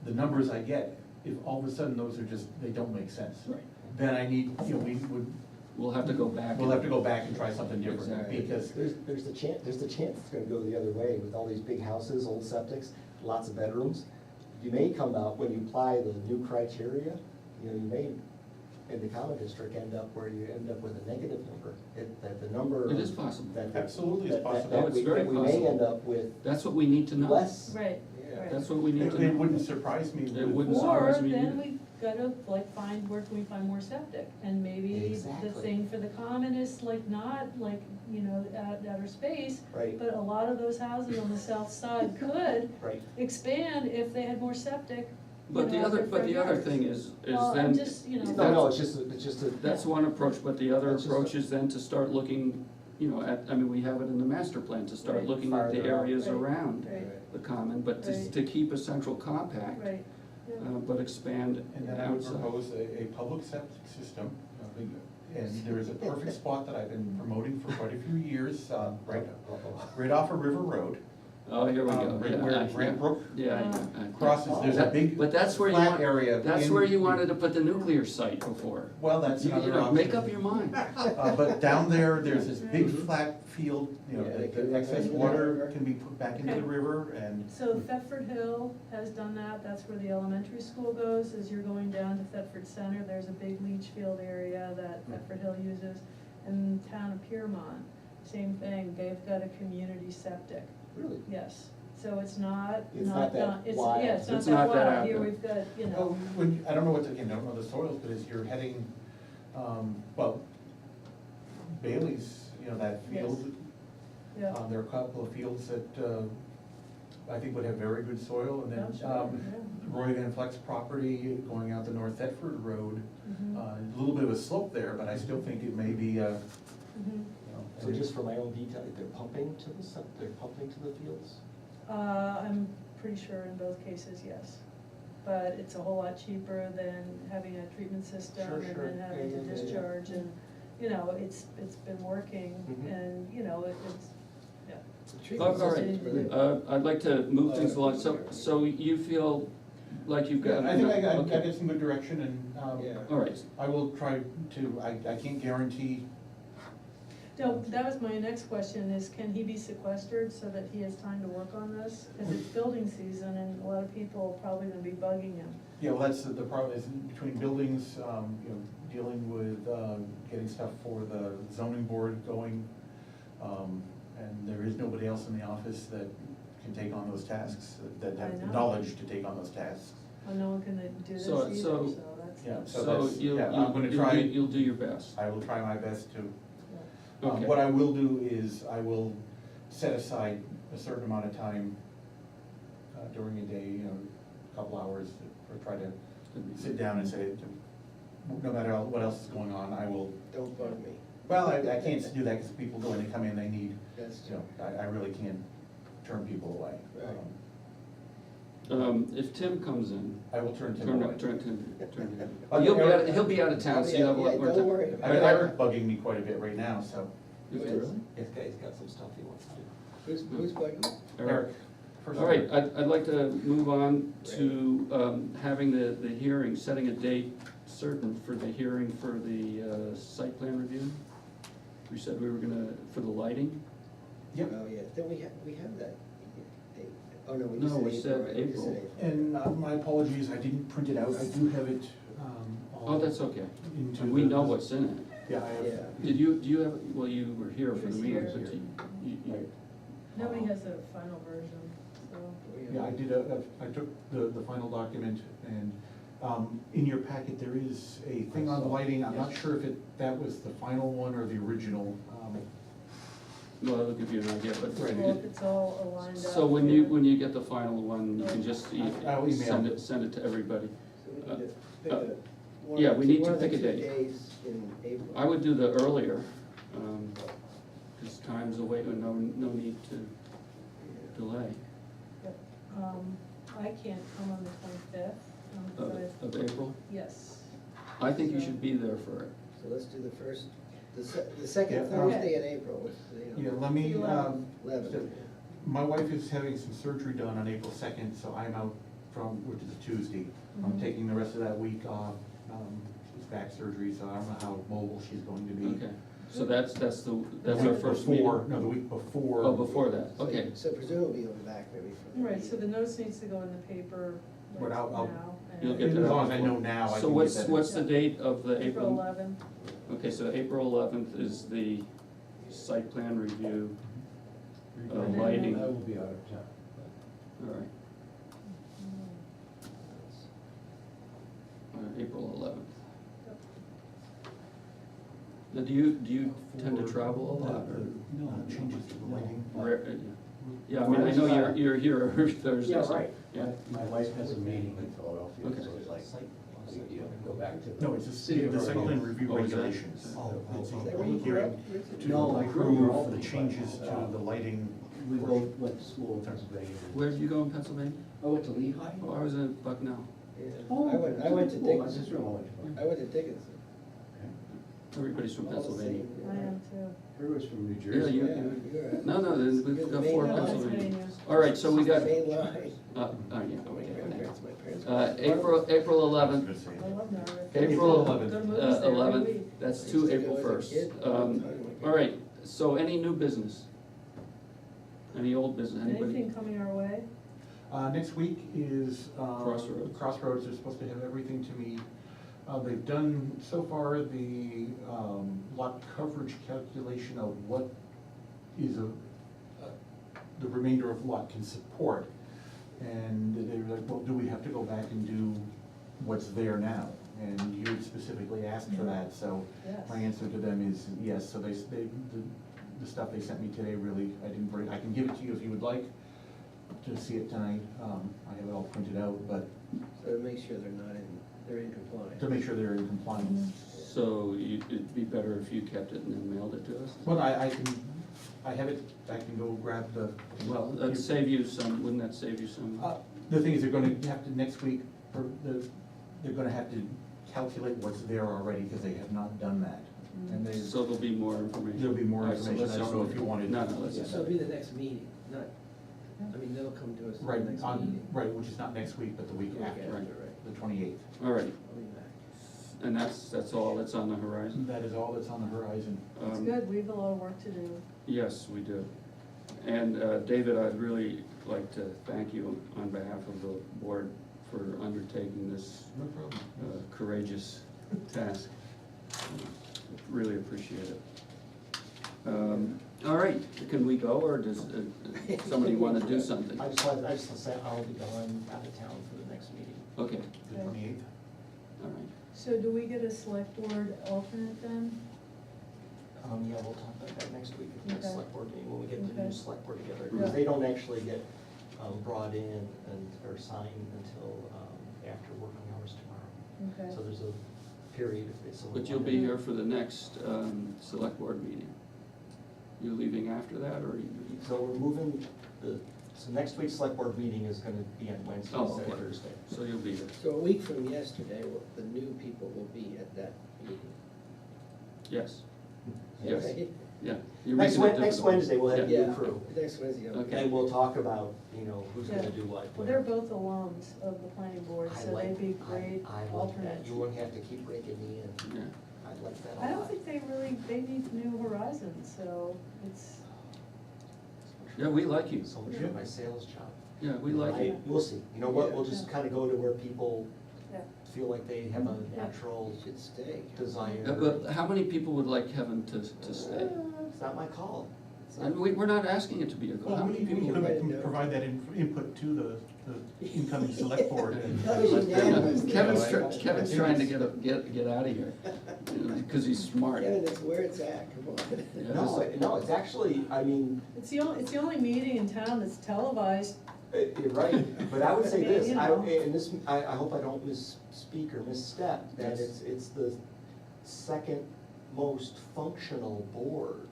the numbers I get, if all of a sudden those are just, they don't make sense. Right. Then I need, We'll have to go back. we'll have to go back and try something different, Exactly. because, There's the chance it's gonna go the other way with all these big houses, old septics, lots of bedrooms. You may come out, when you apply the new criteria, you may, in the common district, end up where you end up with a negative number. That the number. It is possible. Absolutely, it's possible. Oh, it's very That we may possible. end up with That's what we need to know. less. Right, Yeah. right. That's what we need to it know. wouldn't surprise me. It with- wouldn't Or surprise me then either. we've gotta find, where can we find more septic? And maybe the Exactly. thing for the common is not outer space, Right, but a lot of those houses on the south side could right. expand if they had more septic. But the at other, their but front the other yards. thing is Well, I'm then. just, No, it's just a. That's one approach, but the other That's just approach is then to start looking, we have it in the master plan, to start Right. looking at the Farther out. areas Right. around Right, the common, but Right. to keep a central compact, right, yeah. but expand And then I would outside. propose a public septic system, and there is a perfect spot that I've been promoting for quite a few years, right off of River Road. Oh, here we go. Right Yeah, where yeah, Grant Brook Yeah, crosses, there's a big But that's where you flat want, area. that's in- where you wanted to put the nuclear site before. Well, that's You another know, option. make up your mind. But down there, there's this big flat field, you know, Yeah, that they can the excess run into the water river. can be put back into the Okay. river and. So Thetford Hill has done that, that's where the elementary school goes, as you're going down to Thetford Center, there's a big leach field area that Thetford Hill uses. And the town of Piermont, same thing, they've got a community septic, Really? yes. So it's not, It's not that done- it's, wild. yeah, it's not It's that not that wild, out here there. we've got, you Well, know, when, I don't know what, again, I don't know the soils, but as you're heading, well, Bailey's, you know, that field, yeah. there are a couple of fields that, I think would have very good soil, and Yeah, then, sure, Roy Van Fleck's property going out the North Thetford Road, Mhm. a little bit of a slope there, but I still think it may be, Mhm. you know. So just for my own detail, they're pumping to they're pumping to the fields? I'm pretty sure in both cases, yes. But it's a whole lot cheaper than having a treatment system Sure, and sure. then having Yeah, to yeah, yeah, yeah. discharge and, you know, it's been working Mhm. and, you know, it's, yeah. The treatment All right, system's really- I'd like to move things along, so you feel like you've Yeah, got. I think I okay. got some good direction, and, Yeah. All right, I will try to, I can't guarantee. No, that was my next question, is can he be sequestered so that he has time to work on this? Because it's building season and a lot of people are probably gonna be bugging him. Yeah, well, that's the problem, is between buildings, you know, dealing with, getting stuff for the zoning board going, and there is nobody else in the office that can take on those tasks, that have I the know. knowledge to take on those tasks. Well, no one can do this So- either, so- so that's. Yeah, so so that's, yeah, I'm gonna try, you'll do your best. I will try my best to. Yeah. Okay. What I will do is, I will set aside a certain amount of time during a day, you know, a couple hours, or try to sit down and say, no matter what else is going on, I will, Don't bug me, well, I can't do that, because people go in, they come in, they need, that's you know, I really can't turn people away. Right. If Tim comes in, I will turn Tim turn away. him. Oh, He'll be Eric- out, he'll be out of town, so you'll have a lot Yeah, more don't time. worry I about mean, it. Eric's bugging me quite a bit right now, so. Is it really? This guy's got some stuff he wants to do. Who's bugging? Eric. first All right, of I'd like to move on to having the hearing, setting a date certain for the hearing for the site plan review. We said we were gonna, for the lighting. Yep. Oh, yeah, then we have that date. Oh, no, we No, just said we said April, right? We just said April. And my apologies, I didn't print it out, I do have it, all. Oh, that's okay. Into We the- know what's in it. Yeah, I have. Yeah. Do you have, well, you were here for He the was meeting, here. but you, Nobody has a final version, so. Yeah, I did, I took the final document, and, in your packet, there is a thing on the lighting, I'm not sure if that was the final one or the original. well, it'll give you an idea, but. Right. Well, if it's all aligned up. So when you get the final one, you can just I'll email. send it to everybody. So we need to pick Uh, one yeah, of we the- need to one of the pick a 2 date. days in April. I would do the earlier, because time's away, no need to Yeah. delay. Yep. I can't come on the 25th, Of April. yes. I think you should be there for it. So let's do the first, the second Yeah. Thursday in April, which, Yeah, let me, The 11th. 11th. my wife is having some surgery done on April 2nd, so I'm out from, which is a Tuesday. I'm Mhm. taking the rest of that week off, she's back surgery, so I don't know how mobile she's going to be. Okay, so that's our Week first meeting. before- No, the week before. Oh, before that, So- okay. So presumably you'll be back maybe for. the Right, so the meeting. notice needs to go in the paper But like I'll- now. You'll and- get As that long as I before. know now, I So can get that. what's the date of the April April? 11th. Okay, so April 11th is the site plan review, And then- lighting, I all will be out of town. right, April 11th. Yep. Now, do you tend to travel a lot, or? No, changes to the lighting. Yeah, I mean, I know you're here every Thursday. Yeah, so- right. Yeah, My wife has a meeting in Philadelphia, Okay. so it's like, big deal, go back to. No, it's the site plan review Oh, is that- regulations. oh, It's Is that a where you grew hearing up, Richard? to No, I grew up in approve Albany, the changes but, to the lighting. We both went to school in Pennsylvania. where did you go in Pennsylvania? I went to Lehigh. Oh, I was in Bucknell. Yeah. Oh, I went to cool. My Dickinson. sister-in-law went to Bucknell. I went to Dickinson. Everybody's from All the Pennsylvania. same, I am too. Everybody's from New Yeah, Jersey. you- Yeah, you're right. No, we've got You're four Maine, Pennsylvania. Pennsylvania. All right, so we got, Main line. yeah, My we got that. grandparents, my parents. April I was 11th, gonna say. I love Narberth. April Go to movies there every 11th, week. that's I to used to April go as a 1st. kid all the time. All right, so any new business? Any old business, anybody? Anything coming our way? Next week is, Crossroads. Crossroads, they're supposed to have everything to me. They've done so far the, lot coverage calculation of what is the remainder of lot can support. And they were like, well, do we have to go back and do what's there now? And you had specifically asked for that, so Yes. my answer to them is yes. So the stuff they sent me today really, I didn't bring, I can give it to you if you would like to see it tonight. I have it all printed out, but So to make sure they're in compliance. to make sure they're in compliance. So it'd be better if you kept it and then mailed it to us? Well, I have it, I can go grab the. Well, that'd save you some, wouldn't that save you some? The thing is, they're gonna have to, next week, they're gonna have to calculate what's there already, because they have not done that. And they, So there'll be more information? there'll be more All right, so information, let's I don't just- know if you wanted. No, let's So just. it'll be the next meeting, not, I mean, they'll come to us in Right, the next on, meeting. right, which is not next week, but the week The week after, after, right, right. the 28th. All right, I'll be back. and that's all that's on the horizon? That is all that's on the horizon. It's good, we have a lot of work to do. Yes, we do. And David, I'd really like to thank you on behalf of the board for undertaking this No problem. courageous task. Really appreciate it. All right, can we go, or does somebody want to do something? I just wanted to say I'll be gone out of town for the next meeting. Okay, The 28th? all right. So do we get a select board alternate then? Yeah, we'll talk about that next week at the next Okay. select board meeting, when we get the Okay. new select board together. Yeah. Because they don't actually get brought in or signed until after working hours tomorrow. Okay. So there's a period if someone. But you'll be here for the next select board meeting. You leaving after that, or you? So we're moving so next week's select board meeting is gonna be on Wednesday Oh, instead of okay. Thursday. So you'll be here? So a week from yesterday, the new people will be at that meeting. Yes, yes, Okay? yeah. You're Next making it Next difficult. Wednesday, we'll have a Yeah, new crew. next Wednesday. Okay. And we'll talk about, who's Yeah. gonna do what. Well, they're both alums of the planning board, I so like- they'd be great I like that. alternates. You wouldn't have to keep breaking me in. Yeah. I like that a I don't lot. think they need new horizons, so it's, Yeah, we like you. So much for my sales job. Yeah, we like you. We'll see. You know what, Yeah. we'll just kinda go to where people yeah. feel like they have a Yeah. natural You should stay. desire. But how many people would like Kevin to stay? It's not my call. And we're not asking it to be a goal. Well, How we many can people? write it down. provide that input to the incoming select board. That was unanimous. Kevin's trying to get out of here, because he's smart. Kevin, that's where it's at, come on. Yeah, No, it's actually, I mean, It's the only meeting in town that's televised. you're right, but I would say I mean, this, you I, know. and this, I hope I don't misspeak or misstep, that it's the second most functional board,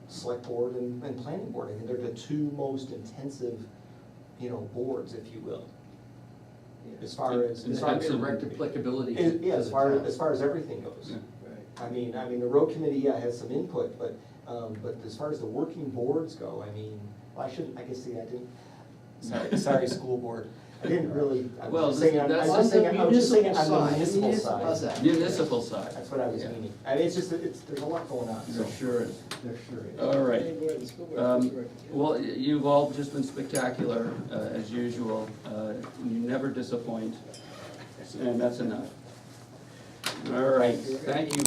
select board and planning board. I mean, they're the two most intensive, boards, if you will. As far as. And direct applicability. Yeah, as far as everything goes. Yeah. Right. I mean, the road committee, has some input, but as far as the working boards go, I mean, well, I guess, see, I didn't, sorry, school board. I didn't really, I Well, was just saying, that's- I was just saying on the municipal side. Municipal side. That's what I was Yeah. meaning. I mean, it's just, there's a lot going on, so. There sure is. There sure is. All right. Planning board and school board have to work together. Well, you've all just been spectacular, as usual. You never disappoint, and that's enough. All right, thank you.